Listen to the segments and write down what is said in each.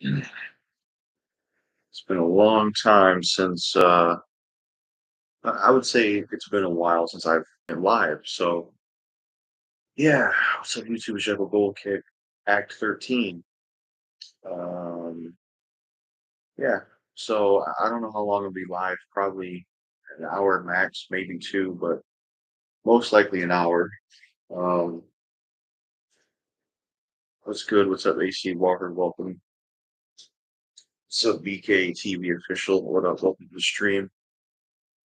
It's been a long time since I would say it's been a while since I've been live. So yeah, what's up YouTube Jackal Gold Kick Act 13. Um yeah. So I don't know how long it'll be live, probably an hour max, maybe two, but most likely an hour. Um what's good? What's up, AC Walker? Welcome. What's up, BK TV official? What up? Welcome to the stream.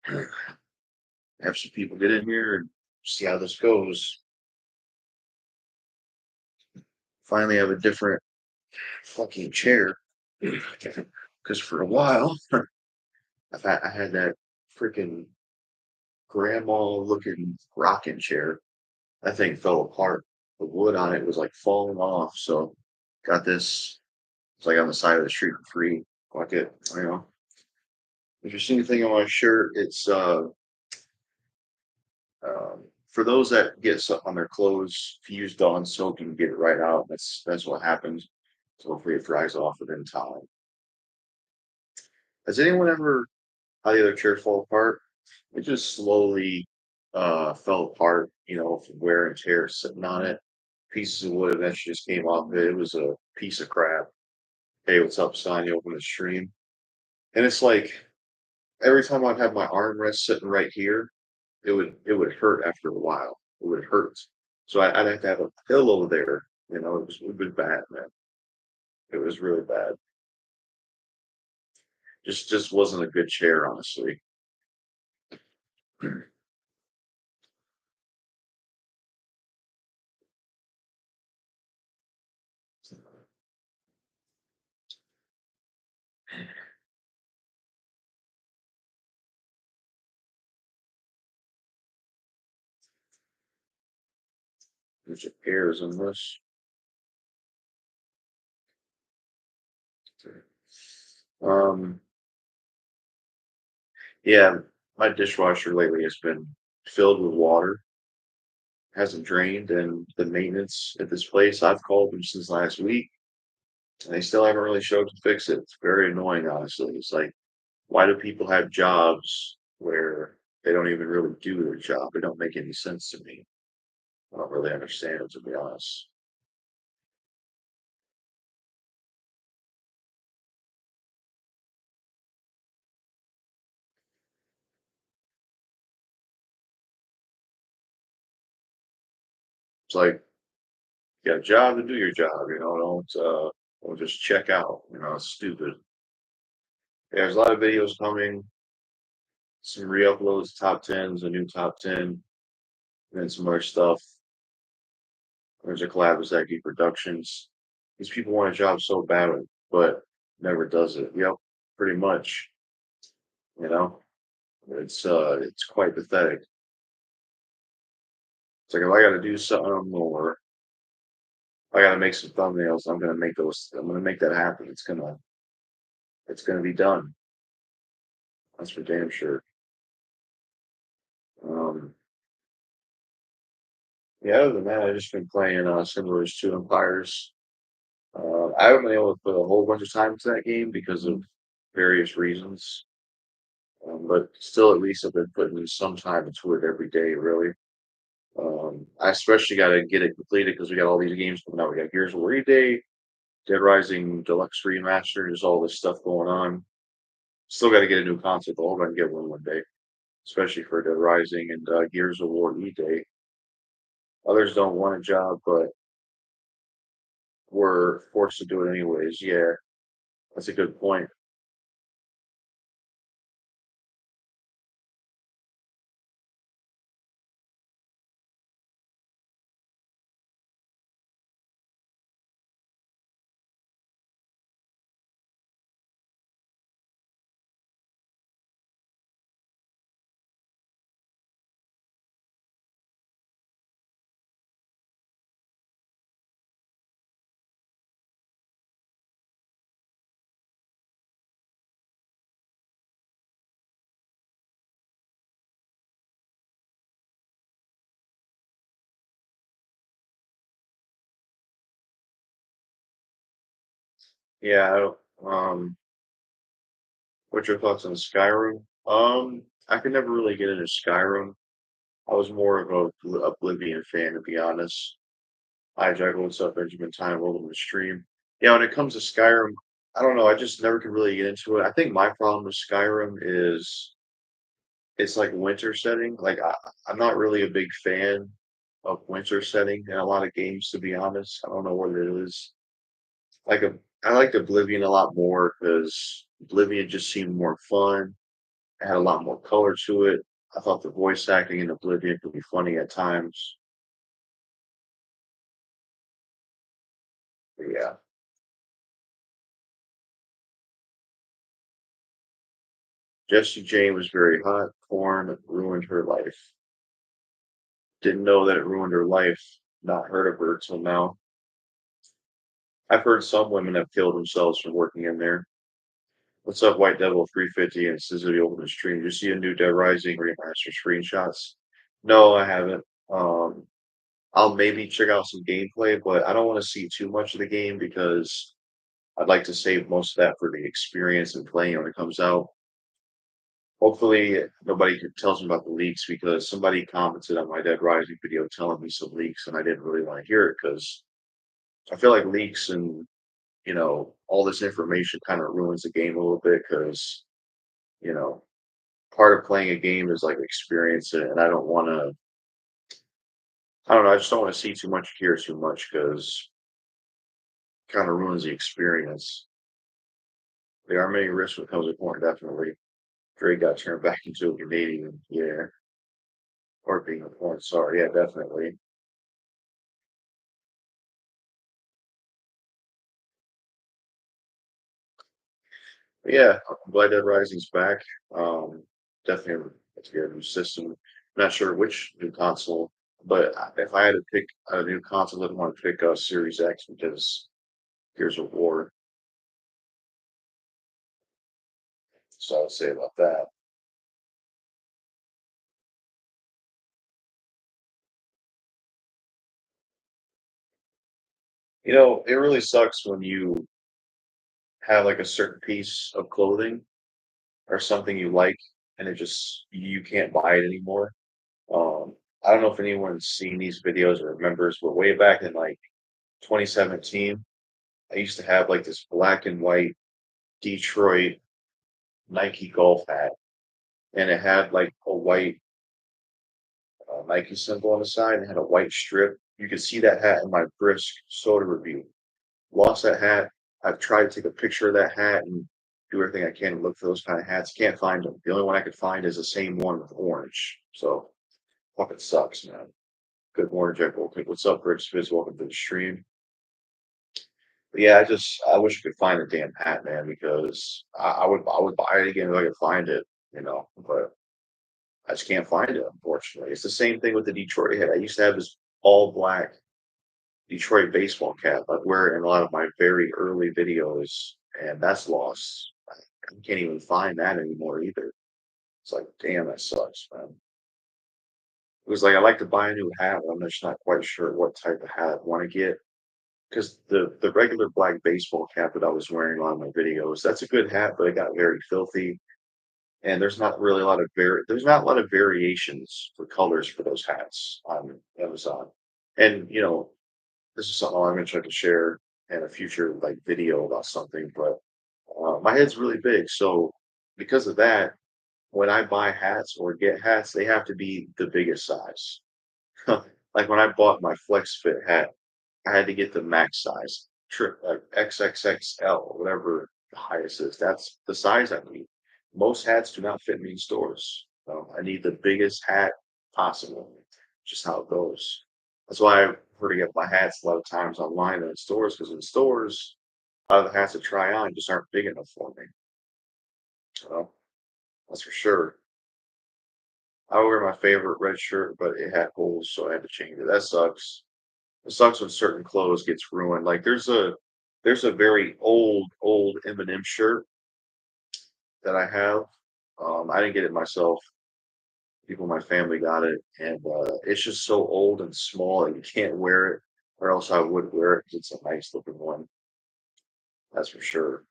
Have some people get in here and see how this goes. Finally have a different fucking chair. Because for a while, I had that freaking grandma looking rocking chair. That thing fell apart. The wood on it was like falling off. So got this. It's like on the side of the street for free. Fuck it. If you see anything on my shirt, it's for those that get something on their clothes, if you use Dawn soap, you can get it right out. That's what happens. So hopefully it dries off within time. Has anyone ever how the other chair fall apart? It just slowly fell apart, from wear and tear sitting on it. Pieces of wood eventually just came off of it. It was a piece of crap. Hey, what's up, son? You open the stream. And it's like every time I'd have my armrest sitting right here, it would hurt after a while. It would hurt. So I'd have to have a pillow there. It was bad, man. It was really bad. Just wasn't a good chair, honestly. There's hairs in this. Um, yeah, my dishwasher lately has been filled with water, hasn't drained, and the maintenance at this place, I've called them since last week, and they still haven't really showed to fix it. It's very annoying, honestly. It's like, why do people have jobs where they don't even really do their job? It don't make any sense to me. I don't really understand it, to be honest. It's like, you got a job to do your job, don't just check out, it's stupid. Yeah, there's a lot of videos coming, some re-uploads, top tens, a new top 10, and then some other stuff. There's a collab with Zaki Productions. These people want a job so bad, but never does it. Yep, pretty much. You know, it's quite pathetic. It's like if I got to do something or I got to make some thumbnails, I'm gonna make those. I'm gonna make that happen. It's gonna be done. That's for damn sure. Um, yeah. Other than that, I've just been playing Similars 2 Empires. I haven't been able to put a whole bunch of time into that game because of various reasons. But still, at least I've been putting some time into it every day, really. I especially got to get it completed because we got all these games coming out. We got Gears of War Day, Dead Rising Deluxe Remaster, there's all this stuff going on. Still got to get a new console, but I'm going to get one day, especially for Dead Rising and Gears of War Day. Others don't want a job, but we're forced to do it anyways. Yeah, that's a good point. Yeah, I don't, what's your thoughts on Skyrim? I could never really get into Skyrim. I was more of a Oblivion fan, to be honest. Hi, Jackal. What's up, Benjamin? Time welcome to the stream. Yeah, when it comes to Skyrim, I don't know. I just never could really get into it. I think my problem with Skyrim is it's like winter setting. Like I'm not really a big fan of winter setting in a lot of games, to be honest. I don't know what it is. Like I liked Oblivion a lot more because Oblivion just seemed more fun. It had a lot more color to it. I thought the voice acting in Oblivion could be funny at times. But yeah, Jessie Jane was very hot. Porn ruined her life. Didn't know that it ruined her life. Not heard of her till now. I've heard some women have killed themselves from working in there. What's up, White Devil 350 and Scissor open the stream? Did you see a new Dead Rising remaster screenshots? No, I haven't. I'll maybe check out some gameplay, but I don't want to see too much of the game because I'd like to save most of that for the experience and playing when it comes out. Hopefully, nobody tells me about the leaks because somebody commented on my Dead Rising video telling me some leaks, and I didn't really want to hear it because I feel like leaks and all this information kind of ruins the game a little bit because you know part of playing a game is like experience it, and I don't want to. I don't know. I just don't want to see too much, hear too much because kind of ruins the experience. There are many risks when it comes to porn, definitely. Drake got turned back into a Canadian, yeah, or being a porn star, yeah, definitely. But yeah, I'm glad Dead Rising's back. Definitely have to get a new system. Not sure which new console, but if I had to pick a new console, I'd want to pick a Series X because Gears of War. So I would say about that. It really sucks when you have like a certain piece of clothing or something you like, and it just you can't buy it anymore. I don't know if anyone's seen these videos or remembers, but way back in like 2017, I used to have like this black and white Detroit Nike golf hat, and it had like a white Nike symbol on the side and had a white strip. You could see that hat in my Brisk soda review. Lost that hat. I've tried to take a picture of that hat and do everything I can to look for those kind of hats. Can't find them. The only one I could find is the same one with orange. So fucking sucks, man. Good morning, Jackal. What's up, Rich Fizz? Welcome to the stream. But yeah, I wish I could find the damn hat, man, because I would buy it again if I could find it, but I just can't find it, unfortunately. It's the same thing with the Detroit hat. I used to have this all black Detroit baseball cap I'd wear in a lot of my very early videos, and that's lost. I can't even find that anymore either. It's like, damn, that sucks, man. It was like I like to buy a new hat, but I'm just not quite sure what type of hat I want to get. Because the regular black baseball cap that I was wearing on my videos, that's a good hat, but it got very filthy. And there's not really a lot of there's not a lot of variations for colors for those hats on Amazon. And this is something I'm gonna try to share in a future like video about something, but my head's really big, so because of that, when I buy hats or get hats, they have to be the biggest size. Like when I bought my Flex Fit hat, I had to get the max size, like XXXL, whatever the highest is. That's the size I need. Most hats do not fit me in stores. I need the biggest hat possible. Just how it goes. That's why I prefer to get my hats a lot of times online than in stores, because in stores, a lot of the hats to try on just aren't big enough for me. So that's for sure. I wear my favorite red shirt, but it had holes, so I had to change it. That sucks. It sucks when certain clothes gets ruined. Like there's a very old Eminem shirt that I have. I didn't get it myself. People in my family got it, and it's just so old and small, and you can't wear it, or else I would wear it 'cause it's a nice looking one. That's for sure.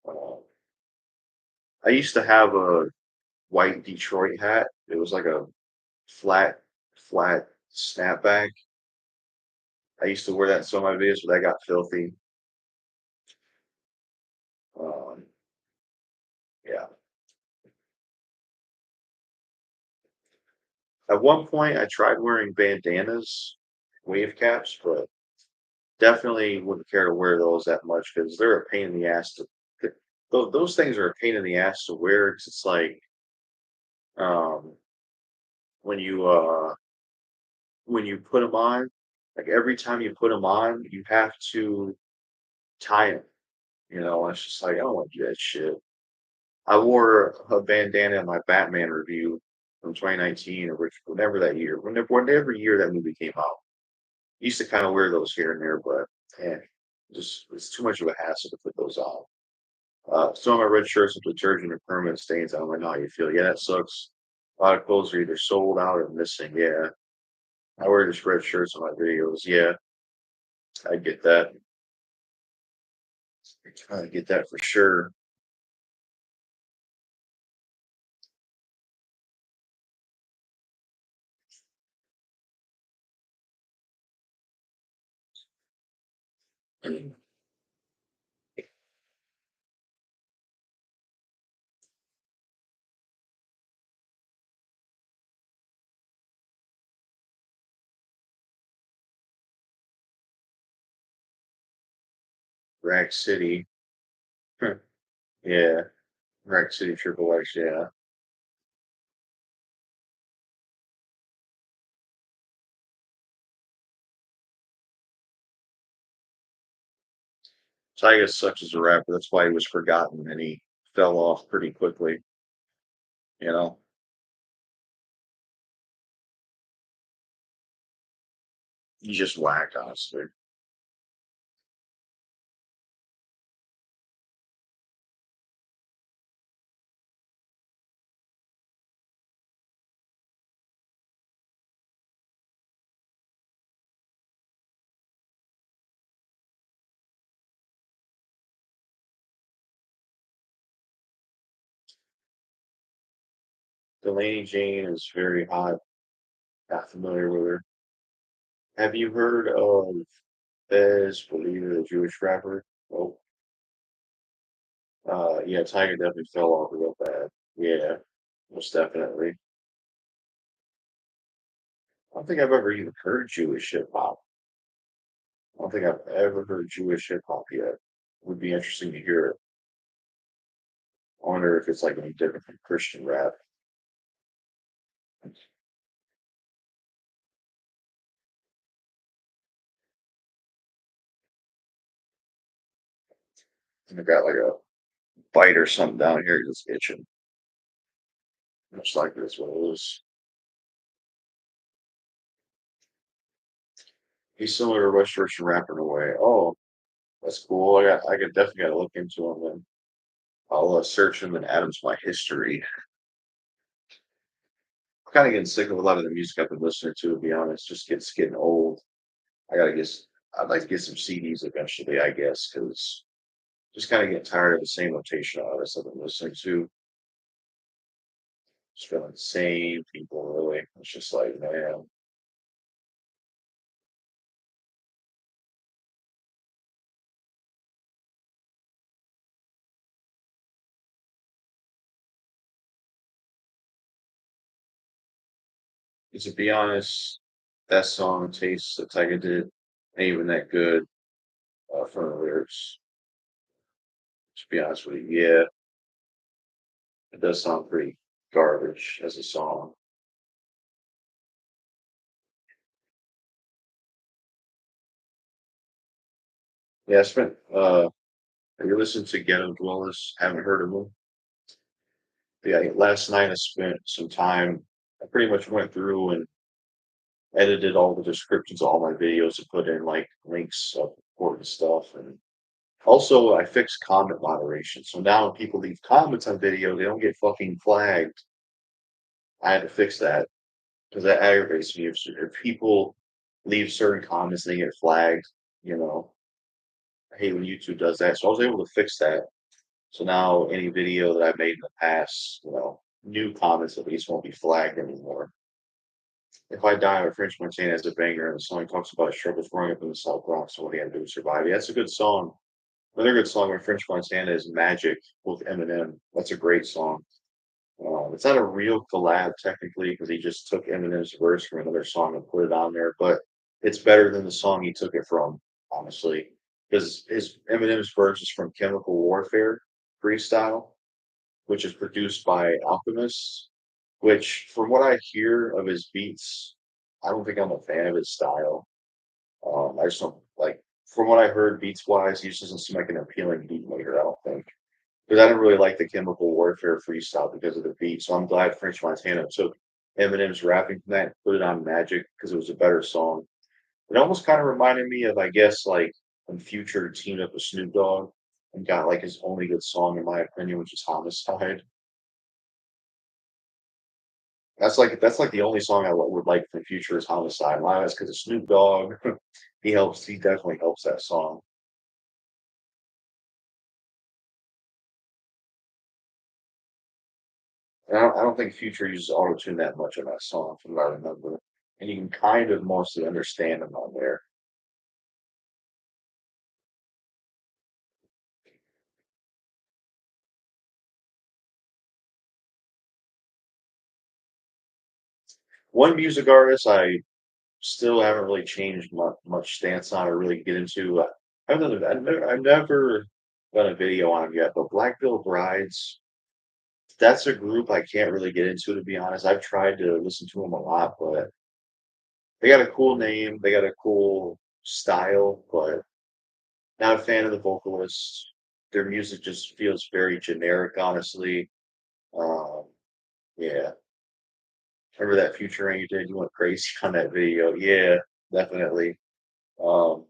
Uh, I used to have a white Detroit hat. It was like a flat, flat snapback. I used to wear that in some of my videos, but that got filthy. Um, yeah. At one point, I tried wearing bandanas, wave caps, but definitely wouldn't care to wear those that much because they're a pain in the ass to. Those things are a pain in the ass to wear because it's like um, when you when you put them on, like every time you put them on, you have to tie them. It's just like I don't want to do that shit. I wore a bandana in my Batman review from 2019 or whatever that year, whenever year that movie came out. Used to kind of wear those here and there, but man, just it's too much of a hassle to put those on. Some of my red shirts with detergent and permanent stains on. I'm like, how you feel? Yeah, that sucks. A lot of clothes are either sold out or missing. Yeah, I wear just red shirts in my videos. Yeah, I get that. I get that for sure. Rack City. Yeah, Rack City Triple X. Yeah, Tyga sucks as a rapper. That's why he was forgotten and he fell off pretty quickly. You know, he just whacked, honestly. Delaney Jane is very hot. Not familiar with her. Have you heard of Bez Believer, the Jewish rapper? Oh, yeah, Tiger definitely fell off real bad. Yeah, most definitely. I don't think I've ever even heard Jewish hip hop. I don't think I've ever heard Jewish hip hop yet. Would be interesting to hear it. I wonder if it's like any different from Christian rap. And I got like a bite or something down here just itching. Most likely that's what it is. He's similar to West Christian rapper in a way. Oh, that's cool. I could definitely gotta look into him then. I'll search him and add him to my history. I'm kind of getting sick of a lot of the music I've been listening to be honest. Just getting old. I gotta get. I'd like to get some CDs eventually, I guess, because just kind of getting tired of the same rotation artists I've been listening to. Just feeling the same people, really. It's just like, man, to be honest, that song tastes that Tyga did ain't even that good from the lyrics. To be honest with you, yeah, it does sound pretty garbage as a song. Yeah, I spent. Have you listened to Ghetto Dwellers? Haven't heard of them. Yeah, last night I spent some time. I pretty much went through and edited all the descriptions of all my videos and put in like links of important stuff. And also, I fixed comment moderation. So now when people leave comments on video, they don't get fucking flagged. I had to fix that because that aggravates me. If people leave certain comments, they get flagged. You know, I hate when YouTube does that. So I was able to fix that. So now any video that I made in the past, new comments at least won't be flagged anymore. If I Die by French Montana is a banger, and the song talks about his struggles growing up in the South Bronx and what he had to do to survive. Yeah, that's a good song. Another good song by French Montana is Magic with Eminem. That's a great song. It's not a real collab technically because he just took Eminem's verse from another song and put it on there, but it's better than the song he took it from, honestly. Because his Eminem's verse is from Chemical Warfare Freestyle, which is produced by Alchemist, which from what I hear of his beats, I don't think I'm a fan of his style. I just don't like from what I heard beats wise, he just doesn't seem like an appealing beat maker, I don't think. Because I didn't really like the Chemical Warfare freestyle because of the beat. So I'm glad French Montana took Eminem's rapping from that and put it on Magic because it was a better song. It almost kind of reminded me of, I guess, like when Future teamed up with Snoop Dogg and got like his only good song, in my opinion, which is Homicide. That's like the only song I would like from Future is Homicide. A lot of that's because of Snoop Dogg. He definitely helps that song. And I don't think Future uses auto tune that much in that song, from what I remember. And you can kind of mostly understand him on there. One music artist I still haven't really changed much stance on or really get into. I've never done a video on him yet, but Black Bill Brides, that's a group I can't really get into, to be honest. I've tried to listen to them a lot, but they got a cool name, they got a cool style, but not a fan of the vocalists. Their music just feels very generic, honestly. Um, yeah. Remember that featuring you did? You went crazy on that video. Yeah, definitely. Um,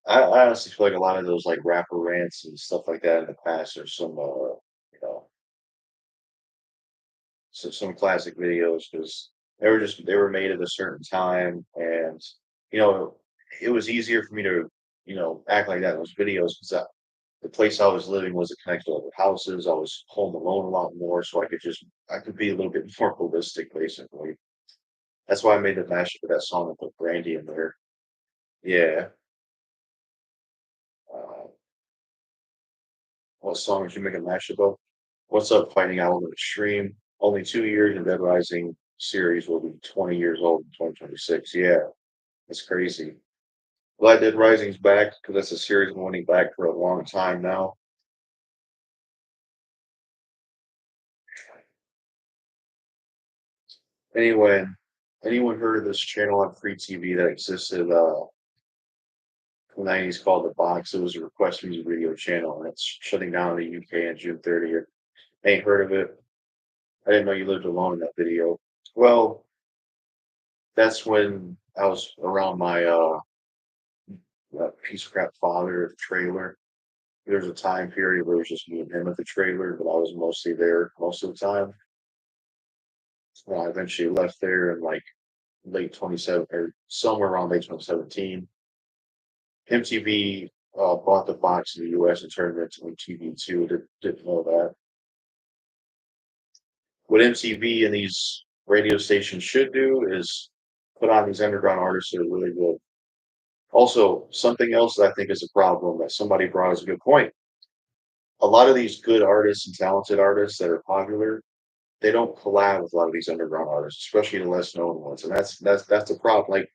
I honestly feel like a lot of those like rapper rants and stuff like that in the past are you know, some classic videos because they were made at a certain time, and you know, it was easier for me to act like that in those videos because the place I was living wasn't connected to other houses. I was home alone a lot more, so I could be a little bit more holistic, basically. That's why I made the mashup of that song and put Brandy in there. Yeah. Uh, what song did you make a mashup of? What's up, Fighting Element Extreme? Only 2 years and Dead Rising series will be 20 years old in 2026. Yeah, that's crazy. Glad Dead Rising's back because that's a series I'm wanting back for a long time now. Anyway, anyone heard of this channel on free TV that existed in the 90s called The Box? It was a request music video channel and it's shutting down in the UK on June 30th. Ain't heard of it. I didn't know you lived alone in that video. Well, that's when I was around my piece of crap father at the trailer. There was a time period where it was just me and him at the trailer, but I was mostly there most of the time. Well, I eventually left there in like late 27 or somewhere around late 2017. MTV bought the box in the US and turned it into MTV2. Didn't know that. What MTV and these radio stations should do is put on these underground artists that are really good. Also, something else that I think is a problem that somebody brought is a good point. A lot of these good artists and talented artists that are popular, they don't collab with a lot of these underground artists, especially the less known ones, and that's the problem.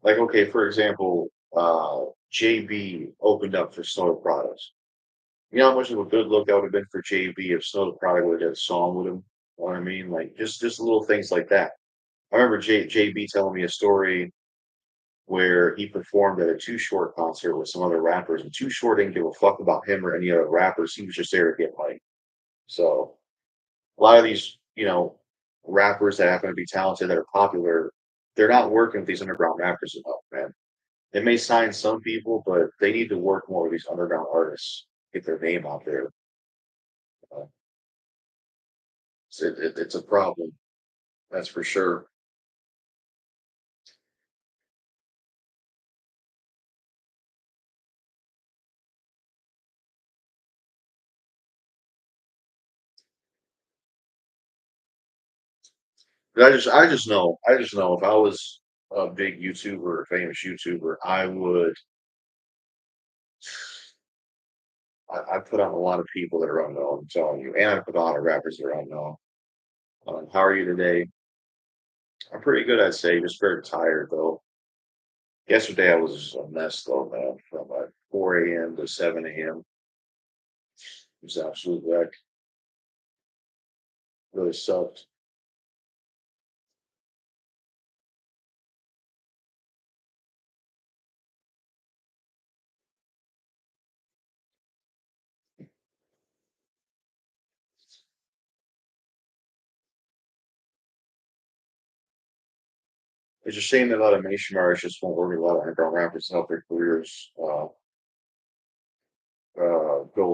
Like okay, for example, JB opened up for Snow Products. You know how much of a good look that would have been for JB if Snow Product would have did a song with him. You know what I mean? Like just little things like that. I remember JB telling me a story where he performed at a Too Short concert with some other rappers, and Too Short didn't give a fuck about him or any other rappers. He was just there to get money. So a lot of these, rappers that happen to be talented that are popular, they're not working with these underground rappers enough, man. They may sign some people, but they need to work more with these underground artists, get their name out there. Uh, it's a problem, that's for sure. I just know if I was a big YouTuber, famous YouTuber, I put on a lot of people that are unknown, I'm telling you, and I put on a lot of rappers that are unknown. How are you today? I'm pretty good, I'd say. Just very tired though. Yesterday I was a mess though, man. From like 4 a.m. to 7 a.m. It was an absolute wreck. Really sucked. It's a shame that a lot of mainstream artists just won't work with a lot of underground rappers to help their careers go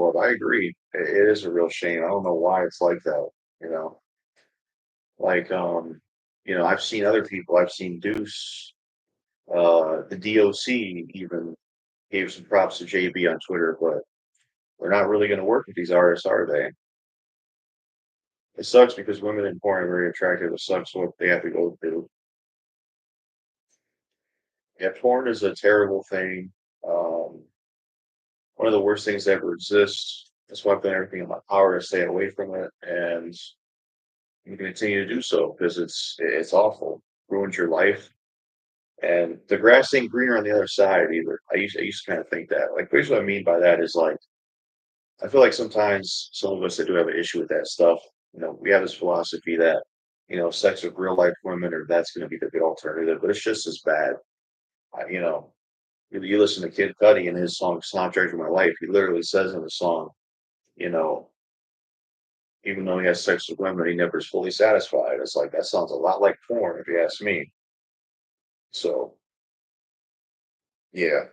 up. I agree. It is a real shame. I don't know why it's like that. You know, like I've seen other people. I've seen Deuce, the DOC even gave some props to JB on Twitter, but they're not really going to work with these artists, are they? It sucks because women in porn are very attractive. It sucks what they have to go through. Yeah, porn is a terrible thing. Um, One of the worst things that ever exists. That's why I've done everything in my power to stay away from it, and you continue to do so because it's awful. Ruins your life, and the grass ain't greener on the other side either. I used to kind of think that. Like, basically, what I mean by that is like I feel like sometimes some of us that do have an issue with that stuff, we have this philosophy that sex with real life women or that's going to be the good alternative, but it's just as bad. I, you know, you listen to Kid Cudi and his song "Soundtrack to My Life." He literally says in the song, you know, even though he has sex with women, he never is fully satisfied. It's like that sounds a lot like porn, if you ask me. So yeah,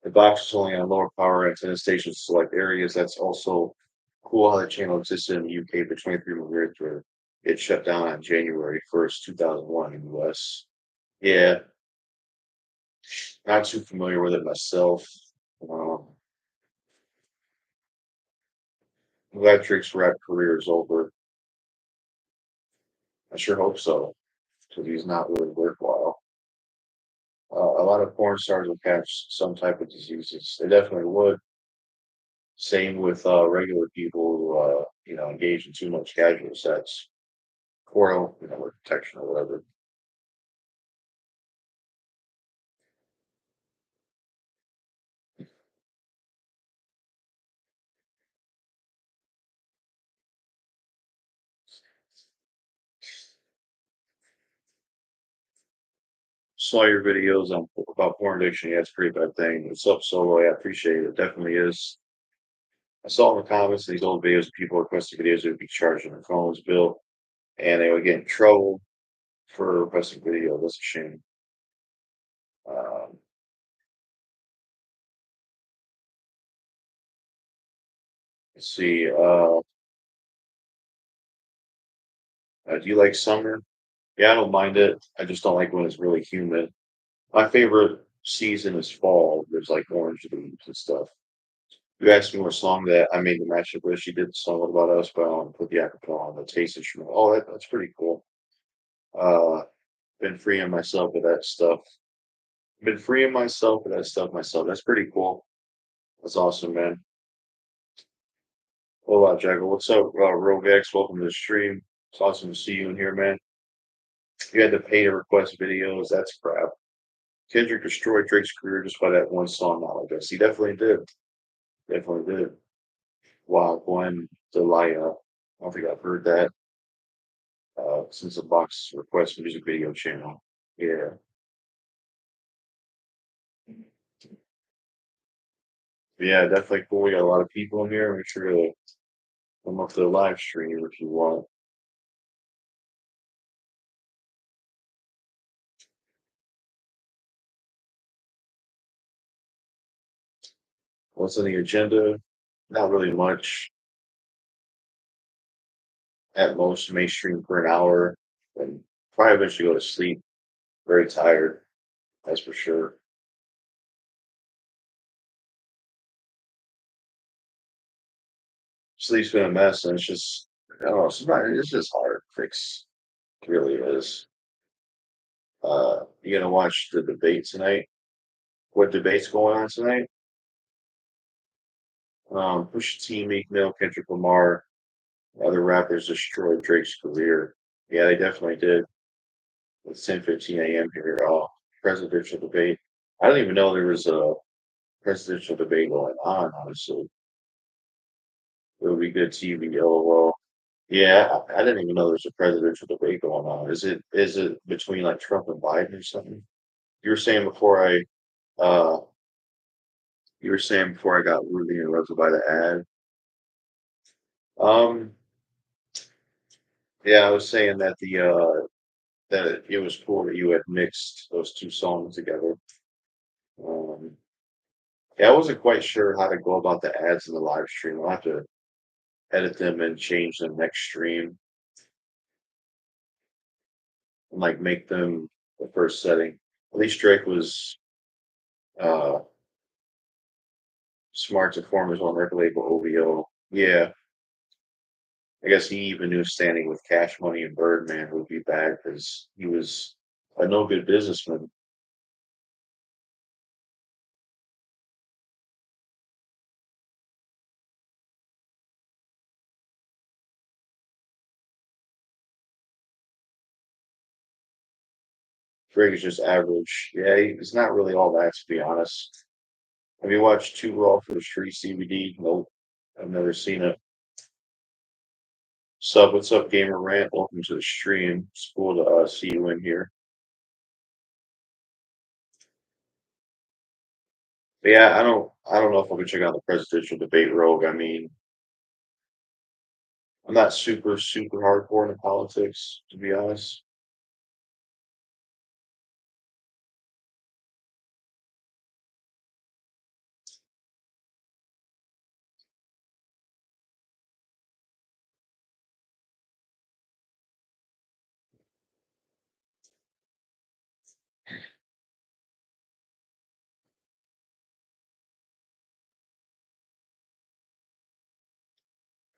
the box is only on lower power antenna stations in select areas. That's also cool how the channel existed in the UK for 23 years, where it shut down on January 1st, 2001 in the US. Yeah, not too familiar with it myself. Um, I'm glad Drake's rap career is over. I sure hope so, because he's not really worthwhile. A lot of porn stars will catch some type of diseases. They definitely would. Same with regular people who, engage in too much casual sex, or with protection or whatever. Saw your videos on about porn addiction. Yeah, it's a pretty bad thing. What's up, Solo? I appreciate it. It definitely is. I saw in the comments these old videos of people requesting videos that would be charged on their phones bill, and they would get in trouble for requesting video. That's a shame. Um, let's see. Do you like summer? Yeah, I don't mind it. I just don't like when it's really humid. My favorite season is fall. There's like orange leaves and stuff. You asked me what song that I made the matchup with. She did the song About Us, but I want to put the acapella on the taste instrument. Oh, that's pretty cool. Uh, been freeing myself of that stuff. Been freeing myself of that stuff myself. That's pretty cool. That's awesome, man. Hola, Jackal. What's up, Rogue X? Welcome to the stream. It's awesome to see you in here, man. You had to pay to request videos. That's crap. Kendrick destroyed Drake's career just by that one song, not like this. He definitely did. Definitely did. Wow, Gwen Delia. I don't think I've heard that since the Box Request music video channel. Yeah. Yeah, definitely cool. We got a lot of people in here. Make sure to come up to the live stream if you want. What's on the agenda? Not really much. At most, may stream for an hour and probably eventually go to sleep. Very tired. That's for sure. Sleep's been a mess, and it's just I don't know. Sometimes it's just hard to fix. It really is. You gonna watch the debate tonight? What debate's going on tonight? Pusha T, Meek Mill, Kendrick Lamar, other rappers destroyed Drake's career. Yeah, they definitely did. It's 10:15 a.m. here. Presidential debate. I didn't even know there was a presidential debate going on. Honestly, it would be good TV. LOL. Yeah, I didn't even know there was a presidential debate going on. Is it between like Trump and Biden or something? You were saying before I uh you were saying before I got rudely interrupted by the ad. Um yeah, I was saying that that it was cool that you had mixed those two songs together. Um yeah, I wasn't quite sure how to go about the ads in the live stream. I'll have to edit them and change them next stream and like make them the first setting. At least Drake was uh smart to form his own record label OVO. Yeah, I guess he even knew standing with Cash Money and Birdman would be bad because he was a no good businessman. Drake is just average. Yeah, he's not really all that, to be honest. Have you watched Too Raw for the Streets DVD? Nope, I've never seen it. What's up, Gamer Rant? Welcome to the stream. It's cool to see you in here. But yeah, I don't know if I could check out the presidential debate rogue. I mean, I'm not super hardcore into politics, to be honest.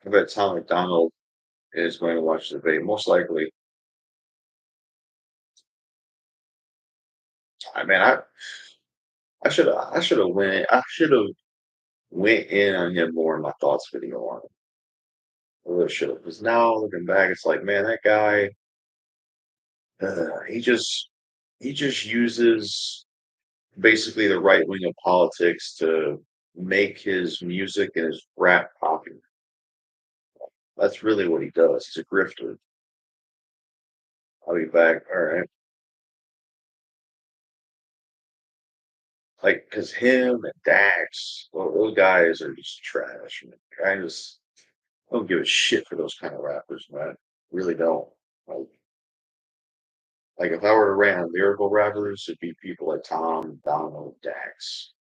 I bet Tom McDonald is going to watch the debate, most likely. I mean, I should have went in on him more in my thoughts video on it. I really should have. Because now looking back, it's like, man, that guy, uh, he just he just uses basically the right wing of politics to make his music and his rap popular. That's really what he does. He's a grifter. I'll be back. All right. Like, because him and Dax, well, those guys are just trash. Man. I don't give a shit for those kind of rappers, man. Really don't. Like, like if I were to rank on lyrical rappers, it'd be people like Tom, Donald, Dax.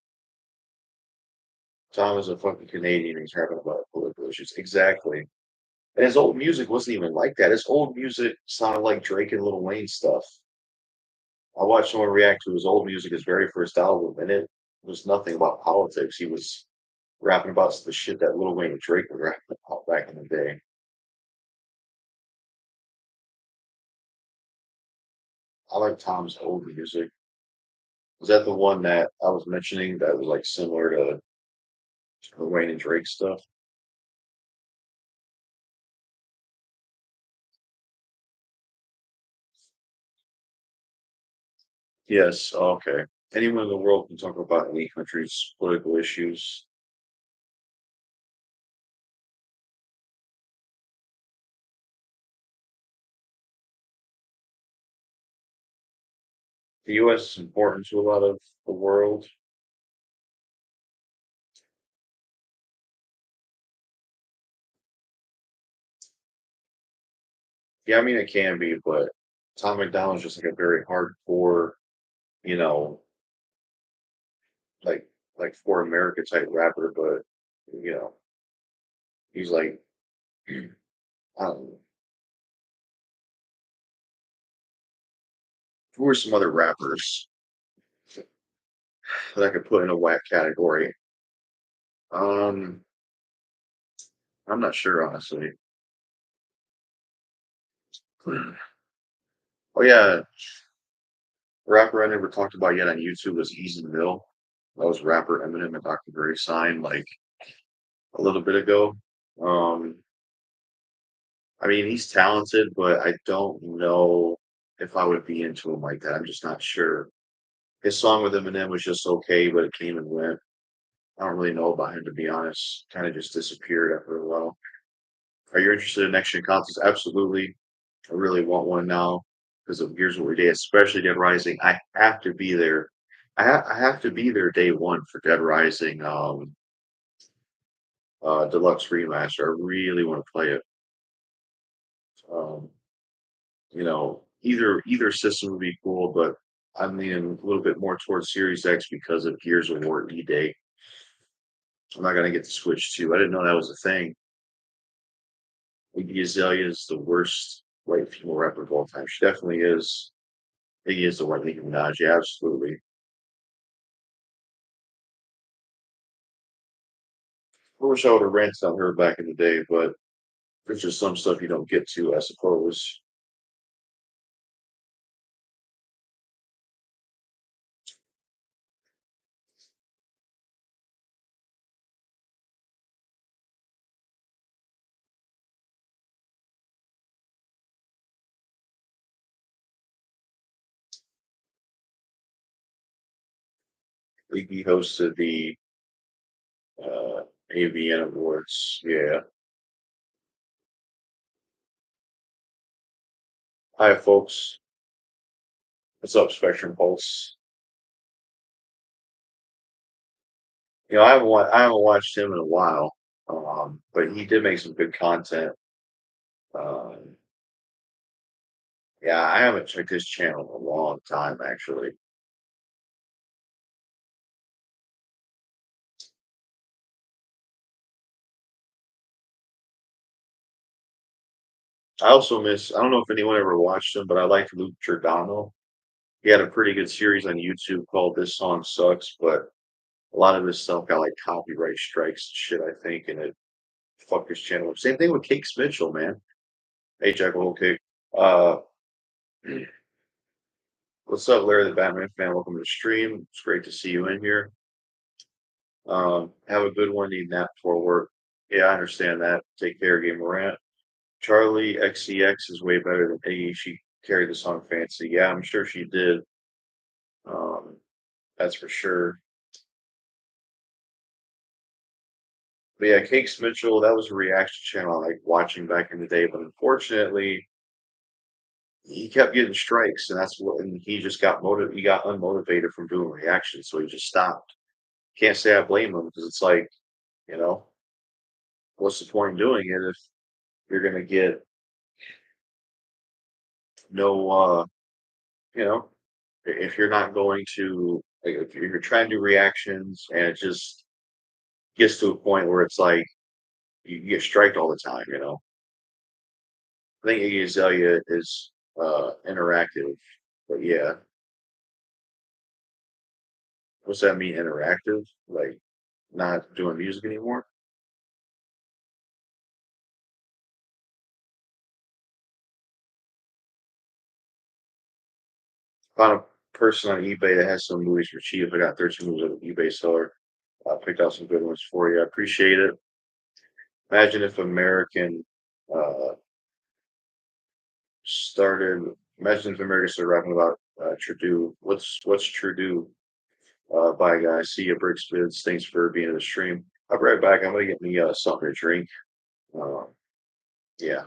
Tom is a fucking Canadian. He's rapping about political issues. Exactly. And his old music wasn't even like that. His old music sounded like Drake and Lil Wayne stuff. I watched someone react to his old music, his very first album, and it was nothing about politics. He was rapping about the shit that Lil Wayne and Drake were rapping about back in the day. I like Tom's old music. Was that the one that I was mentioning that was like similar to Lil Wayne and Drake stuff? Yes. Okay. Anyone in the world can talk about any country's political issues. The U.S. is important to a lot of the world. Yeah, I mean it can be, but Tom McDonald's just like a very hardcore, you know, like like for America type rapper, but you know, he's like I don't know. Who are some other rappers? that I could put in a whack category. Um, I'm not sure honestly. Oh yeah, rapper I never talked about yet on YouTube was Easy Mill. That was rapper Eminem and Dr. Dre signed like a little bit ago. Um, I mean, he's talented, but I don't know if I would be into him like that. I'm just not sure. His song with Eminem was just okay, but it came and went. I don't really know about him to be honest. Kind of just disappeared after a while. Are you interested in next gen consoles? Absolutely. I really want one now because of Gears of War Day, especially Dead Rising. I have to be there. I have to be there day one for Dead Rising deluxe remaster. I really want to play it. Um, either system would be cool, but I'm leaning a little bit more towards Series X because of Gears of War E Day. I'm not gonna get the Switch 2. I didn't know that was a thing. Iggy Azalea is the worst white female rapper of all time. She definitely is. Iggy is the one. Nicki Minaj, yeah, absolutely. I wish I would have ranted on her back in the day, but there's just some stuff you don't get to, I suppose. Iggy hosted the AVN Awards. Yeah. Hi, folks. What's up, Spectrum Pulse? I haven't watched him in a while, but he did make some good content. Um, yeah, I haven't checked his channel in a long time, actually. I also miss. I don't know if anyone ever watched him, but I liked Luke Giordano. He had a pretty good series on YouTube called "This Song Sucks," but a lot of his stuff got like copyright strikes and shit. I think, and it fucked his channel up. Same thing with Cakes Mitchell, man. Hey, Jackal, okay. Uh, what's up, Larry the Batman fan? Welcome to the stream. It's great to see you in here. Have a good one. Need nap before work. Yeah, I understand that. Take care, Game Morant. Charlie XCX is way better than Iggy. She carried the song fancy. Yeah, I'm sure she did. Um, that's for sure. But yeah, Cakes Mitchell, that was a reaction channel I like watching back in the day. But unfortunately, he kept getting strikes, and and he just he got unmotivated from doing reactions, so he just stopped. Can't say I blame him because it's like, you know, what's the point in doing it if you're gonna get no, you know, if you're not going to, like, if you're trying to do reactions and it just gets to a point where it's like you get striked all the time, you know. I think Iggy Azalea is interactive, but yeah, what's that mean interactive? Like not doing music anymore? Found a person on eBay that has some movies for cheap. I got 13 movies on eBay seller. I picked out some good ones for you. I appreciate it. Imagine if American uh, started. Imagine if America started rapping about Trudeau. What's Trudeau? Bye guys. See you, Brick Spids. Thanks for being in the stream. I'll be right back. I'm gonna get me something to drink. Uh, yeah.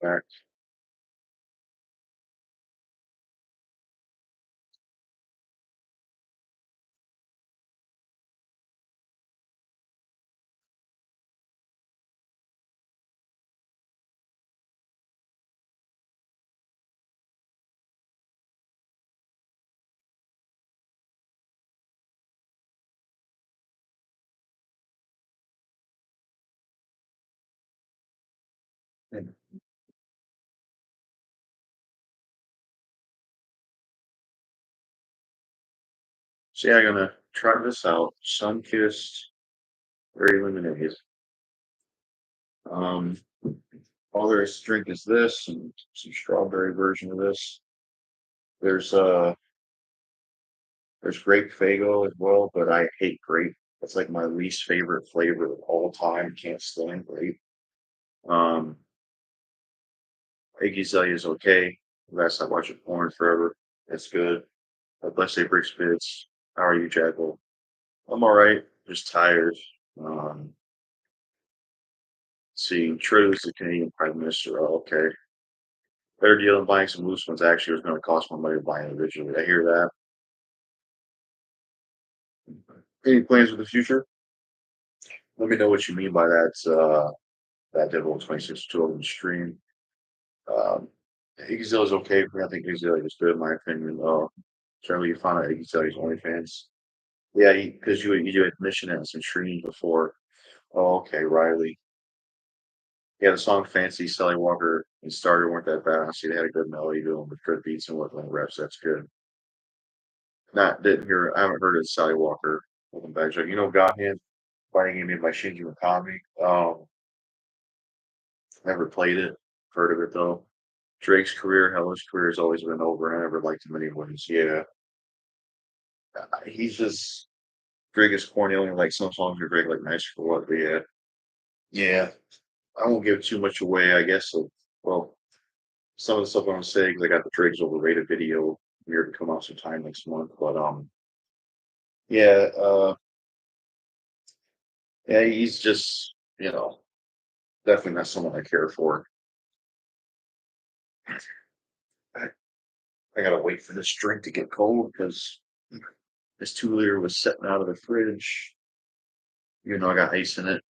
back. So yeah, I'm gonna try this out. Sun-kissed, very lemonade. Um, all there is to drink is this and some strawberry version of this. There's uh there's grape fago as well, but I hate grape. It's like my least favorite flavor of all time. Can't stand grape. Um, Iggy Azalea is okay. Last I watched it porn forever. It's good. Let's say Brick Spits. How are you, Jackal? I'm all right. Just tired. Um, seeing Trudeau's the Canadian Prime Minister. Oh, okay. Better deal than buying some loose ones. Actually, it was going to cost more money to buy individually. I hear that. Any plans for the future? Let me know what you mean by that. That Devil 26 on the stream. Um, Iggy is okay for me. I think Iggy is good in my opinion. Certainly you found out Iggy Azalea's OnlyFans. Yeah, because you had mentioned it in some streams before. Oh, okay, Riley. Yeah, the song Fancy, Sally Walker, and Starter weren't that bad. Honestly, they had a good melody to them with good beats and whatnot reps. That's good. Not didn't hear. I haven't heard of Sally Walker. Welcome back, Jack. You know, God Hand fighting game made by Shinji Mikami. Never played it. Heard of it though. Drake's career, hell, his career has always been over. I never liked him anyways. Yeah, he's just Drake is corny. Only like some songs are Drake like nice for what. But yeah, yeah. I won't give too much away. I guess. So, well, some of the stuff I'm gonna say because I got the Drake's overrated video here to come out sometime next month. But yeah, yeah, he's just definitely not someone I care for. I, I gotta wait for this drink to get cold because this 2 liter was sitting out of the fridge. You know, I got ice in it.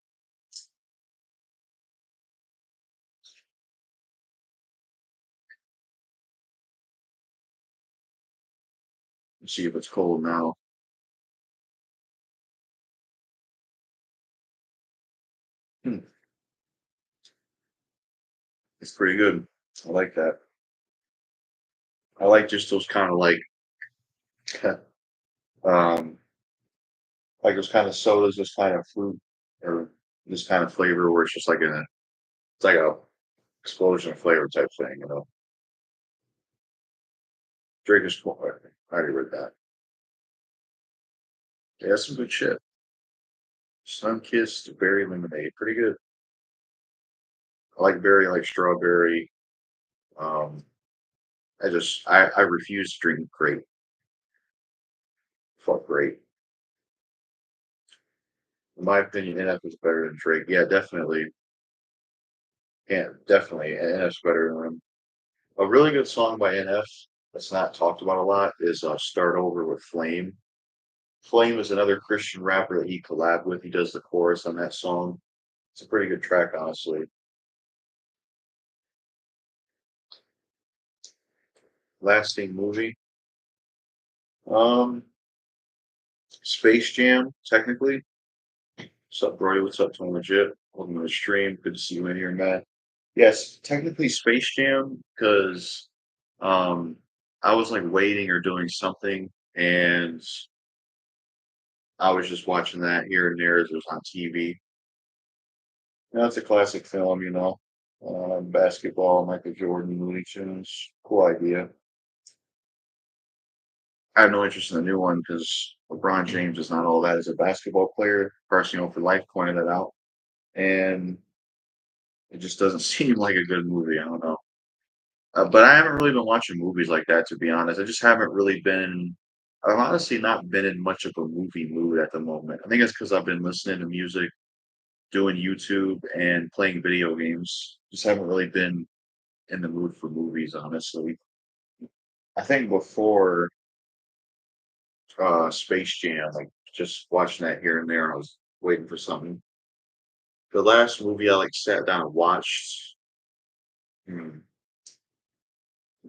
Let's see if it's cold now. Hmm, it's pretty good. I like that. I like just those kind of um, like those kind of sodas, this kind of fruit or this kind of flavor where it's just like it's like a explosion of flavor type thing. Drink is cool. I already read that. Yeah, that's some good shit. Sun-kissed berry lemonade, pretty good. I like berry, I like strawberry. Um, I refuse to drink grape. Fuck grape. In my opinion, NF is better than Drake. Yeah, definitely. Yeah, definitely. NF's better than him. A really good song by NF that's not talked about a lot is Start Over with Flame. Flame is another Christian rapper that he collabed with. He does the chorus on that song. It's a pretty good track, honestly. Lasting movie. Um, Space Jam, technically. What's up, Brody? What's up, Tony Legit? Welcome to the stream. Good to see you in here, Matt. Yes, technically Space Jam, because um I was like waiting or doing something and I was just watching that here and there as it was on TV. It's a classic film, you know. Basketball, Michael Jordan, Looney Tunes. Cool idea. I have no interest in the new one because LeBron James is not all that as a basketball player. Carson for Life pointed that out. And it just doesn't seem like a good movie. I don't know. But I haven't really been watching movies like that, to be honest. I just haven't really been. I've honestly not been in much of a movie mood at the moment. I think it's because I've been listening to music, doing YouTube, and playing video games. Just haven't really been. in the mood for movies, honestly. I think before Space Jam, like just watching that here and there, I was waiting for something. The last movie I like sat down and watched, hmm,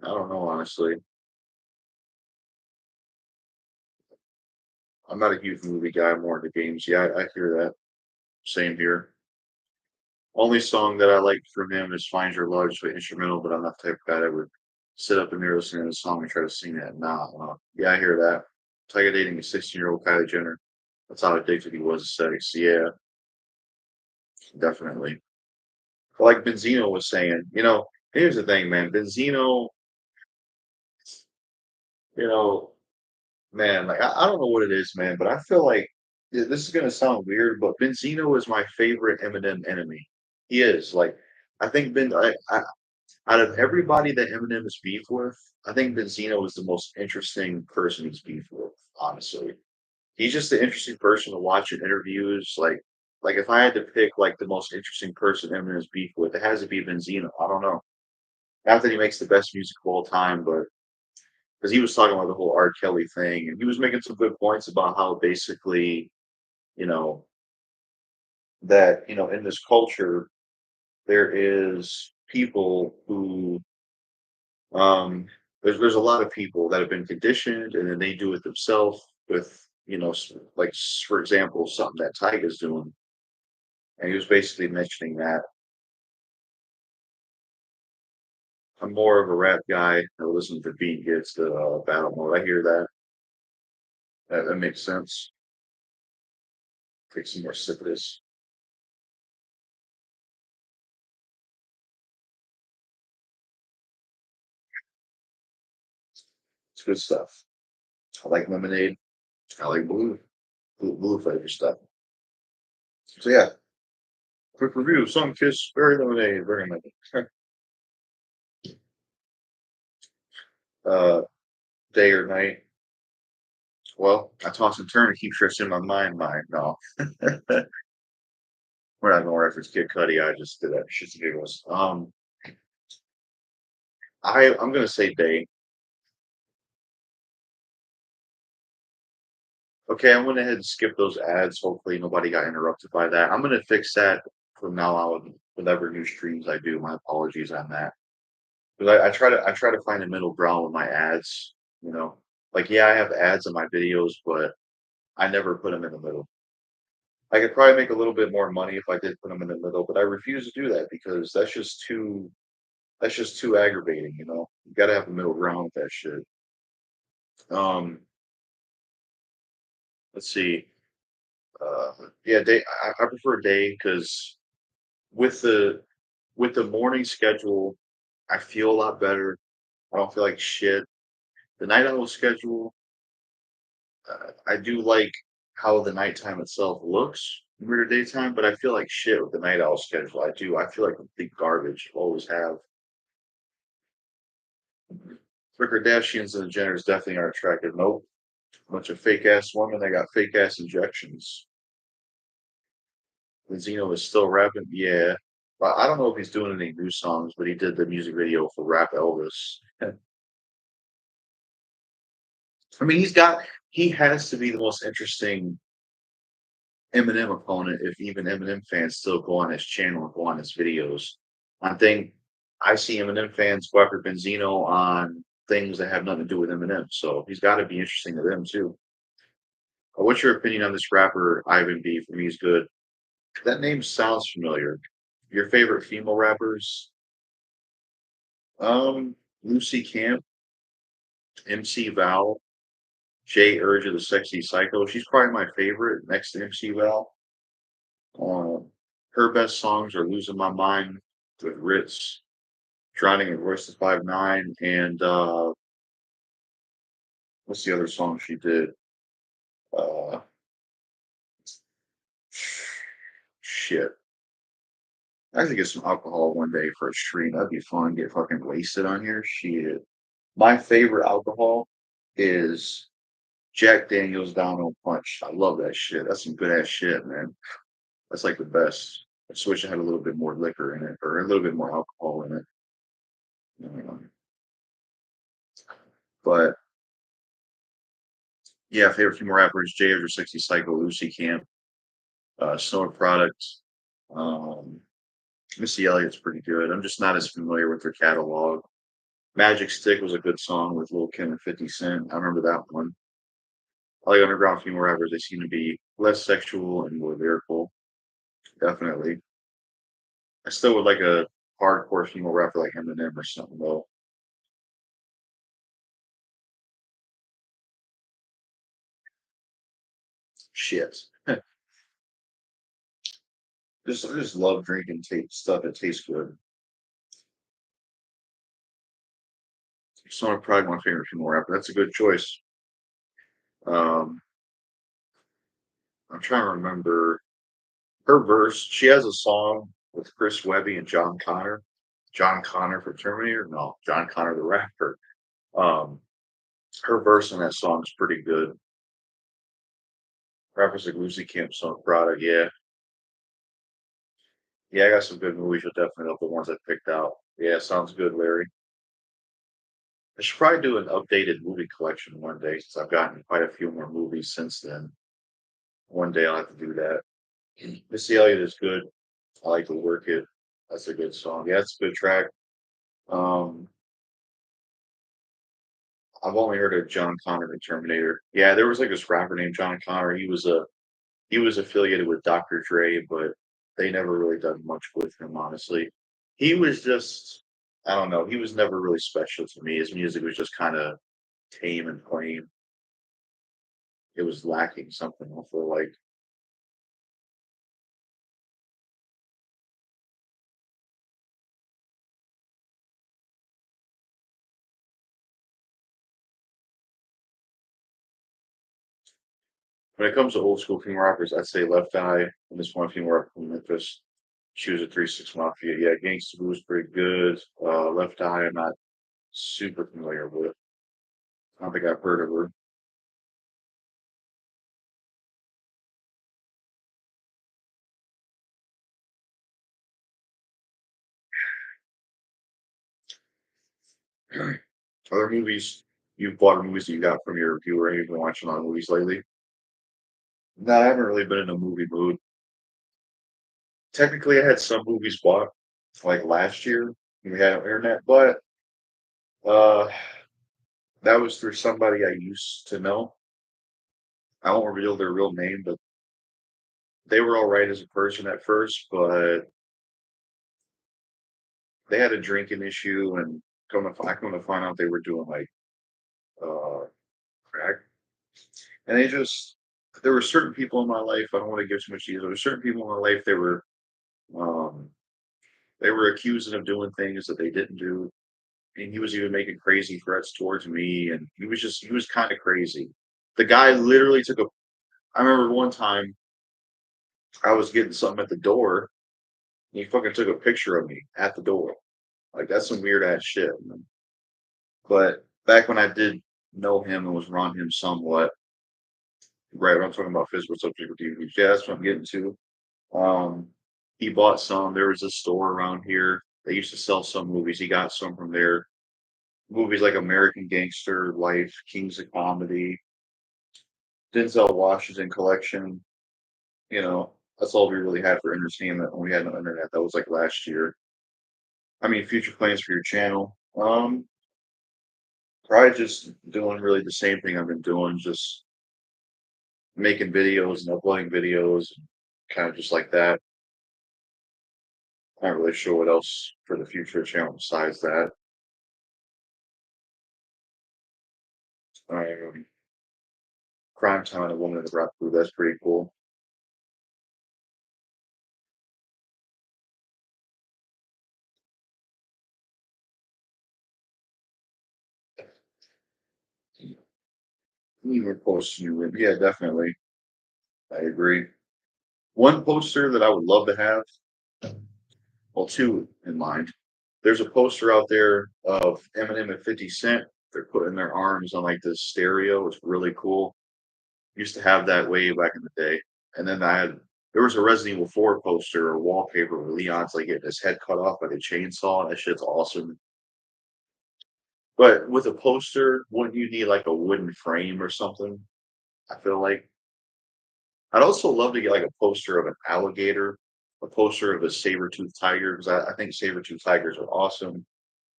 I don't know, honestly. I'm not a huge movie guy, I'm more into games. Yeah, I hear that. Same here. Only song that I like from him is Find Your Love, just instrumental, but I'm not the type of guy that would sit up and there listening to the song and try to sing that. Nah, yeah, I hear that. Tiger dating a 16-year-old Kylie Jenner. That's how addicted he was to sex. Yeah, definitely. But like Benzino was saying, here's the thing, man. Benzino, you know, man, like I don't know what it is, man, but I feel like this is gonna sound weird, but Benzino is my favorite Eminem enemy. He is like, I think out of everybody that Eminem is beef with, I think Benzino is the most interesting person he's beef with. Honestly, he's just an interesting person to watch in interviews. Like if I had to pick like the most interesting person Eminem's beef with, it has to be Benzino. I don't know. Not that he makes the best music of all time, but because he was talking about the whole R. Kelly thing, and he was making some good points about how basically, you know, that in this culture there is people who there's a lot of people that have been conditioned and then they do it themselves with like for example something that Tyga's doing, and he was basically mentioning that I'm more of a rap guy. I listen to beat gets the battle mode. I hear that makes sense. Take some more sip of this. It's good stuff. I like lemonade. I like blue flavor stuff. So yeah, quick review: Sun Kiss, very lemonade, very lemonade. uh, day or night. Well, I toss and turn and keep shit in my mind. No, we're not gonna reference Kid Cudi. I just did that. Shit's and giggles. I'm gonna say day. Okay, I went ahead and skipped those ads. Hopefully, nobody got interrupted by that. I'm gonna fix that from now on. Whatever new streams I do, my apologies on that. Because I try to find a middle ground with my ads. You know, like yeah, I have ads on my videos, but I never put them in the middle. I could probably make a little bit more money if I did put them in the middle, but I refuse to do that because that's just too aggravating. You got to have a middle ground with that shit. Um, let's see. Uh, yeah, day. I prefer day because with the with the morning schedule, I feel a lot better. I don't feel like shit. The night owl schedule, I do like how the nighttime itself looks compared to daytime, but I feel like shit with the night owl schedule. I do. I feel like complete garbage. Always have. The Kardashians and the Jenners definitely aren't attractive. Nope. Bunch of fake ass women that got fake ass injections. Benzino is still rapping. Yeah. But I don't know if he's doing any new songs, but he did the music video for Rap Elvis. I mean, he has to be the most interesting Eminem opponent if even Eminem fans still go on his channel and go on his videos. I think I see Eminem fans go after Benzino on things that have nothing to do with Eminem. So he's got to be interesting to them too. What's your opinion on this rapper Ivan B? For me, he's good. That name sounds familiar. Your favorite female rappers? Lucy Camp, MC Val, Jay Urge of the Sexy Psycho. She's probably my favorite next to MC Val. Um, her best songs are "Losing My Mind" with Ritz, "Drowning in Royce's 5'9", and what's the other song she did? Uh, shit. I have to get some alcohol one day for a stream. That'd be fun. Get fucking wasted on here. Shit. My favorite alcohol is Jack Daniel's Down on Punch. I love that shit. That's some good ass shit, man. That's like the best. I just wish it had a little bit more liquor in it or a little bit more alcohol in it. Um, but yeah, favorite female rappers: J Over 60, Psycho, Lucy Camp, Snow Product. Um, Missy Elliott's pretty good. I'm just not as familiar with her catalog. Magic Stick was a good song with Lil Kim and 50 Cent. I remember that one. I like underground female rappers. They seem to be less sexual and more lyrical. Definitely. I still would like a hardcore female rapper like Eminem or something though. Shit. I just love drinking stuff that tastes good. Sonic Pride, my favorite female rapper. That's a good choice. Um, I'm trying to remember her verse. She has a song with Chris Webby and John Connor. John Connor from Terminator? No, John Connor the rapper. Um, Her verse in that song is pretty good. Rappers like Lucy Camp, Sonic Product. Yeah, yeah, I got some good movies. You'll definitely love the ones I picked out. Yeah, sounds good, Larry. I should probably do an updated movie collection one day since I've gotten quite a few more movies since then. One day I'll have to do that. Missy Elliott is good. I like to work it. That's a good song. Yeah, it's a good track. Um, I've only heard of John Connor the Terminator. Yeah, there was like this rapper named John Connor. He was affiliated with Dr. Dre, but they never really done much with him, honestly. He was just I don't know, he was never really special to me. His music was just kind of tame and plain. It was lacking something, I feel like. When it comes to old school female rappers, I'd say Left Eye and this one female rapper from Memphis. She was a 3 6 Mafia. Yeah, Gangsta Boo was pretty good. Left Eye, I'm not super familiar with. I don't think I've heard of her. Other movies you've bought movies that you got from your viewer, you've been watching a lot of movies lately? No, I haven't really been in a movie mood. Technically, I had some movies bought like last year. We had on internet, but uh, that was through somebody I used to know. I won't reveal their real name, but they were all right as a person at first, but they had a drinking issue, and I come to find out they were doing like uh, crack, and they just there were certain people in my life. I don't want to give too much detail. There were certain people in my life. Um, they were accusing of doing things that they didn't do, and he was even making crazy threats towards me, and he was kind of crazy. The guy literally took a. I remember one time I was getting something at the door, and he fucking took a picture of me at the door. Like that's some weird ass shit. Man. But back when I did know him and was around him somewhat, right? When I'm talking about physical subject with DVDs, yeah, that's what I'm getting to. Um, he bought some. There was a store around here. They used to sell some movies. He got some from there. Movies like American Gangster, Life, Kings of Comedy, Denzel Washington collection. You know, that's all we really had for entertainment when we had no internet. That was like last year. I mean, future plans for your channel. Probably just doing really the same thing I've been doing, just making videos and uploading videos, kind of just like that. Not really sure what else for the future channel besides that. Um, Crime Time and a Woman in the Rock Crew. That's pretty cool. Even posts you, yeah, definitely. I agree. One poster that I would love to have, well, two in mind. There's a poster out there of Eminem and 50 Cent. They're putting their arms on like this stereo. It's really cool. Used to have that way back in the day. And then there was a Resident Evil 4 poster or wallpaper where Leon's like getting his head cut off by the chainsaw. That shit's awesome. But with a poster, wouldn't you need like a wooden frame or something? I feel like I'd also love to get like a poster of an alligator, a poster of a saber-toothed tiger, because I think saber-toothed tigers are awesome.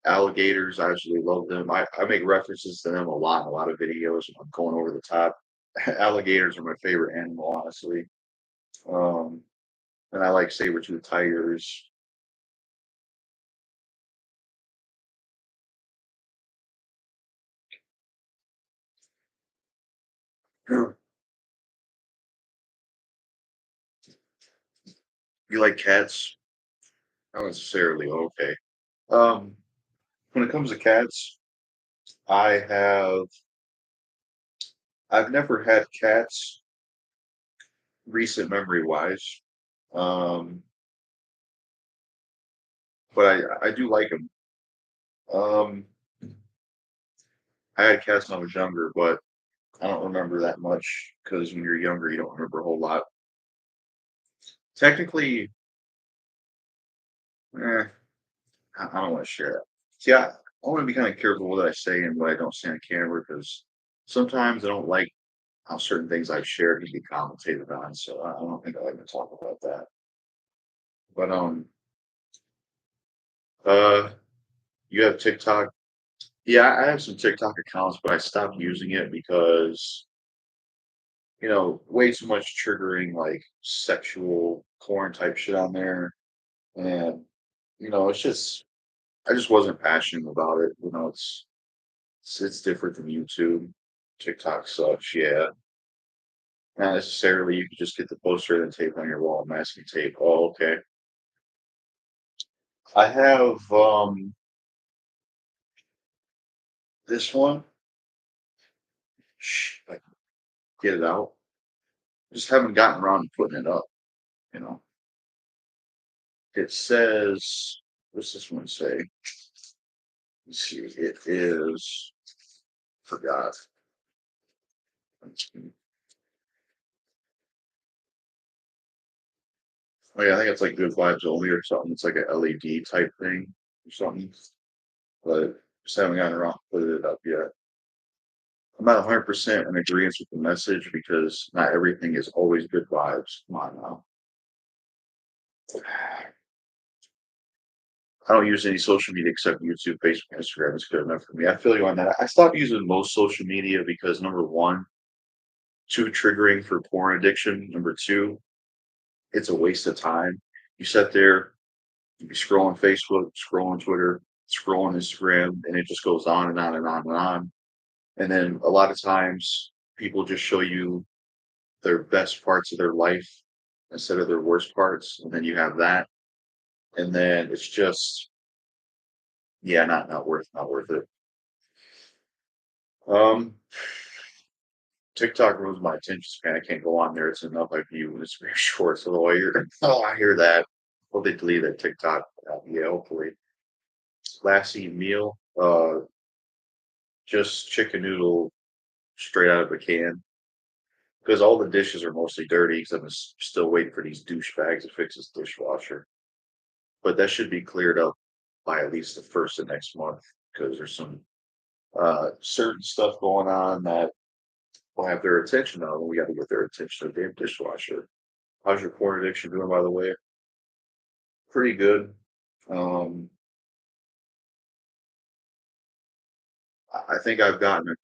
Alligators, I absolutely love them. I make references to them a lot in a lot of videos. I'm going over the top. Alligators are my favorite animal, honestly. Um, and I like saber-toothed tigers. You like cats? Not necessarily. Okay. Um, when it comes to cats, I have I've never had cats recent memory wise. Um, but I do like them. Um, I had cats when I was younger, but I don't remember that much because when you're younger, you don't remember a whole lot. Technically, I don't want to share that. See, I want to be kind of careful what I say and what I don't say on camera because sometimes I don't like how certain things I've shared can be commentated on. So I don't think I like to talk about that. But uh, you have TikTok. Yeah, I have some TikTok accounts, but I stopped using it because way too much triggering like sexual porn type shit on there, and it's just I just wasn't passionate about it. It's different than YouTube. TikTok sucks, yeah. Not necessarily. You could just get the poster and tape on your wall, masking tape. Oh, okay. I have this one. Shh, I can get it out. Just haven't gotten around to putting it up. You know, it says. What's this one say? Let's see. It is. Forgot. Oh yeah, I think it's like good vibes only or something. It's like a LED type thing or something. But just haven't gotten around to putting it up yet. I'm not 100% in agreement with the message because not everything is always good vibes. Come on now. I don't use any social media except YouTube, Facebook, Instagram. It's good enough for me. I feel you on that. I stopped using most social media because number one, too triggering for porn addiction. Number two, it's a waste of time. You sit there, you be scrolling Facebook, scrolling Twitter, scrolling Instagram, and it just goes on and on and on and on. And then a lot of times people just show you their best parts of their life instead of their worst parts. And then you have that. And then it's just, yeah, not worth it. Um, TikTok ruins my attention span. I can't go on there. It's enough I view and it's very short. So I hear, oh, I hear that. Well, they delete that TikTok. Yeah, hopefully. Last eat meal, just chicken noodle straight out of a can. Because all the dishes are mostly dirty because I'm still waiting for these douchebags to fix this dishwasher. But that should be cleared up by at least the first of next month because there's some certain stuff going on that will have their attention on. We got to get their attention to the damn dishwasher. How's your porn addiction doing, by the way? Pretty good. Um, I think I've gotten a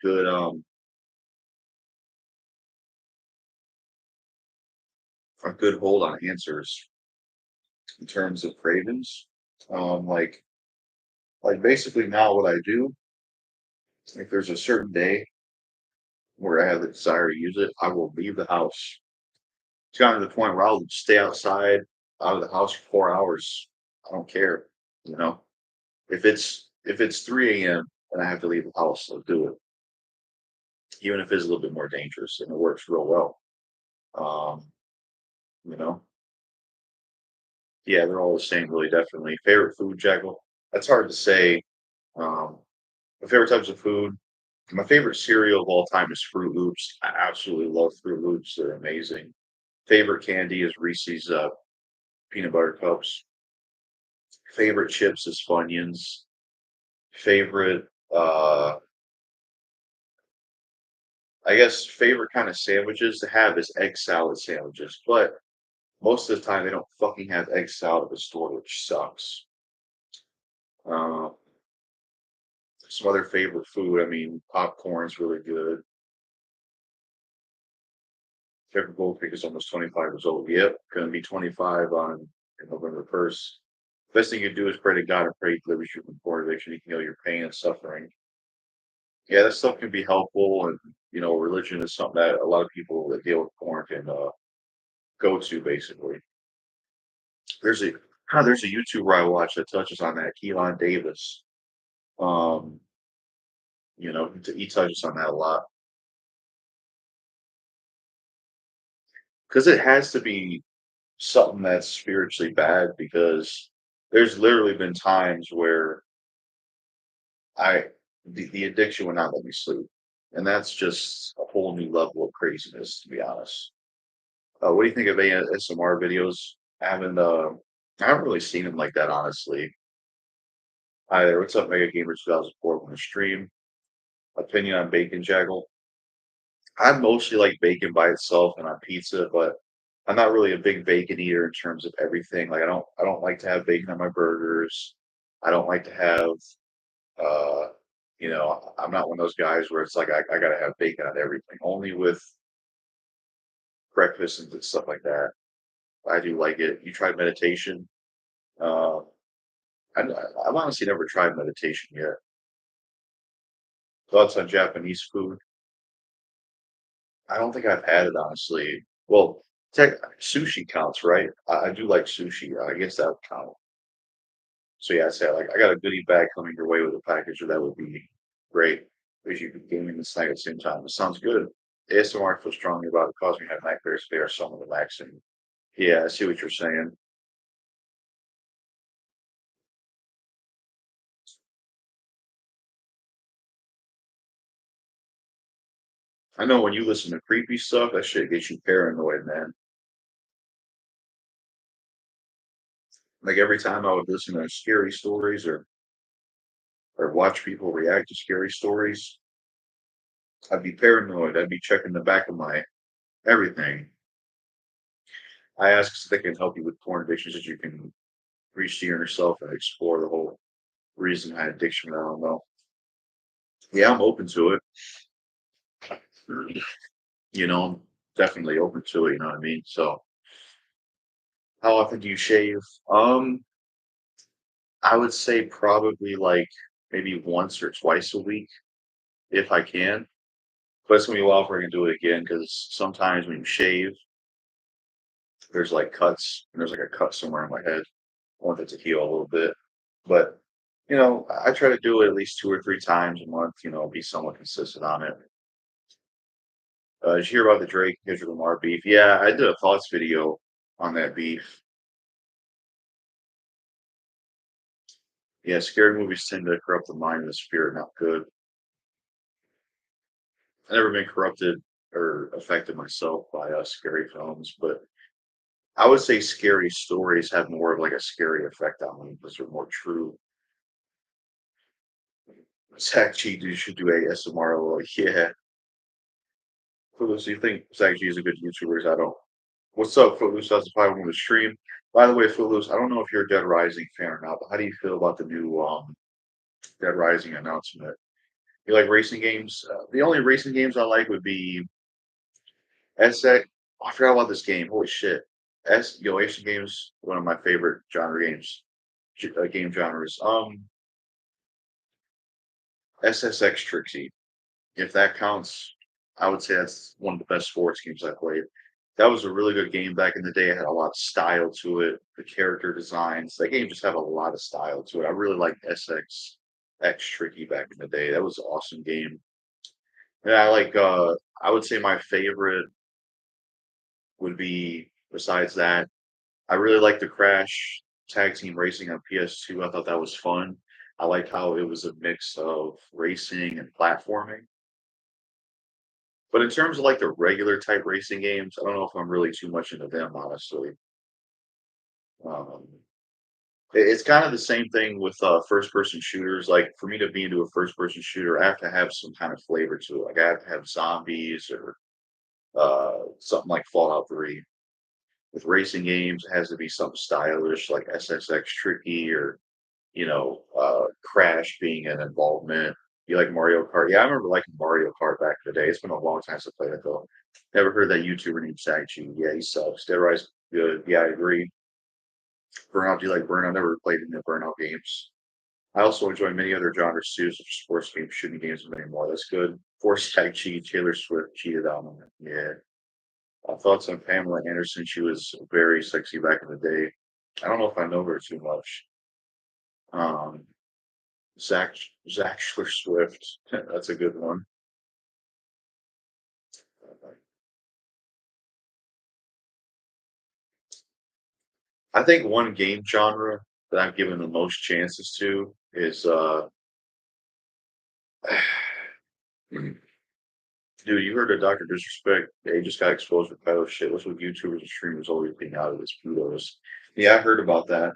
good hold on answers in terms of cravings. Like basically now what I do, if there's a certain day where I have the desire to use it, I will leave the house. It's gotten to the point where I'll stay outside out of the house for 4 hours. I don't care. You know, if it's 3 a.m. and I have to leave the house, I'll do it, even if it's a little bit more dangerous and it works real well. Um, you know, yeah, they're all the same, really, definitely. Favorite food, Jackal? That's hard to say. Um, my favorite types of food. My favorite cereal of all time is Fruit Loops. I absolutely love Fruit Loops. They're amazing. Favorite candy is Reese's peanut butter cups. Favorite chips is Funyuns. Favorite Uh, I guess favorite kind of sandwiches to have is egg salad sandwiches, but most of the time they don't fucking have egg salad at the store, which sucks. Uh, some other favorite food, I mean, popcorn's really good. Kevin Goldpick is almost 25 years old. Yep, gonna be 25 on November 1st. Best thing you do is pray to God and pray He delivers you from poor addiction. He can heal your pain and suffering. Yeah, that stuff can be helpful, and religion is something that a lot of people that deal with porn can go to. Basically, there's a there's a YouTuber I watch that touches on that. Keelan Davis. Um, he touches on that a lot because it has to be something that's spiritually bad. Because there's literally been times where the addiction would not let me sleep, and that's just a whole new level of craziness, to be honest. What do you think of ASMR videos? I haven't really seen them like that, honestly. Hi there, what's up, Mega Gamer 2004 on the stream? Opinion on bacon, Jackal? I mostly like bacon by itself and on pizza, but I'm not really a big bacon eater in terms of everything. Like I don't like to have bacon on my burgers. I don't like to have uh I'm not one of those guys where it's like I gotta have bacon on everything. Only with breakfast and stuff like that. I do like it. You tried meditation? Uh, I've honestly never tried meditation yet. Thoughts on Japanese food? I don't think I've had it honestly. Well, sushi counts, right? I do like sushi. I guess that would count. So yeah, I say like I got a goodie bag coming your way with a package, or that would be great because you could gaming and snack at the same time. It sounds good. ASMR I feel strongly about it, causing me to have nightmares. They are somewhat relaxing. Yeah, I see what you're saying. I know when you listen to creepy stuff, that shit gets you paranoid, man. Like every time I would listen to scary stories or watch people react to scary stories, I'd be paranoid. I'd be checking the back of my everything. I ask so they can help you with porn addictions that you can reach to yourself and explore the whole reason behind addiction. I don't know. Yeah, I'm open to it. I'm definitely open to it. You know what I mean? So, how often do you shave? I would say probably like maybe once or twice a week if I can. But it's gonna be a while before I can do it again because sometimes when you shave, there's like cuts and there's like a cut somewhere in my head. I want it to heal a little bit. But I try to do it at least 2 or 3 times a month, be somewhat consistent on it. Did you hear about the Drake Kendrick Lamar beef? Yeah, I did a thoughts video on that beef. Yeah, scary movies tend to corrupt the mind and the spirit, not good. I've never been corrupted or affected myself by scary films, but I would say scary stories have more of like a scary effect on me because they're more true. Zach G, you should do ASMR. Like, yeah. Footloose, do you think Zach G is a good YouTuber? I don't. What's up, Footloose? That's probably on the stream. By the way, Footloose, I don't know if you're a Dead Rising fan or not, but how do you feel about the new Dead Rising announcement? You like racing games? The only racing games I like would be SX. I forgot about this game. Holy shit. Racing games, one of my favorite genre games, game genres. SSX Trixie. If that counts, I would say that's one of the best sports games I played. That was a really good game back in the day. It had a lot of style to it. The character designs, that game just had a lot of style to it. I really liked SXX Tricky back in the day. That was an awesome game. And I would say my favorite would be besides that. I really like the Crash Tag Team Racing on PS2. I thought that was fun. I liked how it was a mix of racing and platforming. But in terms of like the regular type racing games, I don't know if I'm really too much into them, honestly. Um, It's kind of the same thing with first person shooters. Like for me to be into a first person shooter, I have to have some kind of flavor to it. Like I have to have zombies or something like Fallout 3. With racing games, it has to be something stylish like SSX Tricky or Crash being an involvement. You like Mario Kart? Yeah, I remember liking Mario Kart back in the day. It's been a long time since I played it though. Never heard that YouTuber named Sachi. Yeah, he sucks. Dead Rise good. Yeah, I agree. Burnout, do you like Burnout? Never played any Burnout games. I also enjoy many other genres too, such as sports games, shooting games, and many more. That's good. Force Tag Cheat, Taylor Swift cheated on him. Yeah. Thoughts on Pamela Anderson? She was very sexy back in the day. I don't know if I know her too much. Um, Zach Zach Swift. That's a good one. I think one game genre that I've given the most chances to is dude, you heard of Dr. Disrespect? They just got exposed for pedo shit. What's with YouTubers and streamers always being out of this pedos? Yeah, I heard about that.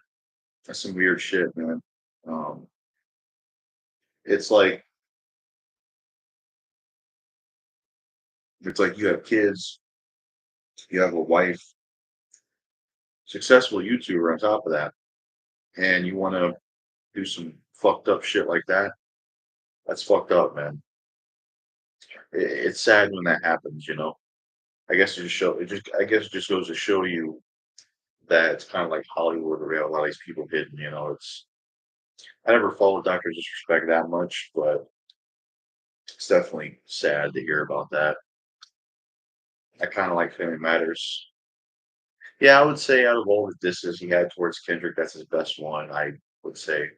That's some weird shit, man. Um, it's like you have kids, you have a wife, successful YouTuber on top of that, and you want to do some fucked up shit like that. That's fucked up, man. It's sad when that happens, you know. I guess it just goes to show you that it's kind of like Hollywood where we have a lot of these people hidden, you know. It's I never followed Doctor Disrespect that much, but it's definitely sad to hear about that. I kind of like Family Matters. Yeah, I would say out of all the disses he had towards Kendrick, that's his best one. I would say.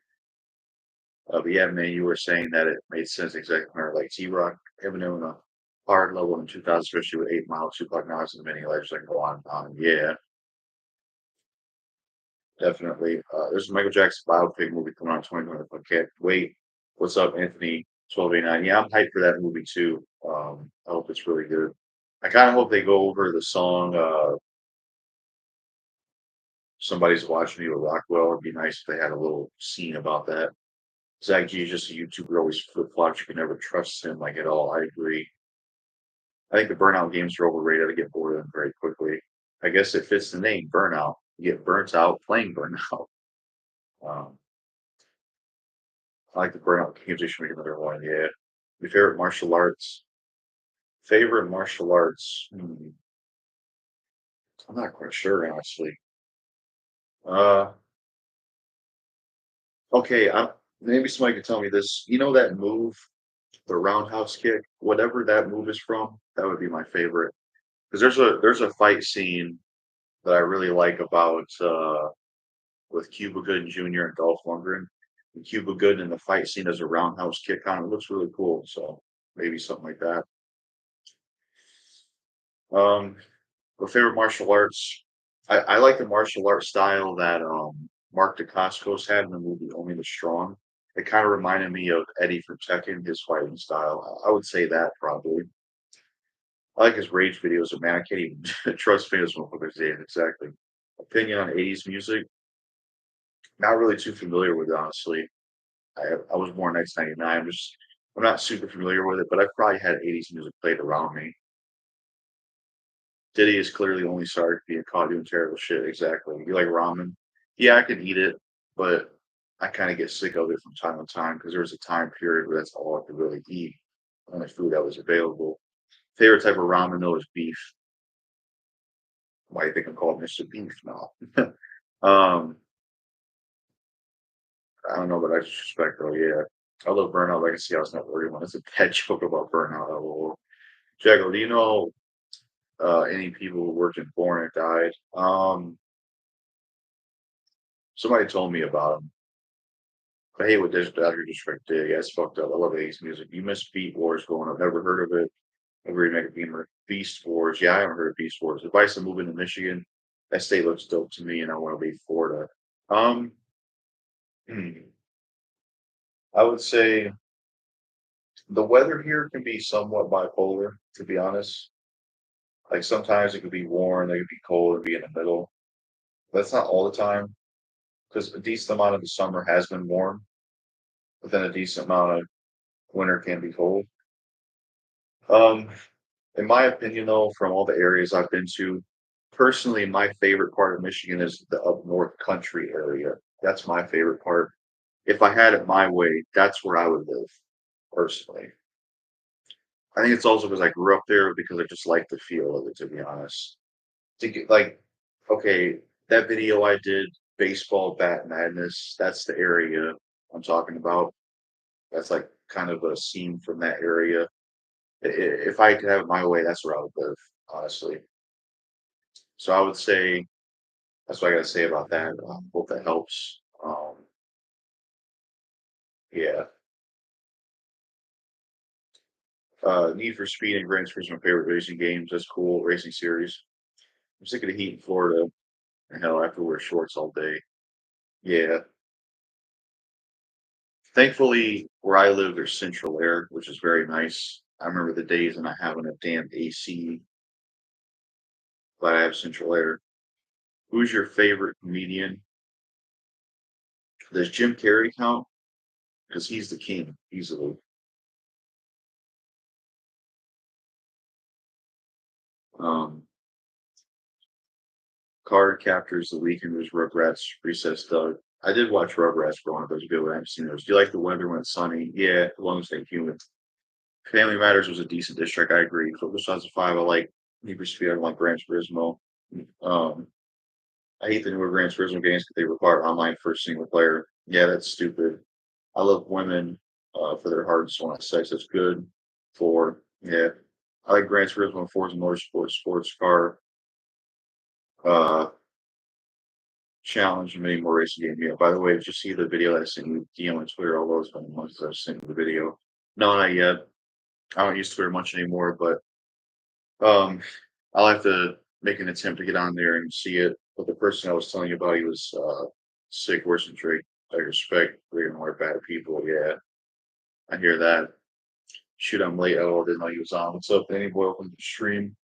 But yeah, man, you were saying that it made sense exactly like T Rock, Eminem on a hard level in 2000, especially with 8 Mile, Tupac Nas, and many legends like go on and on. Yeah, definitely. There's a Michael Jackson biopic movie coming out in 2025. Can't wait. What's up, Anthony? 1289. Yeah, I'm hyped for that movie too. I hope it's really good. I kind of hope they go over the song Somebody's Watching You with Rockwell. It'd be nice if they had a little scene about that. Zach G is just a YouTuber, always flip flops. You can never trust him like at all. I agree. I think the burnout games are overrated. I get bored of them very quickly. I guess it fits the name, burnout. You get burnt out playing burnout. Um, I like the burnout games. They should make another one. Yeah. Your favorite martial arts? Favorite martial arts? I'm not quite sure, honestly. Uh, okay. Maybe somebody could tell me this. You know that move, the roundhouse kick? Whatever that move is from, that would be my favorite. Because there's a fight scene that I really like about with Cuba Gooding Jr. and Dolph Lundgren. And Cuba Gooding in the fight scene as a roundhouse kick on it looks really cool. So maybe something like that. Um, my favorite martial arts. I like the martial art style that Mark Dacascos had in the movie Only the Strong. It kind of reminded me of Eddie from Tekken, his fighting style. I would say that probably. I like his rage videos, but man, I can't even trust famous motherfuckers days exactly. Opinion on 80s music. Not really too familiar with it, honestly. I was born 1999. I'm not super familiar with it, but I've probably had 80s music played around me. Diddy is clearly only sorry for being caught doing terrible shit. Exactly. You like ramen? Yeah, I could eat it, but I kind of get sick of it from time to time because there was a time period where that's all I could really eat. Only food that was available. Favorite type of ramen though is beef. Why do you think I'm called Mr. Beef now? um, I don't know, but I suspect though, yeah. I love burnout. I can see how it's not worried one. It's a pet joke about burnout. Jackal, do you know any people who worked in porn and died? Somebody told me about them. I hate what this Dr. District did. Yeah, it's fucked up. I love 80s music. You missed Beat Wars going up. Never heard of it. Never even make a beamer. Beast Wars. Yeah, I haven't heard of Beast Wars. If I used to move into Michigan, that state looks dope to me, and I want to leave Florida. Um, I would say the weather here can be somewhat bipolar, to be honest. Like sometimes it could be warm, it could be cold, and be in the middle. That's not all the time. because a decent amount of the summer has been warm, but then a decent amount of winter can be cold. Um, in my opinion, though, from all the areas I've been to, personally, my favorite part of Michigan is the up north country area. That's my favorite part. If I had it my way, that's where I would live, personally. I think it's also because I grew up there because I just like the feel of it, to be honest. To get like, okay, that video I did, baseball bat madness, that's the area I'm talking about. That's like kind of a scene from that area. If I could have it my way, that's where I would live, honestly. So I would say that's what I gotta say about that. Hope that helps. Yeah. Need for Speed and Gran Turismo, my favorite racing games. That's cool. Racing series. I'm sick of the heat in Florida. And hell, I have to wear shorts all day. Yeah. Thankfully, where I live, there's central air, which is very nice. I remember the days of not having a damn AC, but I have central air. Who's your favorite comedian? Does Jim Carrey count? Because he's the king, easily. Um, Card Captors, The Weekend was Rugrats, Recess Doug. I did watch Rugrats growing up. Those are good. I haven't seen those. Do you like the weather when it's sunny? Yeah, as long as they humid. Family Matters was a decent diss track. I agree. So besides the five, I like Need for Speed. I like Gran Turismo. Um, I hate the newer Gran Turismo games because they require online first single player. Yeah, that's stupid. I love women for their heart and soul and sex. That's good. For yeah, I like Gran Turismo, Forza Motorsport, sports car, uh, challenge, and many more racing games. Yeah. By the way, did you see the video that I sent you DM on Twitter? Although it's been months since I sent you the video. No, not yet. I don't use Twitter much anymore, but um, I'll have to make an attempt to get on there and see it. But the person I was telling you about, he was sick, worse than Drake. I respect way more bad people. Yeah, I hear that. Shoot, I'm late. Oh, didn't know he was on. What's up, Danny Boy? Welcome to the stream.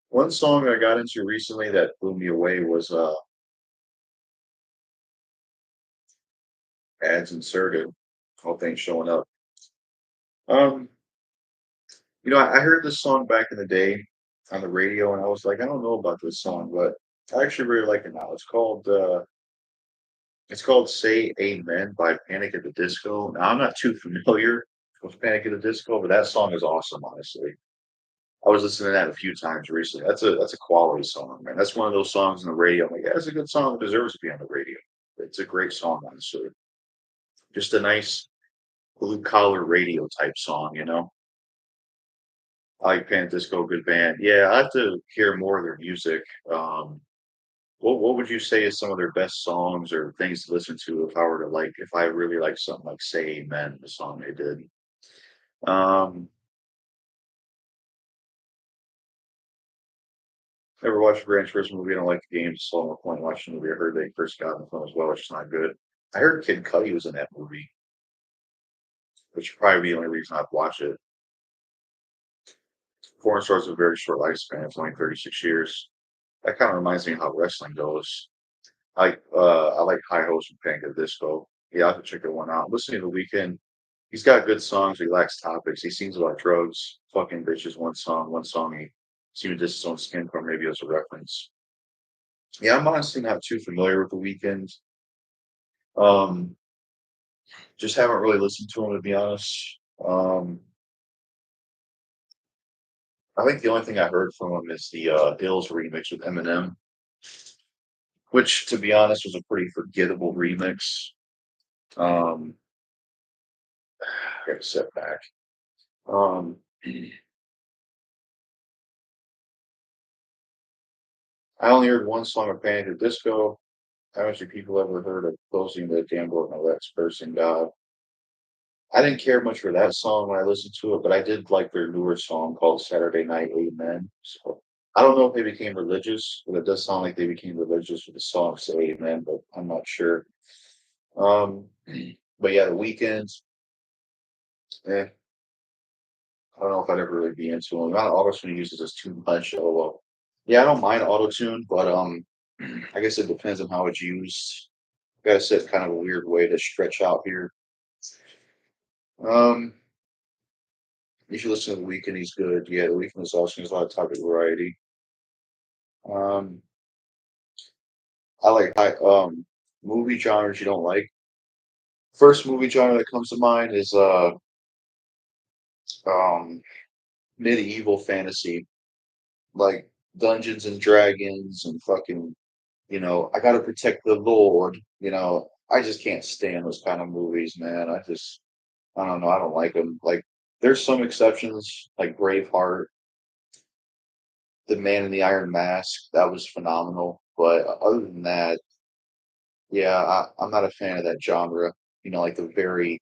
One song I got into recently that blew me away was ads inserted. All things showing up. Um, I heard this song back in the day on the radio, and I was like, I don't know about this song, but I actually really like it now. It's called "Say Amen" by Panic at the Disco. Now, I'm not too familiar with Panic at the Disco, but that song is awesome, honestly. I was listening to that a few times recently. That's a quality song, man. That's one of those songs on the radio. I'm like, yeah, it's a good song. It deserves to be on the radio. It's a great song, honestly. Just a nice blue collar radio type song. I like Panic Disco, good band. Yeah, I have to hear more of their music. What would you say is some of their best songs or things to listen to if I really like something like Say Amen, the song they did. Um, Never watched a Gran Turismo movie. I don't like the games, so no point watching the movie. I heard they first got in the film as well, which is not good. I heard Kid Cudi was in that movie, which would probably be the only reason I'd watch it. Foreign Stars have a very short lifespan. It's only 36 years. That kind of reminds me of how wrestling goes. I like High Hopes from Panic! At the Disco. Yeah, I have to check that one out. Listening to The Weekend, he's got good songs. He lacks topics. He sings about drugs, fucking bitches. One song he seemed to diss his own skin from maybe as a reference. Yeah, I'm honestly not too familiar with The Weekend. Um, just haven't really listened to him to be honest. I think the only thing I heard from him is the Hills remix with Eminem, which to be honest was a pretty forgettable remix. Um, I got to step back. Um, I only heard one song of Panic! At the Disco. How much have people ever heard of Closing the Damn Door No Let's Cursing God? I didn't care much for that song when I listened to it, but I did like their newer song called Saturday Night Amen. So I don't know if they became religious, but it does sound like they became religious with the song Say Amen, but I'm not sure. Um, but yeah, the weekends, eh, I don't know if I'd ever really be into them. The amount of auto-tune uses is too much. Although, yeah, I don't mind auto-tune, but I guess it depends on how it's used. Gotta set kind of a weird way to stretch out here. Um, you should listen to The Weeknd. He's good. Yeah, The Weeknd is awesome. There's a lot of topic variety. Um, I like movie genres you don't like. First movie genre that comes to mind is um medieval fantasy, like Dungeons and Dragons and fucking, I gotta protect the Lord. I just can't stand those kind of movies, man. I don't know, I don't like them. Like, there's some exceptions, like Braveheart, The Man in the Iron Mask, that was phenomenal. But other than that, yeah, I'm not a fan of that genre. Like the very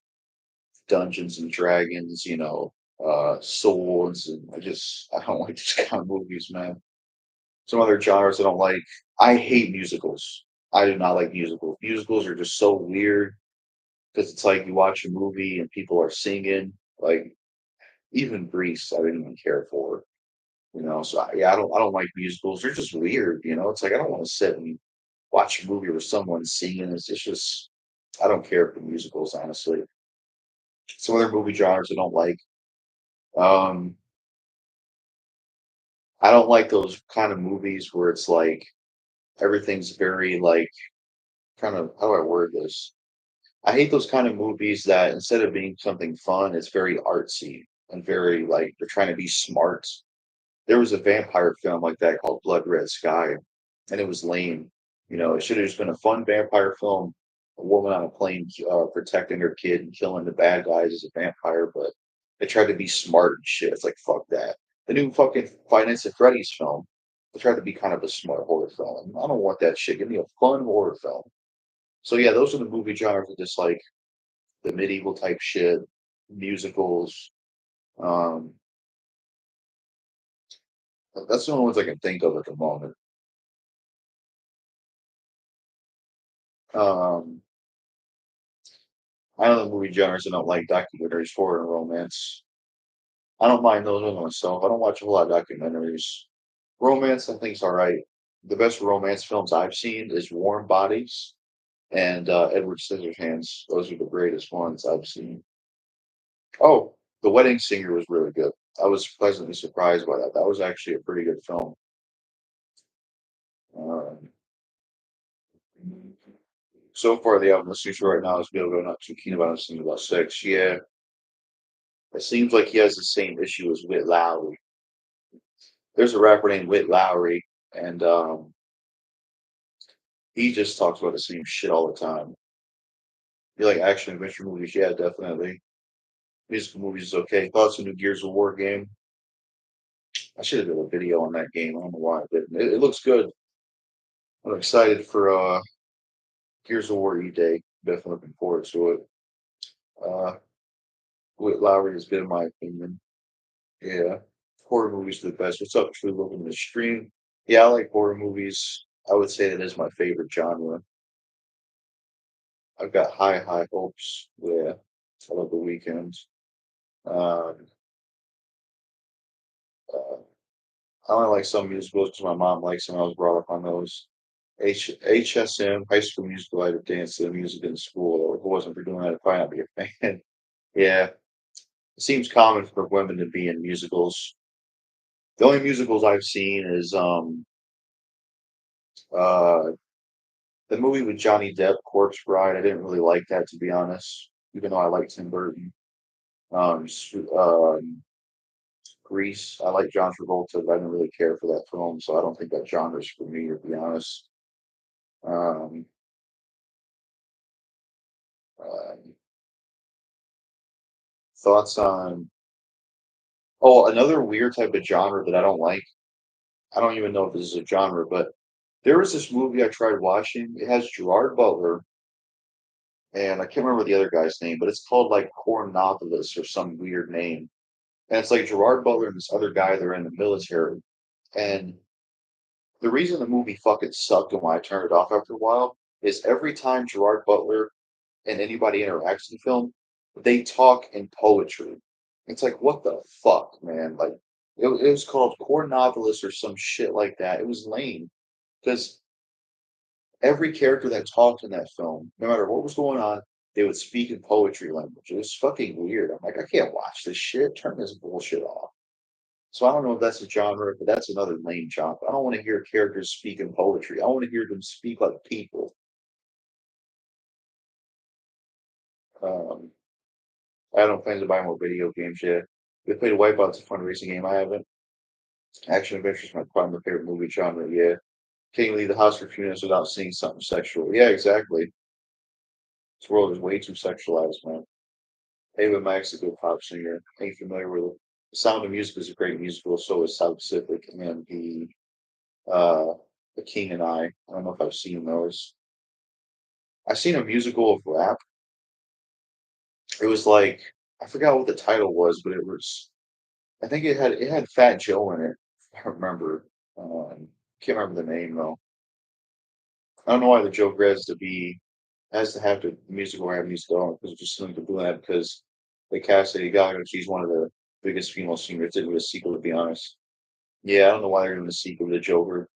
Dungeons and Dragons, swords, and I don't like these kind of movies, man. Some other genres I don't like. I hate musicals. I do not like musicals. Musicals are just so weird because it's like you watch a movie and people are singing. Like, even Grease, I didn't even care for. So yeah, I don't like musicals. They're just weird. It's like I don't want to sit and watch a movie where someone's singing. It's just I don't care for musicals, honestly. Some other movie genres I don't like. Um, I don't like those kind of movies where it's like everything's very like kind of how do I word this? I hate those kind of movies that instead of being something fun, it's very artsy and very like they're trying to be smart. There was a vampire film like that called Blood Red Sky, and it was lame. It should have just been a fun vampire film, a woman on a plane protecting her kid and killing the bad guys as a vampire, but they tried to be smart and shit. It's like fuck that. The new fucking Five Nights at Freddy's film, they tried to be kind of a smart horror film. I don't want that shit. Give me a fun horror film. So yeah, those are the movie genres that just like the medieval type shit, musicals. Um, that's the only ones I can think of at the moment. Um, I know the movie genres I don't like documentaries, horror, and romance. I don't mind those ones myself. I don't watch a whole lot of documentaries. Romance, I think, is all right. The best romance films I've seen is Warm Bodies and Edward Scissorhands. Those are the greatest ones I've seen. Oh, The Wedding Singer was really good. I was pleasantly surprised by that. That was actually a pretty good film. Um, so far, the album listening to right now is Bilbo Not Too Keen About Listening About Sex. Yeah, it seems like he has the same issue as Whit Lowry. There's a rapper named Whit Lowry, and he just talks about the same shit all the time. You like action adventure movies? Yeah, definitely. Musical movies is okay. Thoughts on the new Gears of War game? I should have done a video on that game. I don't know why I didn't. It looks good. I'm excited for Gears of War E-Day. Definitely looking forward to it. Uh, Whit Lowry is good in my opinion. Yeah. Horror movies are the best. What's up, True? Welcome to the stream. Yeah, I like horror movies. I would say that is my favorite genre. I've got high, high hopes. Yeah. I love the weekends. Um, uh, I only like some musicals because my mom likes them. I was brought up on those. HSM, High School Musical. I had to dance to the music in school. If it wasn't for doing that, I'd probably not be a fan. Yeah, it seems common for women to be in musicals. The only musicals I've seen is uh the movie with Johnny Depp, Corpse Bride. I didn't really like that, to be honest, even though I like Tim Burton. Grease. I like John Travolta, but I didn't really care for that film, so I don't think that genre's for me, to be honest. Um, uh, thoughts on another weird type of genre that I don't like. I don't even know if this is a genre, but there was this movie I tried watching. It has Gerard Butler, and I can't remember the other guy's name, but it's called like Cornopolis or some weird name. And it's like Gerard Butler and this other guy, they're in the military. And the reason the movie fucking sucked and why I turned it off after a while is every time Gerard Butler and anybody interacts in the film, they talk in poetry. It's like, what the fuck, man? Like, it was called Core Novelist or some shit like that. It was lame because every character that talked in that film, no matter what was going on, they would speak in poetry language. It was fucking weird. I'm like, I can't watch this shit. Turn this bullshit off. So I don't know if that's a genre, but that's another lame genre. I don't want to hear characters speak in poetry. I want to hear them speak like people. Um, I don't plan to buy more video games yet. They played Wipeout's a fun racing game. I haven't. Action adventure is probably my favorite movie genre. Yeah. Can't leave the house for a few minutes without seeing something sexual. Yeah, exactly. This world is way too sexualized, man. Ava Max is a good pop singer. Ain't familiar with it. The Sound of Music is a great musical. So is South Pacific and uh, the King and I. I don't know if I've seen those. I've seen a musical of rap. It was like I forgot what the title was, but it was I think it had Fat Joe in it. If I remember. Can't remember the name though. I don't know why the joke has to have the musical rap needs to go because it's just something to do that because they cast Lady Gaga. She's one of the biggest female singers. Didn't do a sequel to be honest. Yeah, I don't know why they're doing a sequel to Joker.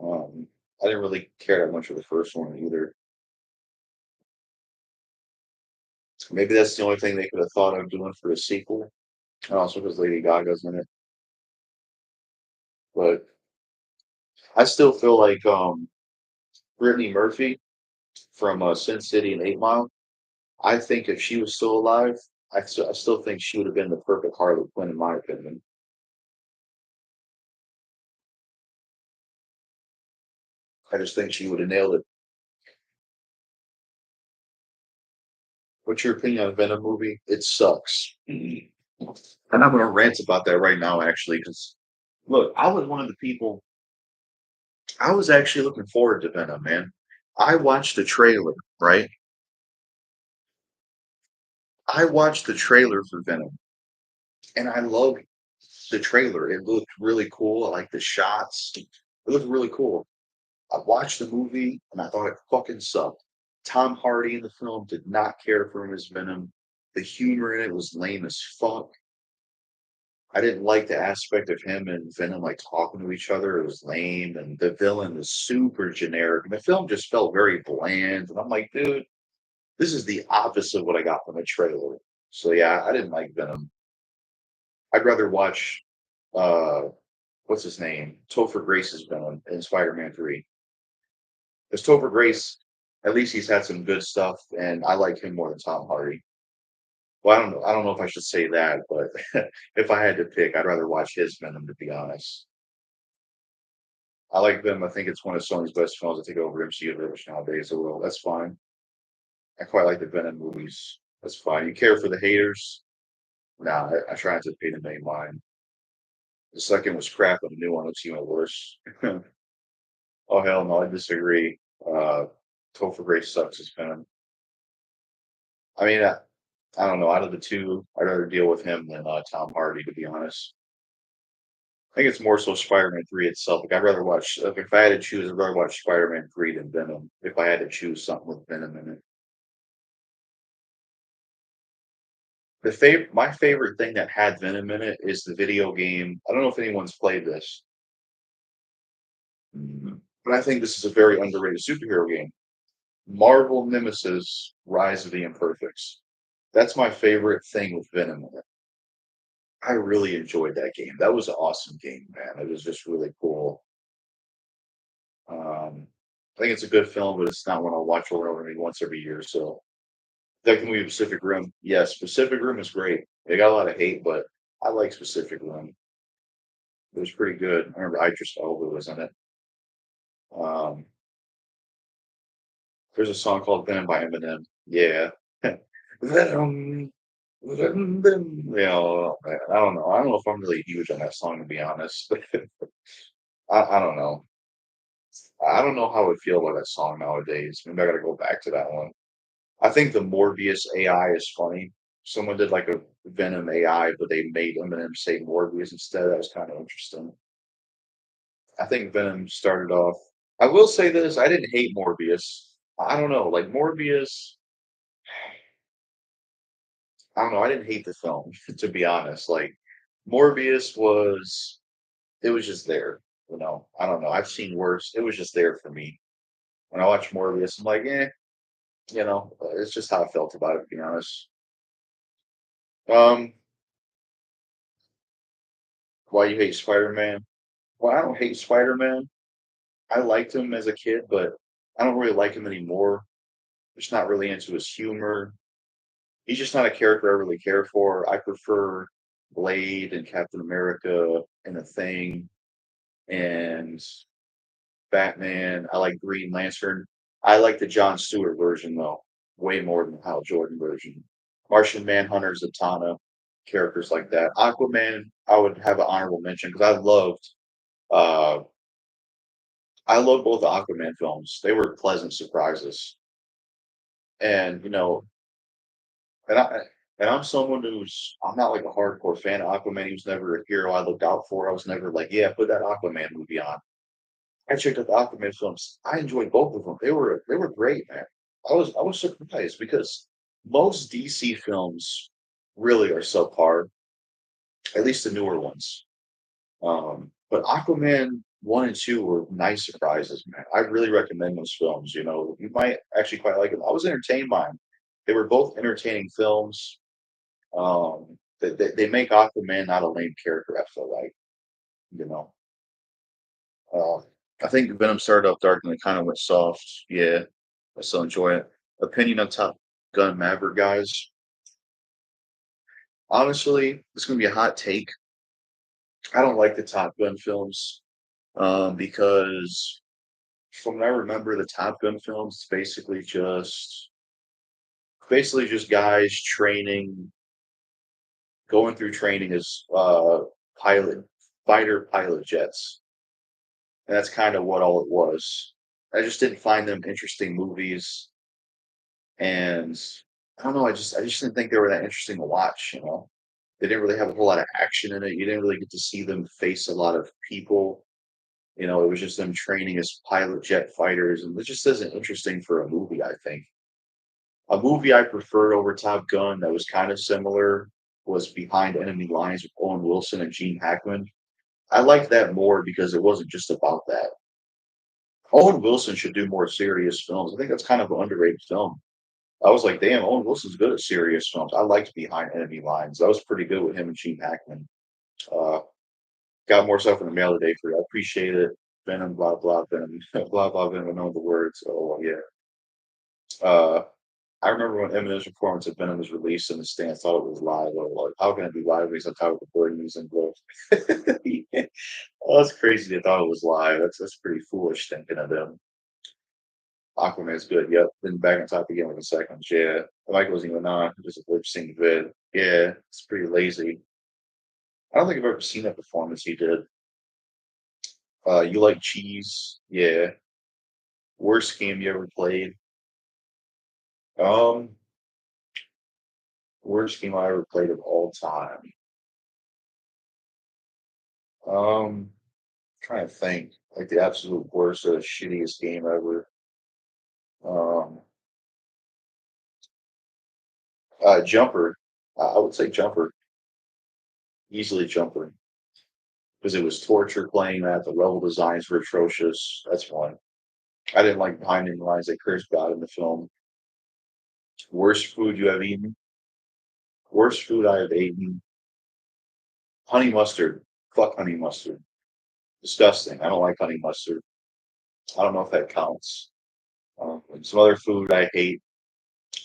Um, I didn't really care that much for the first one either. Maybe that's the only thing they could have thought of doing for a sequel. And also because Lady Gaga's in it. But I still feel like Brittany Murphy from Sin City and 8 Mile. I think if she was still alive, I still think she would have been the perfect Harley Quinn in my opinion. I just think she would have nailed it. What's your opinion on Venom movie? It sucks. And I'm gonna rant about that right now, actually, because look, I was one of the people. I was actually looking forward to Venom, man. I watched the trailer, right? I watched the trailer for Venom, and I loved the trailer. It looked really cool. I like the shots. It looked really cool. I watched the movie, and I thought it fucking sucked. Tom Hardy in the film did not care for him as Venom. The humor in it was lame as fuck. I didn't like the aspect of him and Venom like talking to each other. It was lame, and the villain was super generic. And the film just felt very bland. And I'm like, dude, this is the opposite of what I got from a trailer. So yeah, I didn't like Venom. I'd rather watch uh what's his name? Topher Grace's Venom in Spider-Man 3. Because Topher Grace, at least he's had some good stuff, and I like him more than Tom Hardy. Well, I don't know if I should say that, but if I had to pick, I'd rather watch his Venom to be honest. I like them. I think it's one of Sony's best films. I think over MCU rubbish nowadays. So well, that's fine. I quite like the Venom movies. That's fine. You care for the haters? Nah, I try not to pay the main line. The second was crap, and the new one looks even worse. Oh hell no, I disagree. Topher Grace sucks as Venom. I mean, I don't know. Out of the two, I'd rather deal with him than Tom Hardy, to be honest. I think it's more so Spider-Man 3 itself. Like I'd rather watch if I had to choose, I'd rather watch Spider-Man 3 than Venom. If I had to choose something with Venom in it. My favorite thing that had Venom in it is the video game. I don't know if anyone's played this, but I think this is a very underrated superhero game. Marvel Nemesis: Rise of the Imperfects. That's my favorite thing with Venom in it. I really enjoyed that game. That was an awesome game, man. It was just really cool. I think it's a good film, but it's not one I'll watch over and over maybe once every year. So that movie Pacific Rim. Yes, Pacific Rim is great. They got a lot of hate, but I like Pacific Rim. It was pretty good. I remember Idris Elba was in it. Um, there's a song called Venom by Eminem. Yeah. Venom. Venom. Venom. You know, I don't know. I don't know if I'm really huge on that song to be honest. I don't know. I don't know how I would feel about that song nowadays. Maybe I gotta go back to that one. I think the Morbius AI is funny. Someone did like a Venom AI, but they made Eminem say Morbius instead. That was kind of interesting. I think Venom started off. I will say this: I didn't hate Morbius. I don't know, like Morbius. I don't know, I didn't hate the film, to be honest. Like Morbius was it was just there, you know. I don't know. I've seen worse. It was just there for me. When I watch Morbius, I'm like, you know, it's just how I felt about it, to be honest. Um, why you hate Spider-Man? Well, I don't hate Spider-Man. I liked him as a kid, but I don't really like him anymore. Just not really into his humor. He's just not a character I really care for. I prefer Blade and Captain America and The Thing and Batman. I like Green Lantern. I like the John Stewart version though, way more than the Hal Jordan version. Martian Manhunter, Zatanna, characters like that. Aquaman, I would have an honorable mention because uh I loved both the Aquaman films. They were pleasant surprises. And you know, and I and I'm someone I'm not like a hardcore fan of Aquaman. He was never a hero I looked out for. I was never like, yeah, put that Aquaman movie on. I checked out the Aquaman films. I enjoyed both of them. They were great, man. I was surprised because most DC films really are subpar, at least the newer ones. But Aquaman 1 and 2 were nice surprises, man. I really recommend those films. You know, you might actually quite like them. I was entertained by them. They were both entertaining films. They make Aquaman not a lame character. I feel like, you know. Uh, I think Venom started off dark and then kind of went soft. Yeah, I still enjoy it. Opinion on Top Gun Maverick, guys. Honestly, it's gonna be a hot take. I don't like the Top Gun films because from what I remember, the Top Gun films it's basically just guys training, going through training as pilot fighter pilot jets, and that's kind of what all it was. I just didn't find them interesting movies, and I don't know. I just didn't think they were that interesting to watch. You know, they didn't really have a whole lot of action in it. You didn't really get to see them face a lot of people. You know, it was just them training as pilot jet fighters, and it just isn't interesting for a movie. I think a movie I preferred over Top Gun that was kind of similar was Behind Enemy Lines with Owen Wilson and Gene Hackman. I liked that more because it wasn't just about that. Owen Wilson should do more serious films. I think that's kind of an underrated film. I was like, damn, Owen Wilson's good at serious films. I liked Behind Enemy Lines. That was pretty good with him and Gene Hackman. Uh, got more stuff in the mail today for you. I appreciate it. Venom, blah, blah, Venom, blah, blah, Venom. I know the words. Oh, yeah. Uh, I remember when Eminem's performance of Venom was released in the stands, thought it was live. I was like, how can it be live? Because I thought it was recording these in both. Yeah. Oh, that's crazy. They thought it was live. That's pretty foolish thinking of them. Aquaman's good. Yep. Then back on top again with the seconds. Yeah. Mike wasn't even on. Just a lip sync vid. Yeah. It's pretty lazy. I don't think I've ever seen that performance he did. You like cheese? Yeah. Worst game you ever played? Um, worst game I ever played of all time. Trying to think. Like the absolute worst or the shittiest game ever. Um, Jumper. I would say Jumper. Easily Jumper. Because it was torture playing that. The level designs were atrocious. That's one. I didn't like Behind Enemy Lines. They cursed God in the film. Worst food you have eaten? Worst food I have eaten? Honey mustard. Fuck honey mustard. Disgusting. I don't like honey mustard. I don't know if that counts. Some other food I hate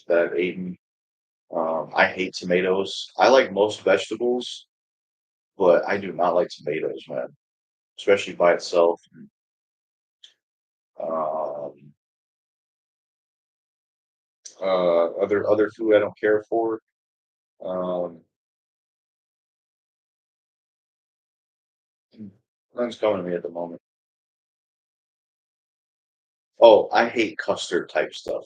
that I've eaten. I hate tomatoes. I like most vegetables, but I do not like tomatoes, man, especially by itself. Um, other food I don't care for. Um, nothing's coming to me at the moment. Oh, I hate custard type stuff.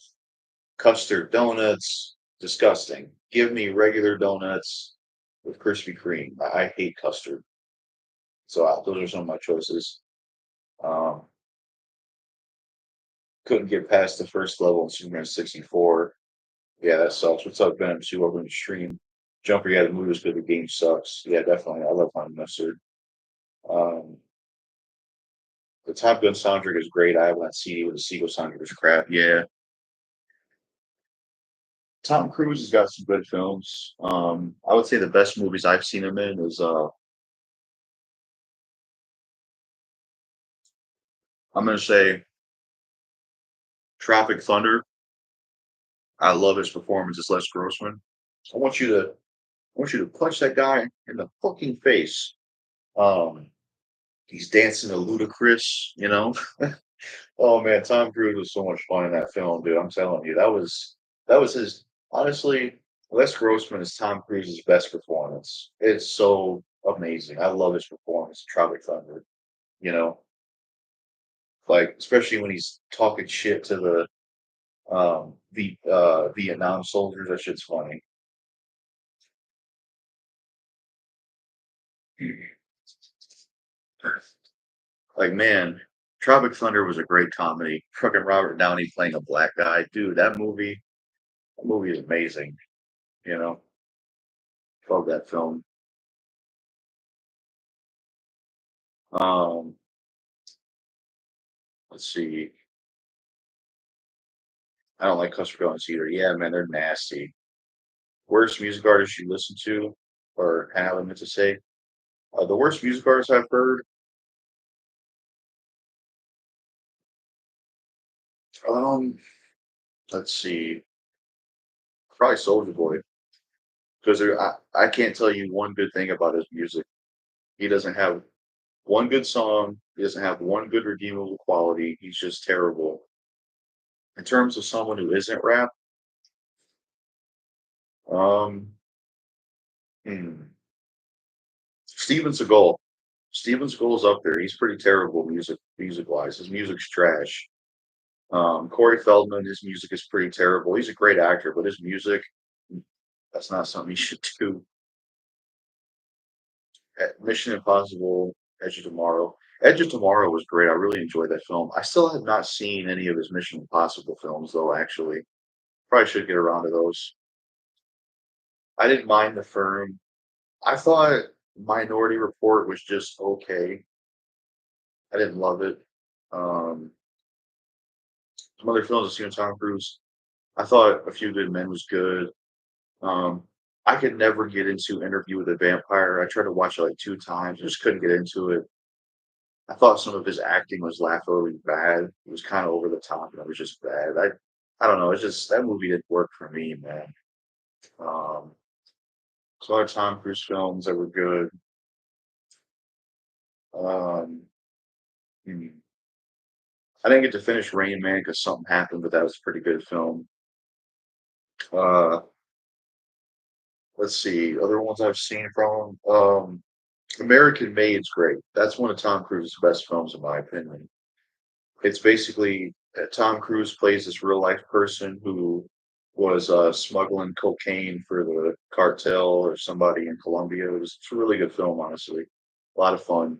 Custard donuts, disgusting. Give me regular donuts with Krispy Kreme. I hate custard. So those are some of my choices. Um, couldn't get past the first level in Superman 64. Yeah, that sucks. What's up, Venom 2 over in the stream? Jumper, yeah, the movie was good. The game sucks. Yeah, definitely. I love Honey Mustard. Um, the Top Gun soundtrack is great. I have that CD with the sequel soundtrack is crap. Yeah, Tom Cruise has got some good films. I would say the best movies I've seen him in is I'm gonna say Tropic Thunder. I love his performance as Les Grossman. I want you to I want you to punch that guy in the fucking face. Um, he's dancing to Ludacris, you know. Oh man, Tom Cruise was so much fun in that film, dude. I'm telling you, that was his honestly, Les Grossman is Tom Cruise's best performance. It's so amazing. I love his performance, in Tropic Thunder, you know, like especially when he's talking shit to the Vietnam soldiers. That shit's funny. Like man, Tropic Thunder was a great comedy. Fucking Robert Downey playing a black guy, dude. That movie is amazing. You know, love that film. Um, let's see. I don't like Custer Goins either. Yeah, man, they're nasty. Worst music artist you listen to, or have I meant to say? The worst music artist I've heard. Um, let's see. Probably Soldier Boy, because I can't tell you one good thing about his music. He doesn't have one good song. He doesn't have one good redeemable quality. He's just terrible. In terms of someone who isn't rap, um, hmm, Steven Seagal. Steven Seagal's up there. He's pretty terrible music wise. His music's trash. Corey Feldman, his music is pretty terrible. He's a great actor, but his music, that's not something you should do. Mission Impossible, Edge of Tomorrow. Edge of Tomorrow was great. I really enjoyed that film. I still have not seen any of his Mission Impossible films, though, actually. Probably should get around to those. I didn't mind The Firm. I thought Minority Report was just okay. I didn't love it. Um, some other films I've seen with Tom Cruise. I thought A Few Good Men was good. Um, I could never get into Interview with a Vampire. I tried to watch it like 2 times, just couldn't get into it. I thought some of his acting was laughably bad. It was kinda over the top, and it was just bad. I don't know, it's just that movie didn't work for me, man. Um, some other Tom Cruise films that were good. Um, hmm, I didn't get to finish Rain Man because something happened, but that was a pretty good film. Uh, let's see, other ones I've seen from him. American Made's great. That's one of Tom Cruise's best films, in my opinion. It's basically Tom Cruise plays this real life person who was smuggling cocaine for the cartel or somebody in Colombia. It's a really good film, honestly. A lot of fun.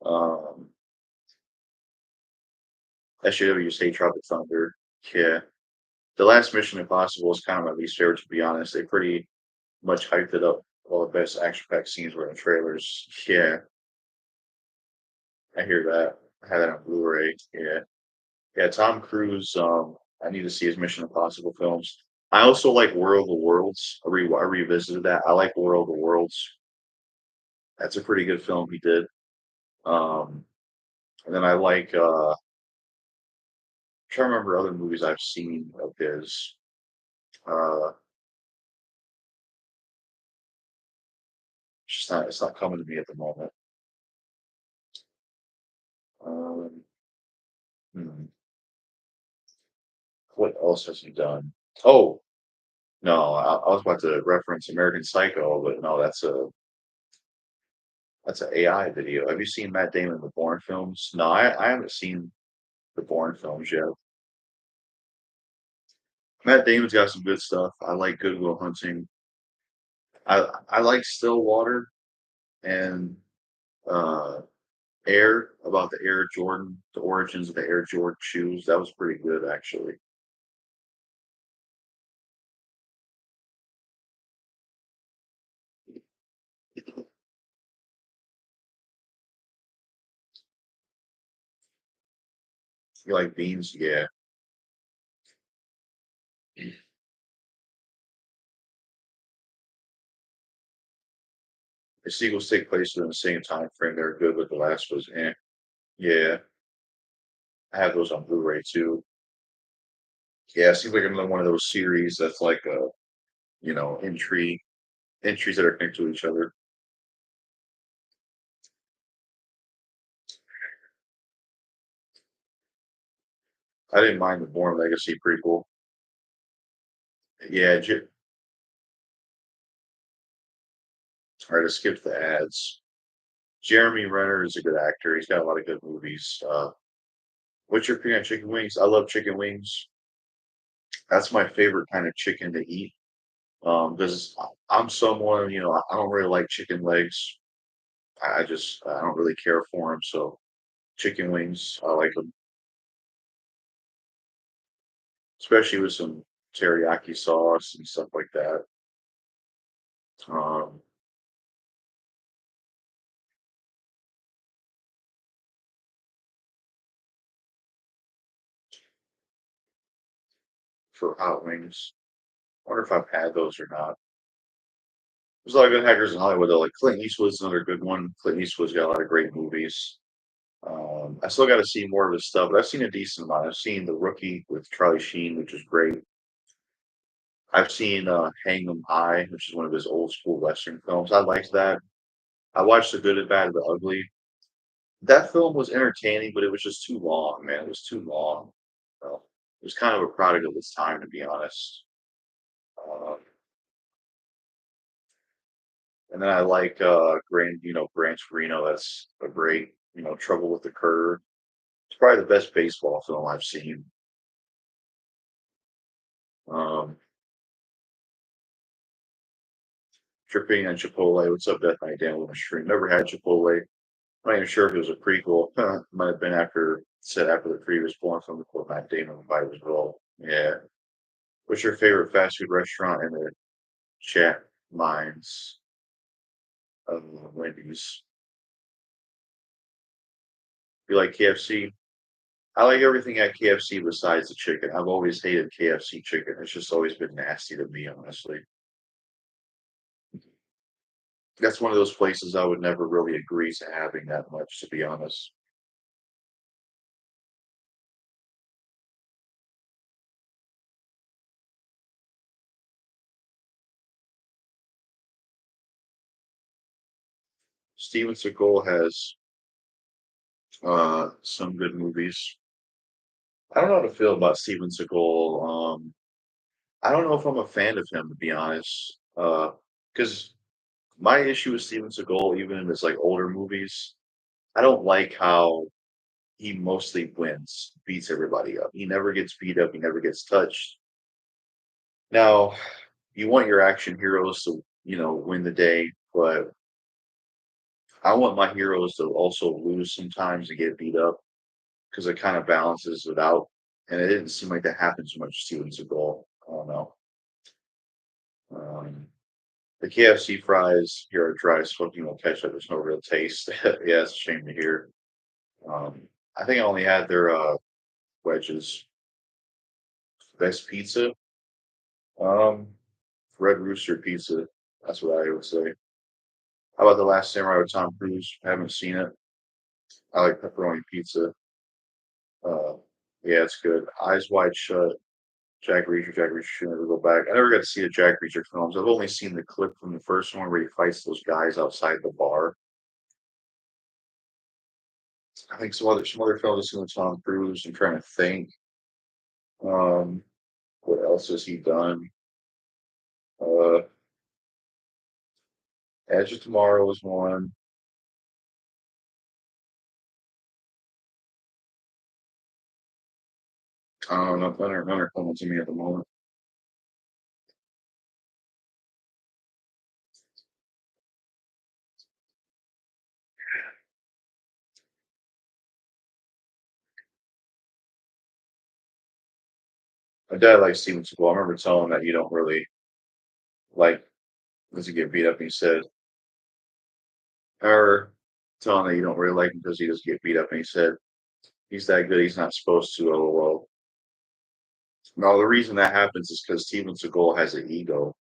Um, SJW State Tropic Thunder. Yeah. The last Mission Impossible is kind of my least favorite, to be honest. They pretty much hyped it up. All the best action packed scenes were in the trailers. Yeah, I hear that. I had that on Blu-ray. Yeah. Yeah, Tom Cruise, I need to see his Mission Impossible films. I also like World of Worlds. I revisited that. I like World of Worlds. That's a pretty good film he did. Um, and then I like trying to remember other movies I've seen of his. Uh it's not coming to me at the moment. Um, hmm, what else has he done? Oh, no, I was about to reference American Psycho, but no, that's an AI video. Have you seen Matt Damon the Bourne films? No, I haven't seen the Bourne films yet. Matt Damon's got some good stuff. I like Good Will Hunting. I like Stillwater and uh, Air about the Air Jordan, the origins of the Air Jordan shoes. That was pretty good, actually. You like beans? Yeah. The sequels take place within the same time frame. They're good, but the last was eh. Yeah, I have those on Blu-ray too. Yeah, it seems like another one of those series that's like a entries that are connected to each other. I didn't mind the Born Legacy prequel. Yeah, all right, I skipped the ads. Jeremy Renner is a good actor. He's got a lot of good movies. What's your opinion on chicken wings? I love chicken wings. That's my favorite kind of chicken to eat. Because I'm someone, I don't really like chicken legs. I don't really care for them. So chicken wings, I like them, especially with some teriyaki sauce and stuff like that. Um, for hot wings, I wonder if I've had those or not. There's a lot of good hackers in Hollywood though. Like Clint Eastwood's another good one. Clint Eastwood's got a lot of great movies. I still got to see more of his stuff, but I've seen a decent amount. I've seen The Rookie with Charlie Sheen, which is great. I've seen Hang 'Em High, which is one of his old school Western films. I liked that. I watched The Good, the Bad, and the Ugly. That film was entertaining, but it was just too long, man. It was too long. Well, it was kind of a product of its time, to be honest. And then I like Gran Torino. That's a great, Trouble with the Curve. It's probably the best baseball film I've seen. Um, Tripping on Chipotle. What's up, Death Night Dan with a Stream? Never had Chipotle. I'm not even sure if it was a prequel. Might have been after the previous one from before Matt Damon invited as well. Yeah. What's your favorite fast food restaurant in the chat? Mine's Wendy's. You like KFC? I like everything at KFC besides the chicken. I've always hated KFC chicken. It's just always been nasty to me, honestly. That's one of those places I would never really agree to having that much, to be honest. Steven Seagal has some good movies. I don't know how to feel about Steven Seagal. I don't know if I'm a fan of him, to be honest. Because my issue with Steven Seagal, even in his like older movies, I don't like how he mostly wins, beats everybody up. He never gets beat up. He never gets touched. Now, you want your action heroes to, win the day, but I want my heroes to also lose sometimes and get beat up because it kind of balances it out. And it didn't seem like that happened so much to Steven Seagal. I don't know. Um, the KFC fries here are dry smoking no ketchup. There's no real taste. Yeah, it's a shame to hear. Um, I think I only had their wedges. Best pizza. Um, Red Rooster Pizza. That's what I would say. How about The Last Samurai with Tom Cruise? I haven't seen it. I like pepperoni pizza. Uh, yeah, it's good. Eyes Wide Shut. Jack Reacher should never go back. I never got to see the Jack Reacher films. I've only seen the clip from the first one where he fights those guys outside the bar. I think some other films with Tom Cruise. I'm trying to think. Um, what else has he done? Uh, Edge of Tomorrow was one. I don't know. None are coming to me at the moment. My dad likes Steven Seagal. I remember telling him that you don't really like does he get beat up. And he said, or telling him that you don't really like him because he doesn't get beat up. And he said, He's that good. He's not supposed to. Oh well. No, the reason that happens is because Steven Seagal has an ego.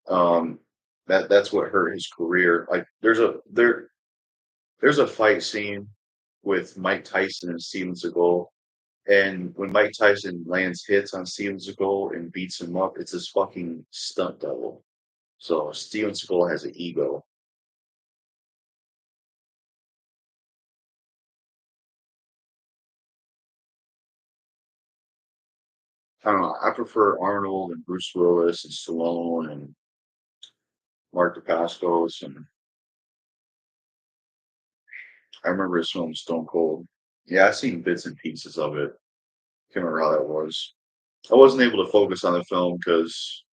Um, that's what hurt his career. Like there's a fight scene with Mike Tyson and Steven Seagal, and when Mike Tyson lands hits on Steven Seagal and beats him up, it's his fucking stunt double. So Steven Seagal has an ego. I don't know. I prefer Arnold and Bruce Willis and Stallone and Mark Dacascos, and I remember his film Stone Cold. Yeah, I've seen bits and pieces of it. Can't remember how that was. I wasn't able to focus on the film because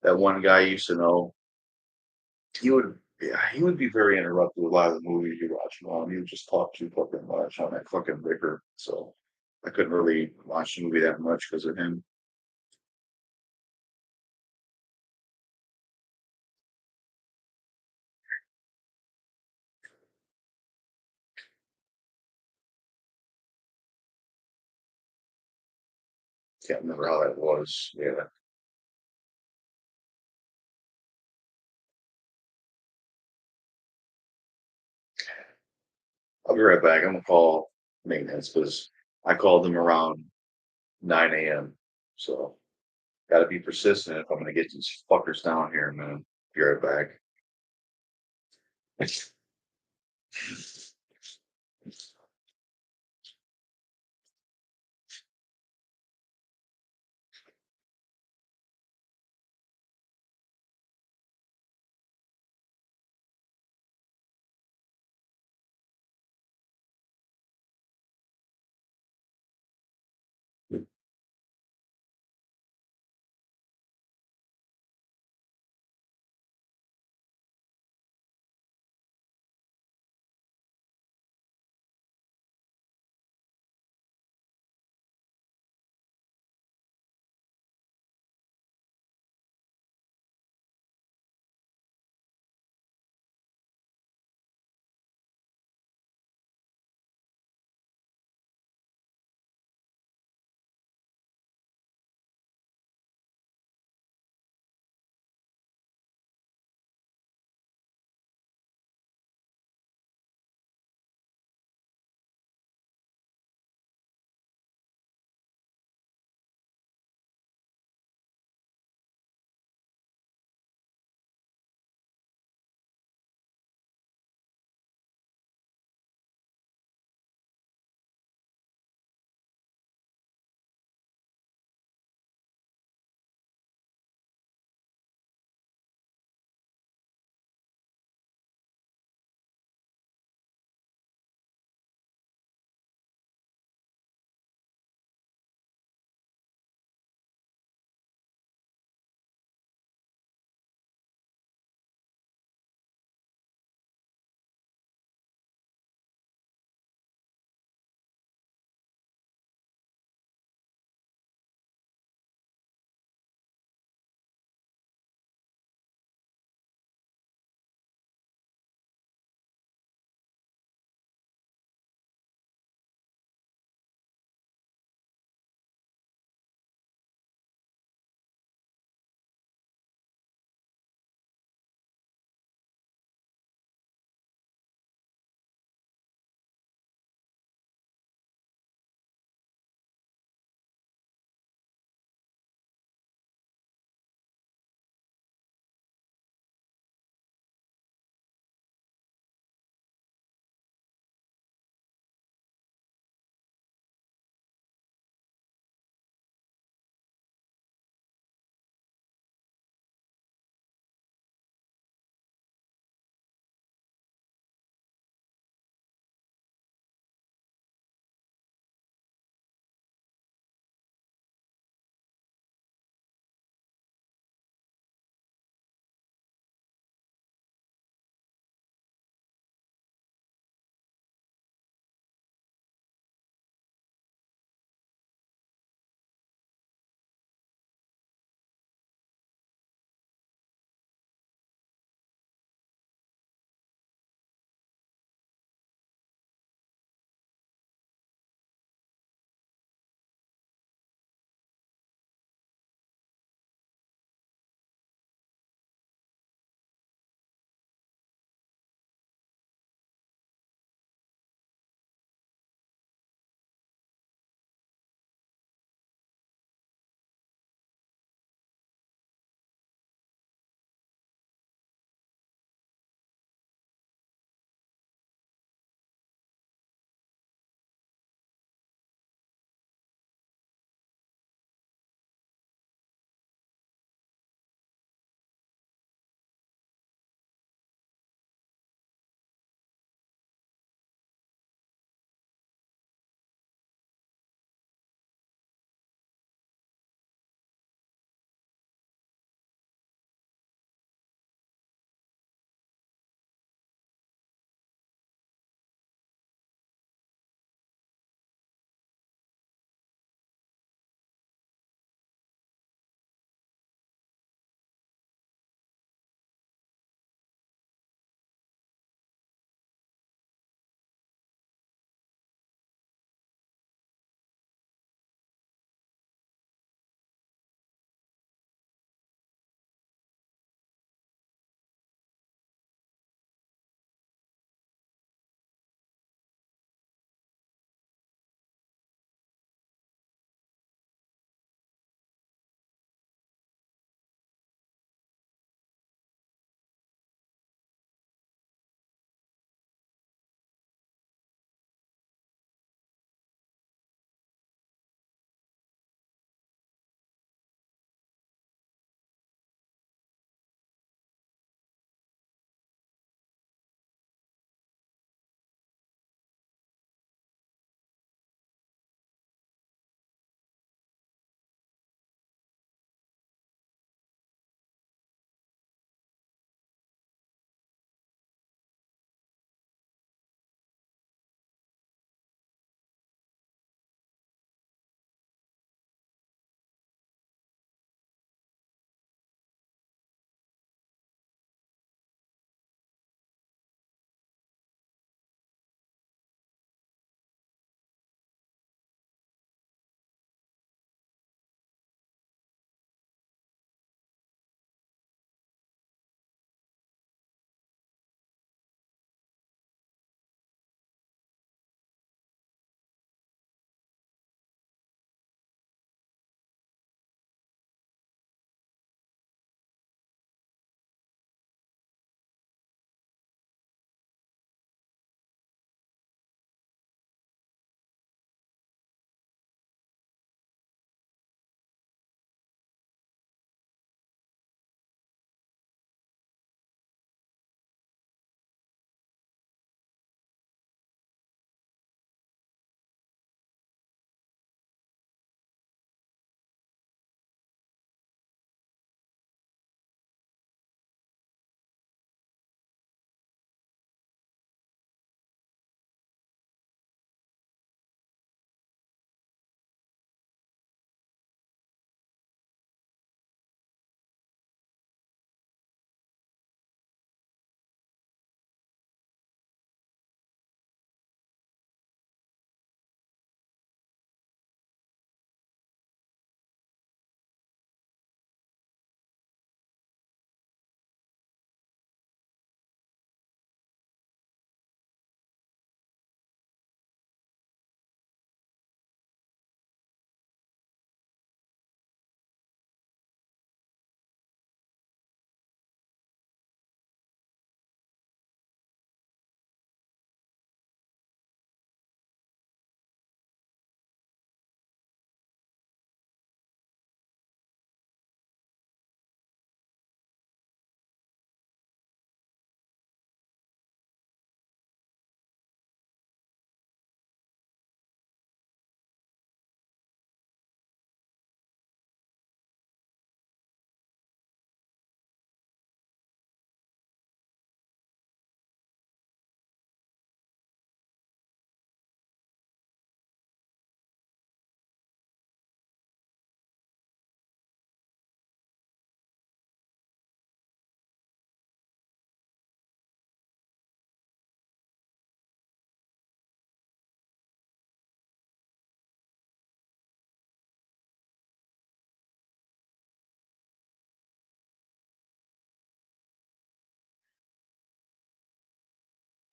that one guy I used to know, he would be very interrupted with a lot of the movies you watch him on. He would just talk too fucking much on that fucking liquor. So I couldn't really watch the movie that much because of him. Can't remember how that was. Yeah. I'll be right back. I'm gonna call maintenance because I called them around 9 a.m. So gotta be persistent if I'm gonna get these fuckers down here, man. Be right back.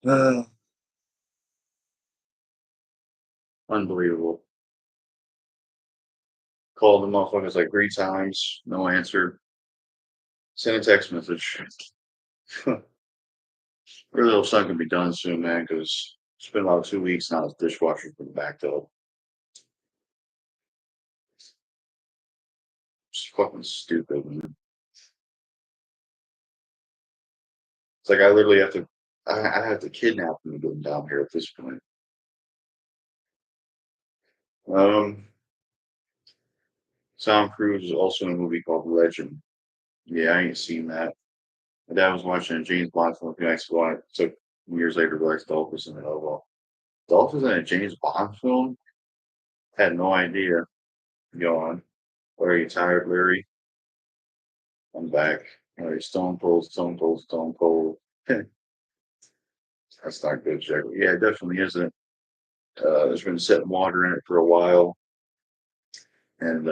Uh, Unbelievable. Called the motherfuckers like 3 times, no answer. Send a text message. Really hope something can be done soon, man, because it's been about 2 weeks now. The dishwasher's been backed up. It's fucking stupid, man. It's like I literally have to, I have to kidnap them to get them down here at this point. Um, Tom Cruise is also in a movie called Legend. Yeah, I ain't seen that. My dad was watching a James Bond film a few nights ago. I took years later to realize Dolph was in it. Oh well, Dolph was in a James Bond film. Had no idea. Go on. Are you tired, Larry? I'm back. All right, Stone Cold, Stone Cold, Stone Cold. That's not good, Jackal. Yeah, it definitely isn't. There's been setting water in it for a while, and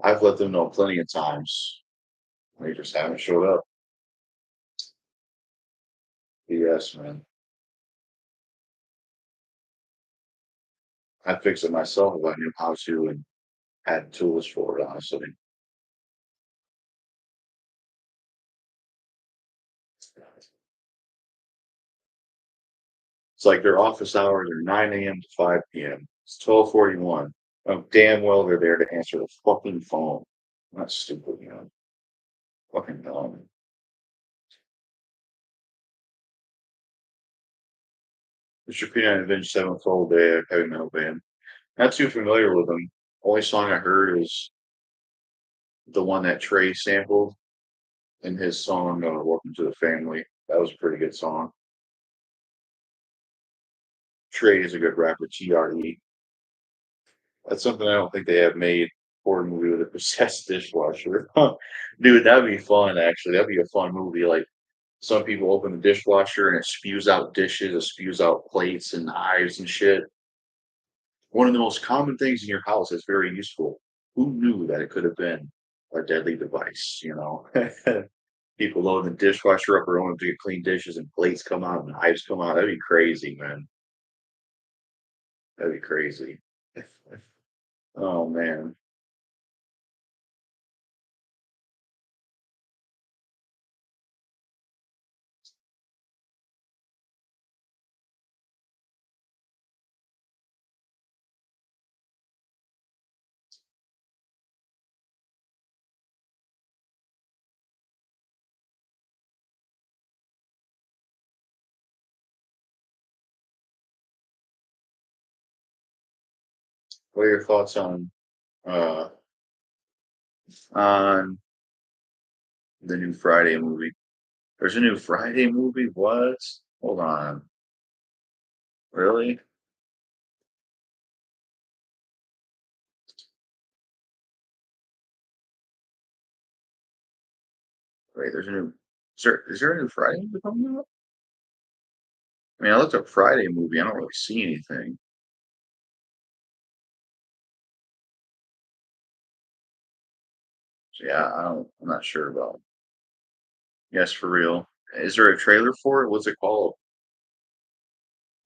I've let them know plenty of times. They just haven't showed up. Yes, man. I'd fix it myself if I knew how to and had tools for it, honestly. It's like their office hours are 9 a.m. to 5 p.m. It's 12:41. Oh, damn well they're there to answer the fucking phone. Not stupid, you know. Fucking dumb. Mr. Peanut and Avenged Sevenfold Day of Heavy Metal Band. Not too familiar with them. Only song I heard is the one that Trey sampled in his song "Welcome to the Family." That was a pretty good song. Trey is a good rapper. TRE. That's something I don't think they have made for a movie with a possessed dishwasher. Dude, that'd be fun. Actually, that'd be a fun movie. Like some people open the dishwasher and it spews out dishes, it spews out plates and knives and shit. One of the most common things in your house is very useful. Who knew that it could have been a deadly device? You know, people load the dishwasher up or only to get clean dishes and plates come out and knives come out. That'd be crazy, man. That'd be crazy. Oh man, what are your thoughts uh on the new Friday movie? There's a new Friday movie. What? Hold on. Really? Wait, there's a new. Is there a new Friday movie coming out? I mean, I looked up Friday movie. I don't really see anything. So yeah, I'm not sure about. Yes, for real. Is there a trailer for it? What's it called?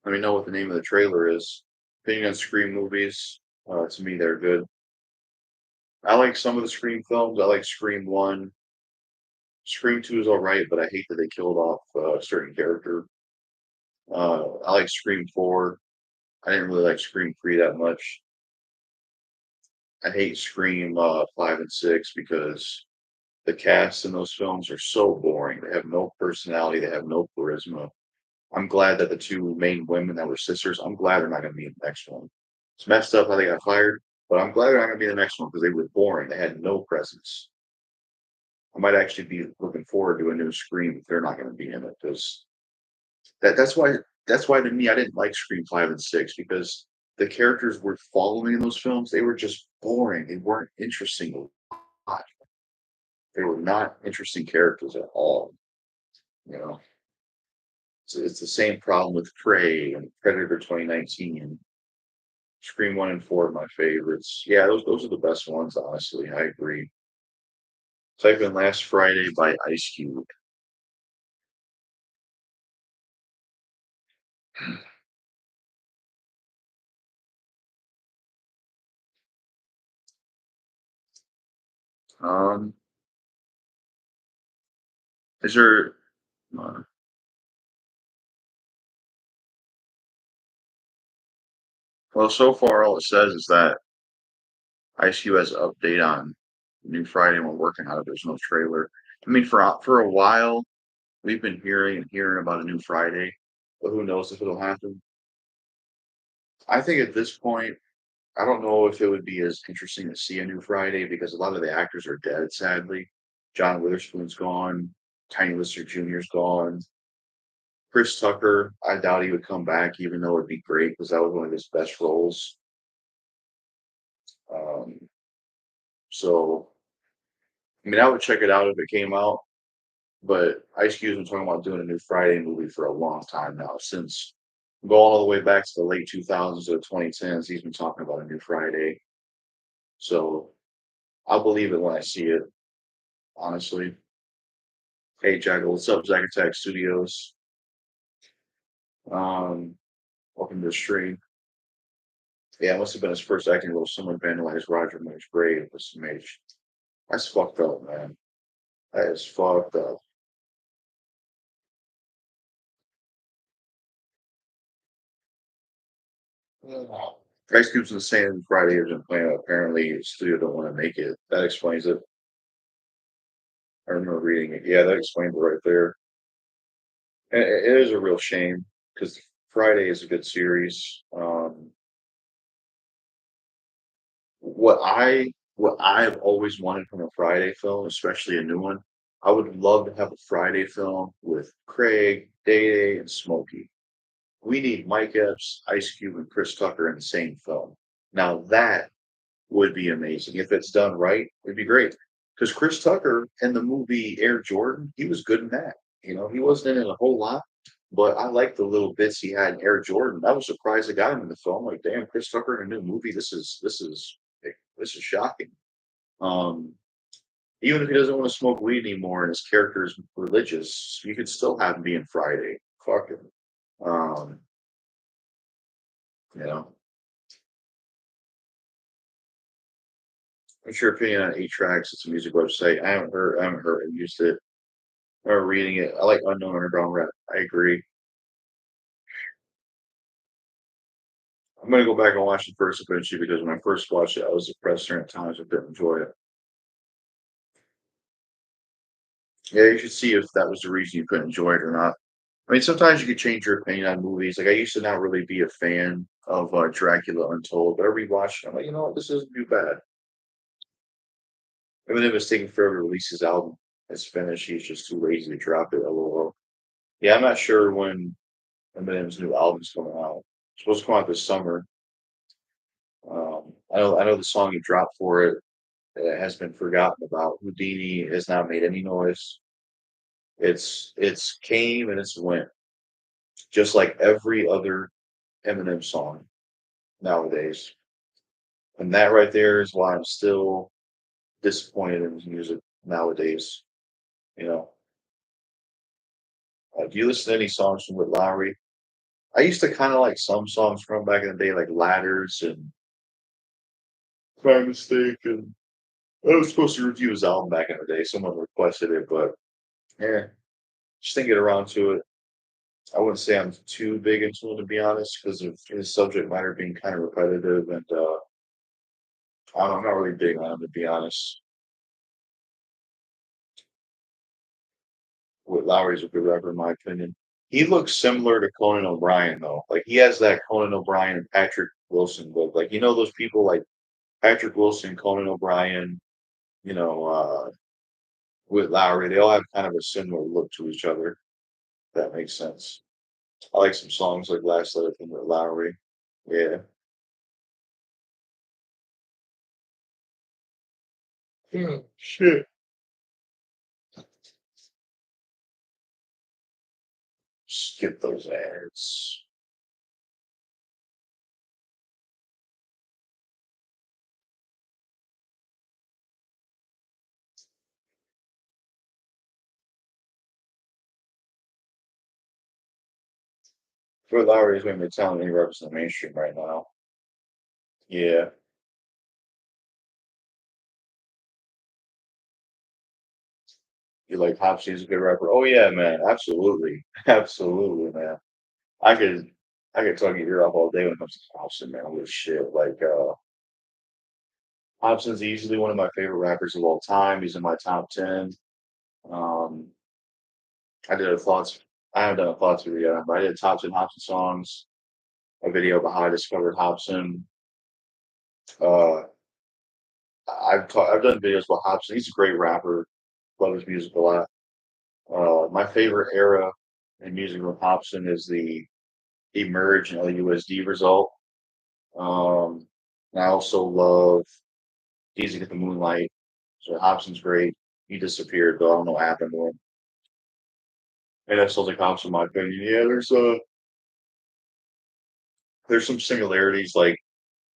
Let me know what the name of the trailer is. Opinion on Scream movies. To me, they're good. I like some of the Scream films. I like Scream One. Scream Two is all right, but I hate that they killed off a certain character. I like Scream Four. I didn't really like Scream Three that much. I hate Scream 5 and 6 because the cast in those films are so boring. They have no personality. They have no charisma. I'm glad that the two main women that were sisters, I'm glad they're not going to be in the next one. It's messed up how they got fired, but I'm glad they're not going to be in the next one because they were boring. They had no presence. I might actually be looking forward to a new Scream if they're not going to be in it because that's why to me I didn't like Scream 5 and 6 because the characters we're following in those films they were just boring. They weren't interesting to watch. They were not interesting characters at all. You know, it's the same problem with Prey and Predator 2019. Scream 1 and 4 are my favorites. Yeah, those are the best ones, honestly. I agree. Type in Last Friday by Ice Cube. Um, is there? Uh, well, so far all it says is that ICU has an update on New Friday, and we're working on it. There's no trailer. I mean, for a while, we've been hearing about a new Friday, but who knows if it'll happen? I think at this point, I don't know if it would be as interesting to see a new Friday because a lot of the actors are dead, sadly. John Witherspoon's gone. Tiny Lister Jr.'s gone. Chris Tucker, I doubt he would come back, even though it'd be great because that was one of his best roles. Um, so, I mean, I would check it out if it came out, but Ice Cube's been talking about doing a new Friday movie for a long time now, since going all the way back to the late 2000s or 2010s. He's been talking about a new Friday. So, I'll believe it when I see it, honestly. Hey, Jackal, what's up, Zack Attack Studios? Um, welcome to the stream. Yeah, it must have been his first acting role. Someone vandalized Roger Moore's grave with some H. That's fucked up, man. That is fucked up. Ice Cube's insane. Friday isn't playing. Apparently, the studio don't want to make it. That explains it. I remember reading it. Yeah, that explains it right there. And it is a real shame because Friday is a good series. What I've always wanted from a Friday film, especially a new one, I would love to have a Friday film with Craig, Day Day, and Smokey. We need Mike Epps, Ice Cube, and Chris Tucker in the same film. Now that would be amazing. If it's done right, it'd be great. Because Chris Tucker in the movie Air Jordan, he was good in that. You know, he wasn't in it a whole lot, but I like the little bits he had in Air Jordan. I was surprised they got him in the film. Like, damn, Chris Tucker in a new movie. This is shocking. Um, even if he doesn't want to smoke weed anymore and his character is religious, you could still have him being Friday. Fuck him. Um, you know, what's your opinion on 8 tracks? It's a music website. I haven't heard and used it or reading it. I like unknown underground rap. I agree. I'm gonna go back and watch the first eventually because when I first watched it, I was depressed during times I didn't enjoy it. Yeah, you should see if that was the reason you couldn't enjoy it or not. I mean, sometimes you could change your opinion on movies. Like I used to not really be a fan of Dracula Untold, but I rewatched it. I'm like, you know what, this isn't too bad. Eminem is taking forever to release his album. It's finished. He's just too lazy to drop it. LOL. Yeah, I'm not sure when Eminem's new album's coming out. It's supposed to come out this summer. I know the song he dropped for it has been forgotten about. Houdini has not made any noise. It's came and it's went, just like every other Eminem song nowadays. And that right there is why I'm still disappointed in his music nowadays. You know, do you listen to any songs from with Lowry? I used to kind of like some songs from back in the day, like Ladders and My Mistake, and I was supposed to review his album back in the day. Someone requested it, but yeah, just didn't get around to it. I wouldn't say I'm too big into it to be honest, because of his subject matter being kind of repetitive, and I'm not really big on him to be honest. With Lowry's a good rapper in my opinion. He looks similar to Conan O'Brien though. Like he has that Conan O'Brien and Patrick Wilson look. Like you know those people like Patrick Wilson, Conan O'Brien, you know, with Lowry, they all have kind of a similar look to each other. If that makes sense. I like some songs like Last Letter from with Lowry. Yeah. Yeah, shit. Skip those ads. Troy Lowry is maybe the talent he represents the mainstream right now. Yeah. You like Hopsy's a good rapper? Oh yeah, man. Absolutely. Absolutely, man. I could I could talk your ear off all day when it comes to Hobson, man. Holy shit. Like Hobson's easily one of my favorite rappers of all time. He's in my top 10. Um I did a thoughts I haven't done a thoughts video yet, but I did top 10 Hobson songs, a video about how I discovered Hobson. Uh I've done videos about Hobson. He's a great rapper. Love his music a lot. My favorite era in music with Hobson is the Emerge and LUSD result. Um, and I also love Easy Get the Moonlight. So Hobson's great. He disappeared, though. I don't know what happened to him. And that's still like Hobson, in my opinion. Yeah, there's some similarities. Like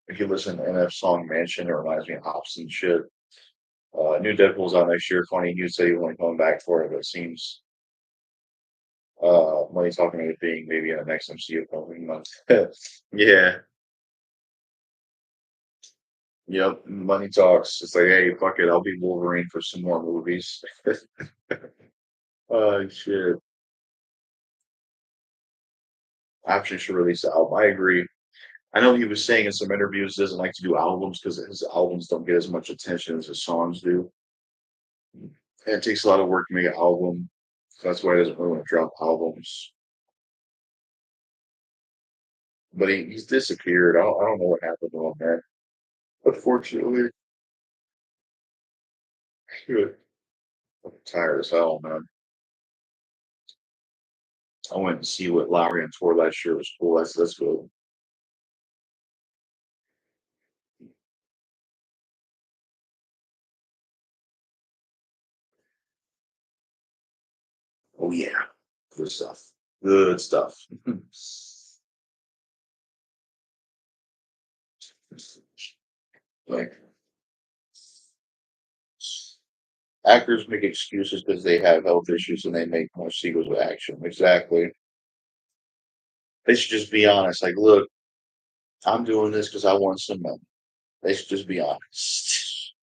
if you listen to NF song Mansion, it reminds me of Hobson shit. New Deadpool's out next year. Funny, you say you want to come back for it, but it seems money talking about it being maybe in the next MCU film. Yeah, yep. Money talks. It's like, hey, fuck it. I'll be Wolverine for some more movies. Oh shit. Actually should release the album. I agree. I know he was saying in some interviews he doesn't like to do albums because his albums don't get as much attention as his songs do. And it takes a lot of work to make an album. So that's why he doesn't really want to drop albums. But he's disappeared. I don't know what happened to him, man. Unfortunately, shit. I'm tired as hell, man. I went to see what Lowry on tour last year was cool. That's good. Oh yeah, good stuff. Good stuff. Like actors make excuses because they have health issues and they make more sequels with action. Exactly. They should just be honest. Like, look, I'm doing this because I want some money. They should just be honest.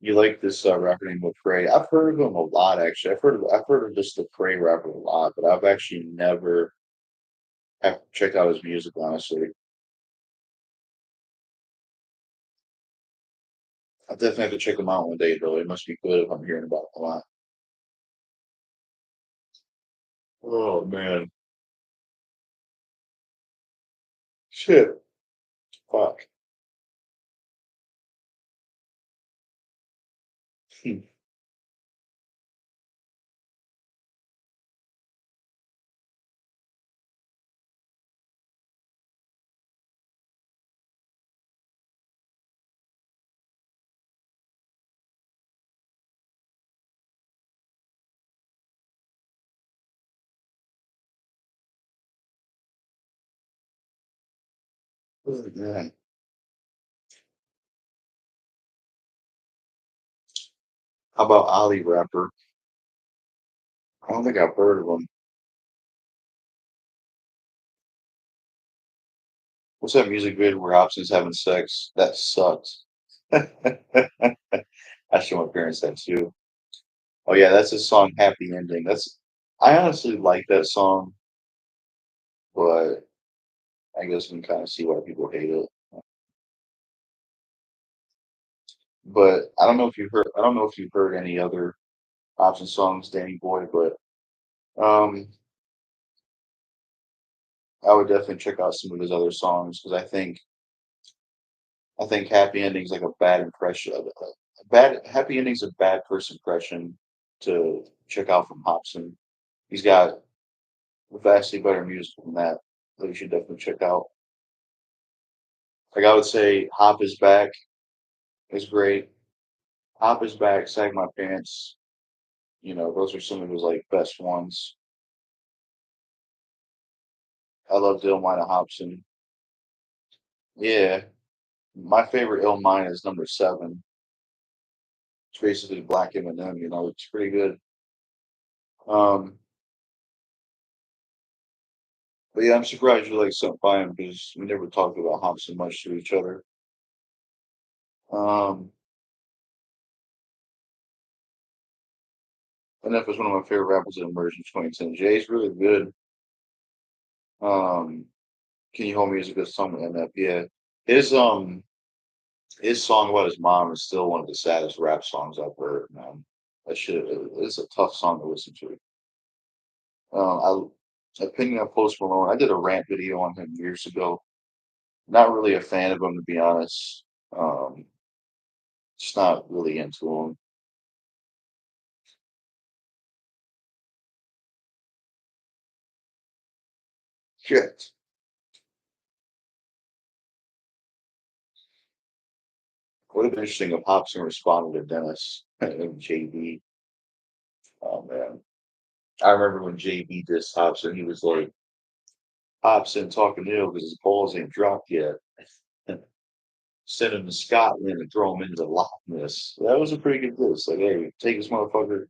You like this rapper named Lecrae? I've heard of him a lot, actually. I've heard of this Lecrae rapper a lot, but I've actually never have checked out his music, honestly. I definitely have to check him out one day, though. It must be good if I'm hearing about him a lot. Oh man, shit, fuck. Hmm. Oh, man. How about Ali rapper? I don't think I've heard of him. What's that music video where Hobson's having sex? That sucks. I show my parents that too. Oh yeah, that's his song "Happy Ending." I honestly like that song, but I guess we can kind of see why people hate it. But I don't know if you've heard any other Hobson songs, Danny Boy, but um, I would definitely check out some of his other songs because I think Happy Ending's like a bad impression. A bad Happy Ending's a bad first impression to check out from Hobson. He's got vastly better music than that you should definitely check out. Like I would say, Hop is Back is great. Hop is Back, Sag My Pants. You know, those are some of his like best ones. I love Dilmina Hobson. Yeah, my favorite Ill Mine is number 7. It's basically Black Eminem. You know, it's pretty good. Um, But yeah, I'm surprised you like something by him because we never talked about Hobson much to each other. Um, NF is one of my favorite rappers that emerged in 2010. Jay's really good. Um, Can You Hold Me is a good song with NF. Yeah, his um his song about his mom is still one of the saddest rap songs I've heard. Man, that shit it's a tough song to listen to. Opinion on Post Malone. I did a rant video on him years ago. Not really a fan of him to be honest. Um, just not really into him. Shit. Would have been interesting if Hobson responded to Dennis and JB. Oh man. I remember when JB dissed Hobson, he was like, Hobson talking ill because his balls ain't dropped yet. Send him to Scotland and throw him into the Loch Ness. That was a pretty good diss. Like, hey, take this motherfucker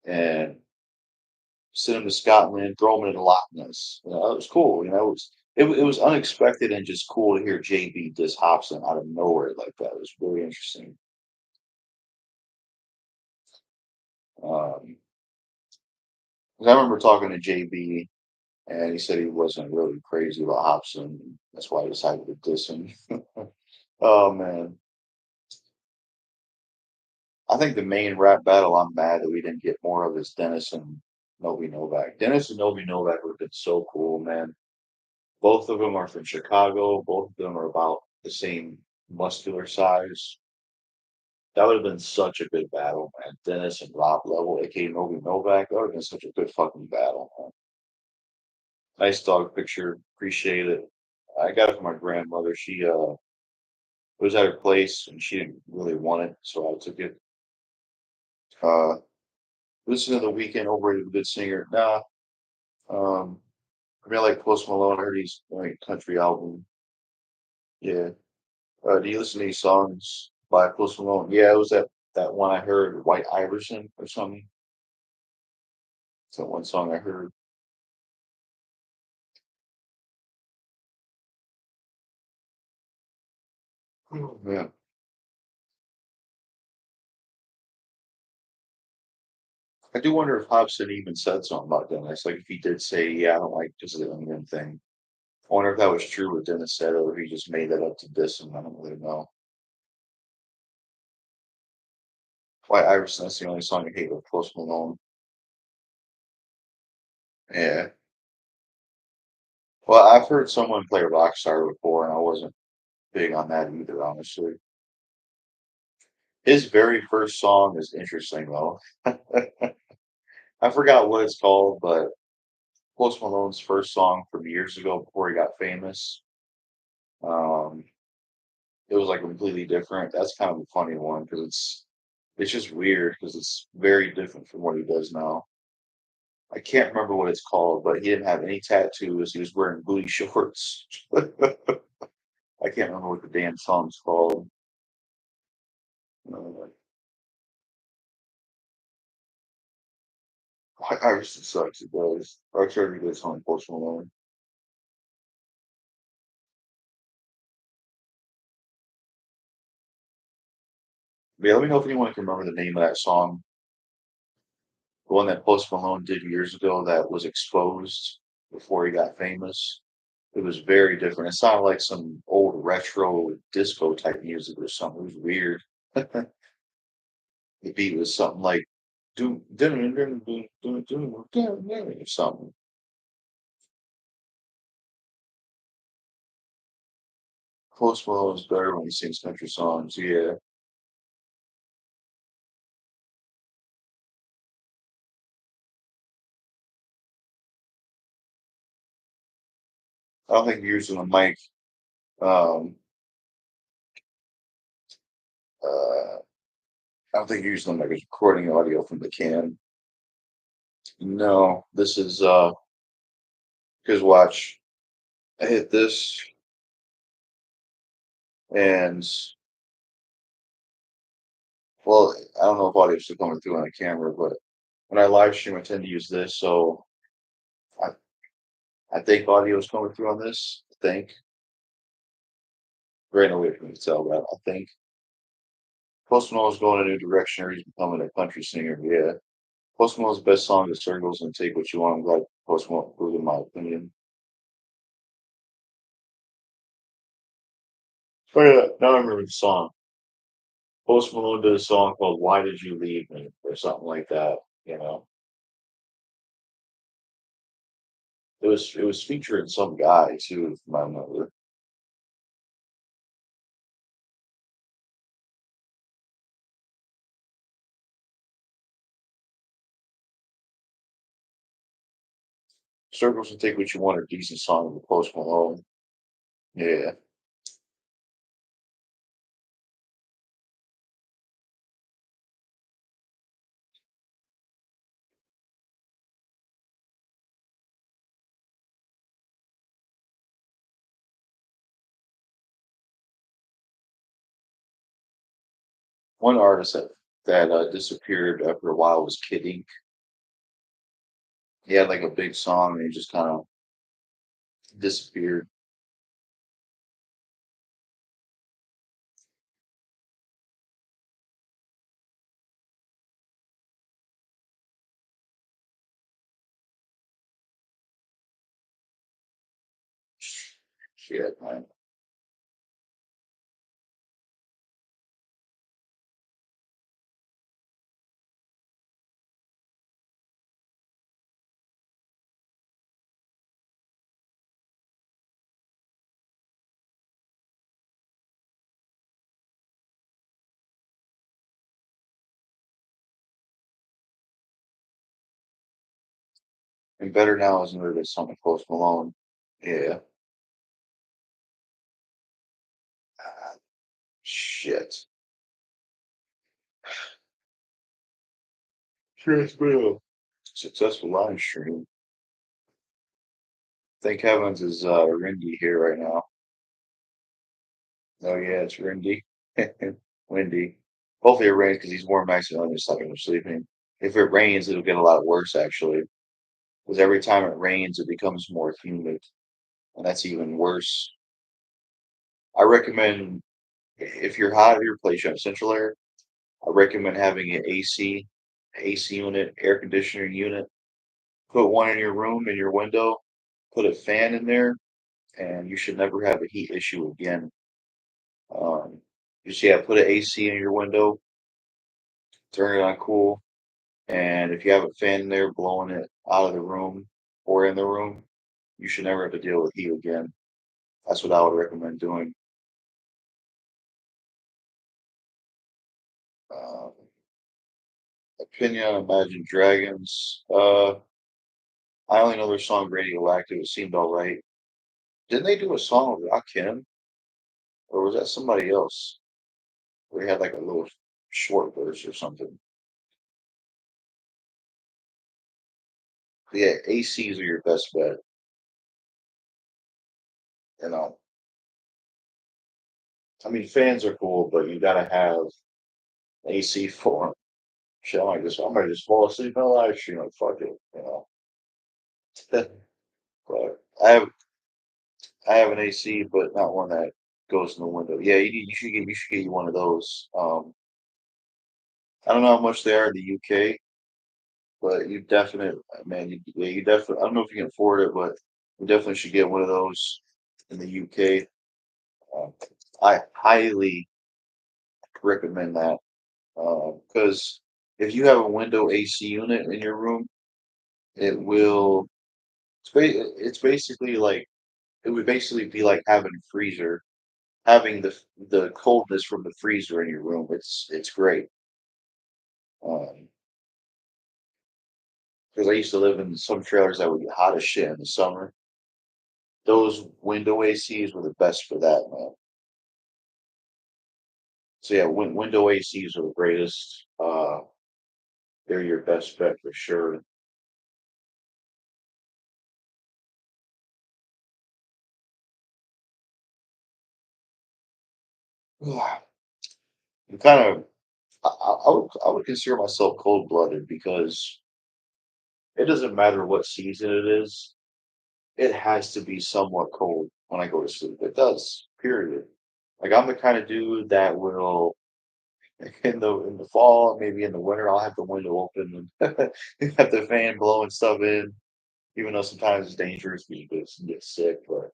and send him to Scotland, throw him into Loch Ness. You know, that was cool. You know, it was unexpected and just cool to hear JB diss Hobson out of nowhere like that. It was really interesting. Um, 'Cause I remember talking to JB and he said he wasn't really crazy about Hobson. That's why he decided to diss him. Oh man. I think the main rap battle I'm mad that we didn't get more of is Dennis and Novi Novak. Dennis and Novi Novak would have been so cool, man. Both of them are from Chicago. Both of them are about the same muscular size. That would have been such a good battle, man. Dennis and Rob Level, aka Novi Novak. That would have been such a good fucking battle, man. Nice dog picture. Appreciate it. I got it from my grandmother. She was at her place and she didn't really want it, so I took it. Uh, Listen to the weekend overrated good singer. Nah. Um, I mean, I like Post Malone. I heard he's like country album. Yeah. Do you listen to these songs by Post Malone? Yeah, it was that one I heard, White Iverson or something. It's that one song I heard. Yeah. I do wonder if Hobson even said something about Dennis. Like if he did say, "Yeah, I don't like just the Eminem thing." I wonder if that was true what Dennis said, or if he just made that up to diss him. I don't really know. White Iverson, that's the only song I hate with Post Malone. Yeah. Well, I've heard someone play Rockstar before, and I wasn't big on that either, honestly. His very first song is interesting though. I forgot what it's called, but Post Malone's first song from years ago before he got famous. Um, it was like completely different. That's kind of a funny one because it's just weird because it's very different from what he does now. I can't remember what it's called, but he didn't have any tattoos. He was wearing booty shorts. I can't remember what the damn song's called. Uh, Iverson sucks. It does. I'll try to do this on Post Malone. But yeah, let me know if anyone can remember the name of that song. The one that Post Malone did years ago that was exposed before he got famous. It was very different. It sounded like some old retro disco type music or something. It was weird. The beat was something like do or something. Post Malone is better when he sings country songs. Yeah, I don't think you're using the mic. Um, I don't think you're using the mic. It's recording audio from the can. No, this is because watch. I hit this and well, I don't know if audio is still coming through on the camera, but when I live stream, I tend to use this. So I, I think audio is coming through on this. I think. Right away from me to tell that. I think Post Malone's going a new direction, or he's becoming a country singer. Yeah. Post Malone's best song is Circles and Take What You Want. I'm glad Post Malone improved in my opinion. Oh yeah, now I remember the song. Post Malone did a song called "Why Did You Leave Me" or something like that. You know, it was featuring some guy too, if I remember. Circles and Take What You Want are decent song with Post Malone. Yeah, one artist that disappeared after a while was Kid Ink. He had like a big song and he just kind of disappeared. Shit, man. And Better Now is another good song with Post Malone. Yeah. Ah, shit. Chris Will. Successful live stream. Thank heavens is Rindy here right now. Oh yeah, it's Rindy. Windy. Hopefully it rains because he's warm nice and I'm just like I'm sleeping. If it rains, it'll get a lot worse actually. Because every time it rains, it becomes more humid, and that's even worse. I recommend if you're hot at your place, you have central air. I recommend having an AC unit, air conditioner unit. Put one in your room, in your window. Put a fan in there, and you should never have a heat issue again. Um, just yeah, put an AC in your window, turn it on cool, and if you have a fan in there blowing it out of the room or in the room, you should never have to deal with heat again. That's what I would recommend doing. Um, Opinion on Imagine Dragons. I only know their song Radioactive. It seemed all right. Didn't they do a song with Rakim? Or was that somebody else? Where he had like a little short verse or something. Yeah, ACs are your best bet. You know, I mean, fans are cool, but you gotta have AC for 'em. Shit, I might just fall asleep in a live stream. Like, fuck it, you know. But I have an AC, but not one that goes in the window. Yeah, you should get you one of those. I don't know how much they are in the UK, but you definitely, man, yeah, you definitely. I don't know if you can afford it, but you definitely should get one of those in the UK. Um, I highly recommend that because if you have a window AC unit in your room, it will. It's basically like it would basically be like having a freezer, having the coldness from the freezer in your room. It's great. Because I used to live in some trailers that would get hot as shit in the summer. Those window ACs were the best for that, man. So yeah, window ACs are the greatest. They're your best bet for sure. I'm kind of I would consider myself cold blooded because it doesn't matter what season it is. it has to be somewhat cold when I go to sleep. It does, period. Like I'm the kind of dude that will in the fall, maybe in the winter, I'll have the window open and have the fan blowing stuff in, even though sometimes it's dangerous because you get sick, but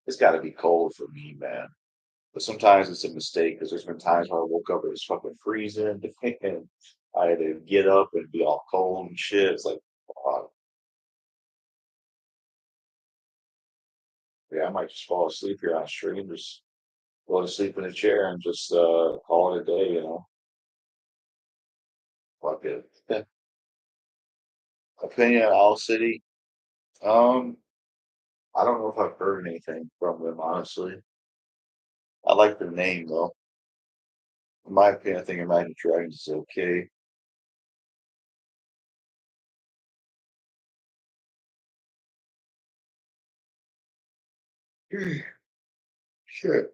it's got to be cold for me, man. But sometimes it's a mistake because there's been times where I woke up, it was fucking freezing, and I had to get up and be all cold and shit. It's like, fuck, yeah, I might just fall asleep here on stream, just go to sleep in a chair and just call it a day, Fuck it. Opinion on Owl City. Um, I don't know if I've heard anything from them, honestly. I like the name though. In my opinion, I think Imagine Dragons is okay. Shit.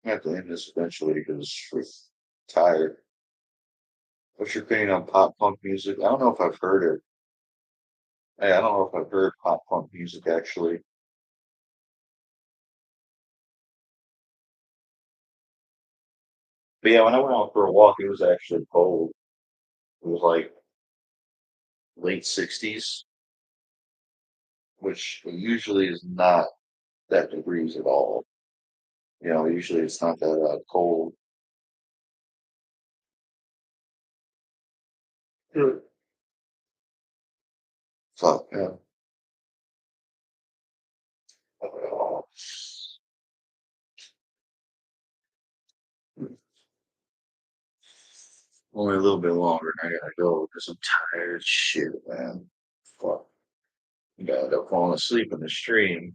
I have to end this eventually because I'm tired. What's your opinion on pop punk music? I don't know if I've heard it. Hey, I don't know if I've heard pop punk music actually. But yeah, when I went out for a walk, it was actually cold. It was like late 60s, which usually is not that degrees at all. Usually it's not that cold. Sure. Fuck, yeah. Only a little bit longer and I gotta go because I'm tired as shit, man. Fuck. You gotta end up falling asleep in the stream.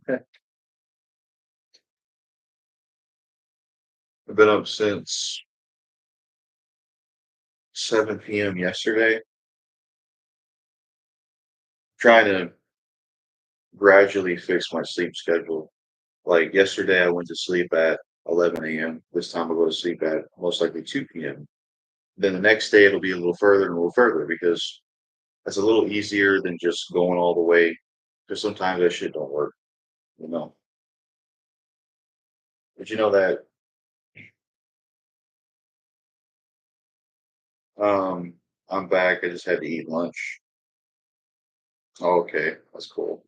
I've been up since 7 p.m. yesterday, trying to gradually fix my sleep schedule. Like yesterday, I went to sleep at 11 a.m. This time I'll go to sleep at most likely 2 p.m. Then the next day, it'll be a little further and a little further because that's a little easier than just going all the way. Because sometimes that shit don't work, you know. But you know that I'm back. I just had to eat lunch. Oh, okay, that's cool.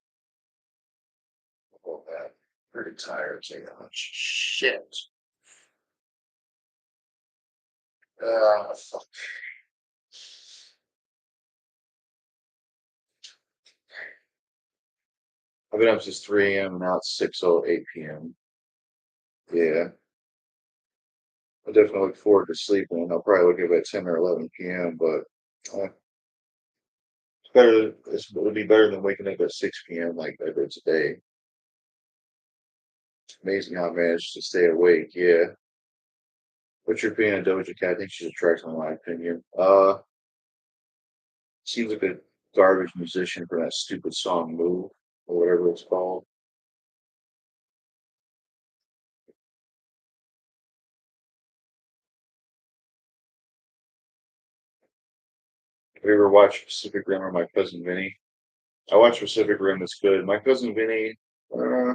Well, that pretty tired. Taking lunch. Shit. Fuck. I've been up since 3 a.m. and now it's 6:08 p.m. Yeah, I definitely look forward to sleeping. I'll probably wake up at 10 or 11 p.m. But it's better. It'll be better than waking up at 6 p.m. like I did today. It's amazing how I managed to stay awake. Yeah. What's your opinion on Doja Cat? I think she's attractive in my opinion. Seems like a garbage musician for that stupid song "Move" or whatever it's called. Have you ever watched Pacific Rim or My Cousin Vinny? I watched Pacific Rim. It's good. My Cousin Vinny. Uh,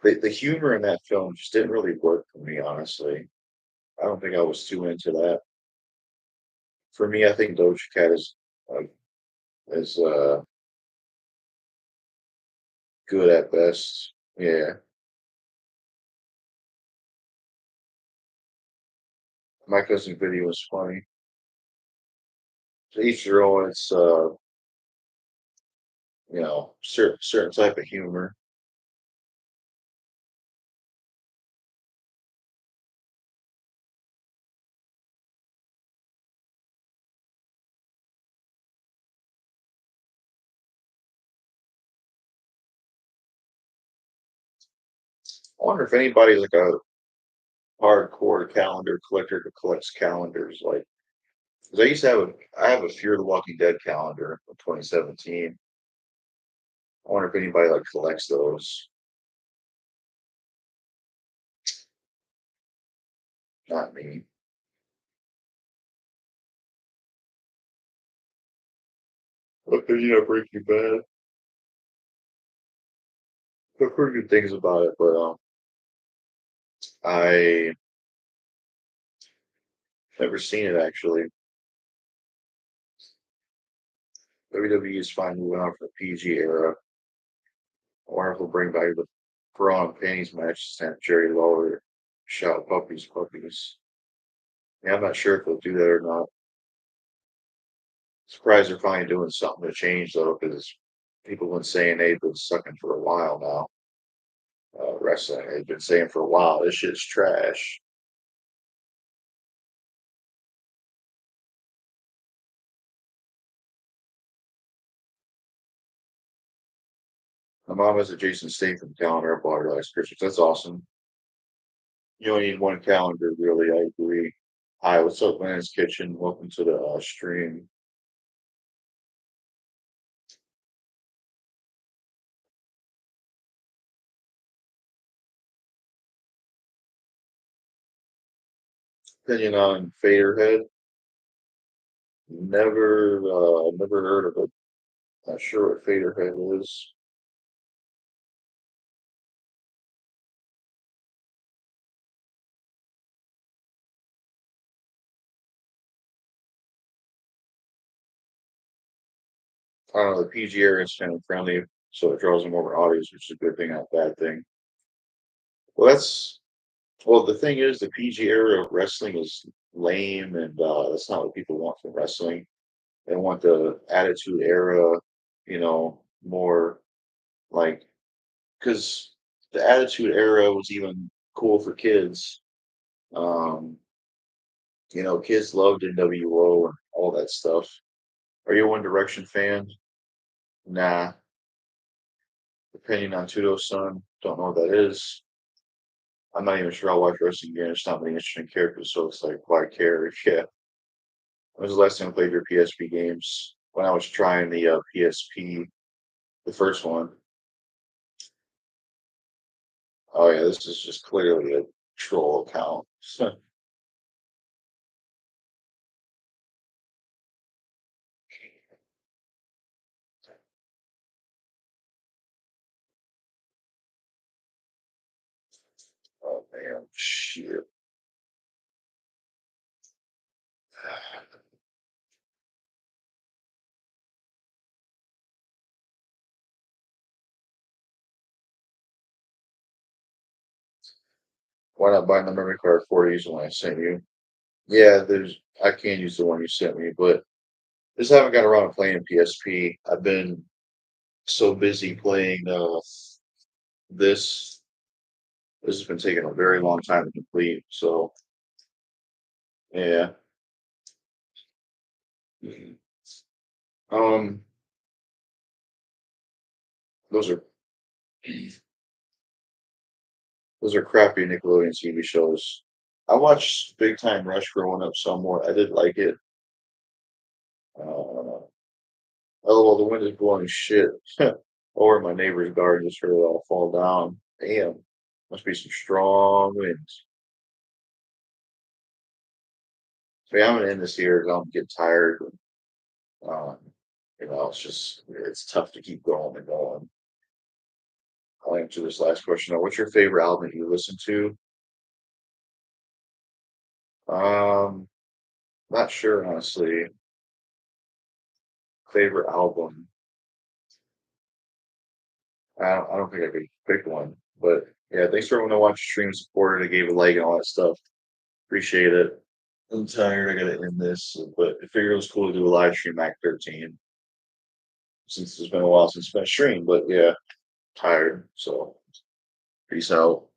the humor in that film just didn't really work for me, honestly. I don't think I was too into that. For me, I think Doja Cat uh, is good at best. Yeah, My Cousin Vinny was funny. To each their own. It's certain type of humor. I wonder if anybody's like a hardcore calendar collector who collects calendars. Like, 'cause I have a Fear the Walking Dead calendar from 2017. I wonder if anybody like collects those. Not me. But Breaking Bad. I've heard good things about it, but I never seen it actually. WWE is finally moving on from the PG era. I wonder if they'll bring back the bra and panties match and Jerry Lawler shout puppies, puppies. Yeah, I'm not sure if they'll do that or not. Surprised they're finally doing something to change though, because people have been saying they've been sucking for a while now. Wrestling, they've been saying for a while this shit's trash. My mom has a Jason Statham calendar I bought her last Christmas. That's awesome. You only need one calendar, really. I agree. Hi, what's up, Lance Kitchen? Welcome to the stream. Opinion on Faderhead? Never heard of it. Not sure what Faderhead is. I don't know. The PG area is kind of friendly, so it draws in more of an audience, which is a good thing, not a bad thing. Well, the thing is, the PG era of wrestling is lame, and that's not what people want from wrestling. They want the Attitude Era, more like because the Attitude Era was even cool for kids. Um, kids loved NWO and all that stuff. Are you a One Direction fan? Nah. Depending on Tudo's son, don't know what that is. I'm not even sure I'll watch wrestling again. It's not many interesting characters, so it's like, why care? Yeah. When was the last time I played your PSP games? When I was trying the PSP, the first one. Oh yeah, this is just clearly a troll account. Oh man, shit. Why not buy the memory card for you when I sent you? Yeah, I can use the one you sent me, but just haven't got around to playing PSP. I've been so busy playing this. This has been taking a very long time to complete. So yeah. Um, those are those are crappy Nickelodeon TV shows. I watched Big Time Rush growing up somewhat. I did like it. Oh well, the wind is blowing shit over my neighbor's garden. Just heard it all fall down. Damn, must be some strong winds. So yeah, I'm gonna end this here. 'Cause I'm getting tired. Um, it's tough to keep going and going. I'll answer this last question. Now, what's your favorite album that you listen to? Um, Not sure honestly. Favorite album. I don't think I could pick one. But yeah, thanks for everyone that watched the stream, supported, I gave a like and all that stuff. Appreciate it. I'm tired. I gotta end this, but I figured it was cool to do a live stream Act 13 since it's been a while since it's been streamed. But yeah, tired. So peace out.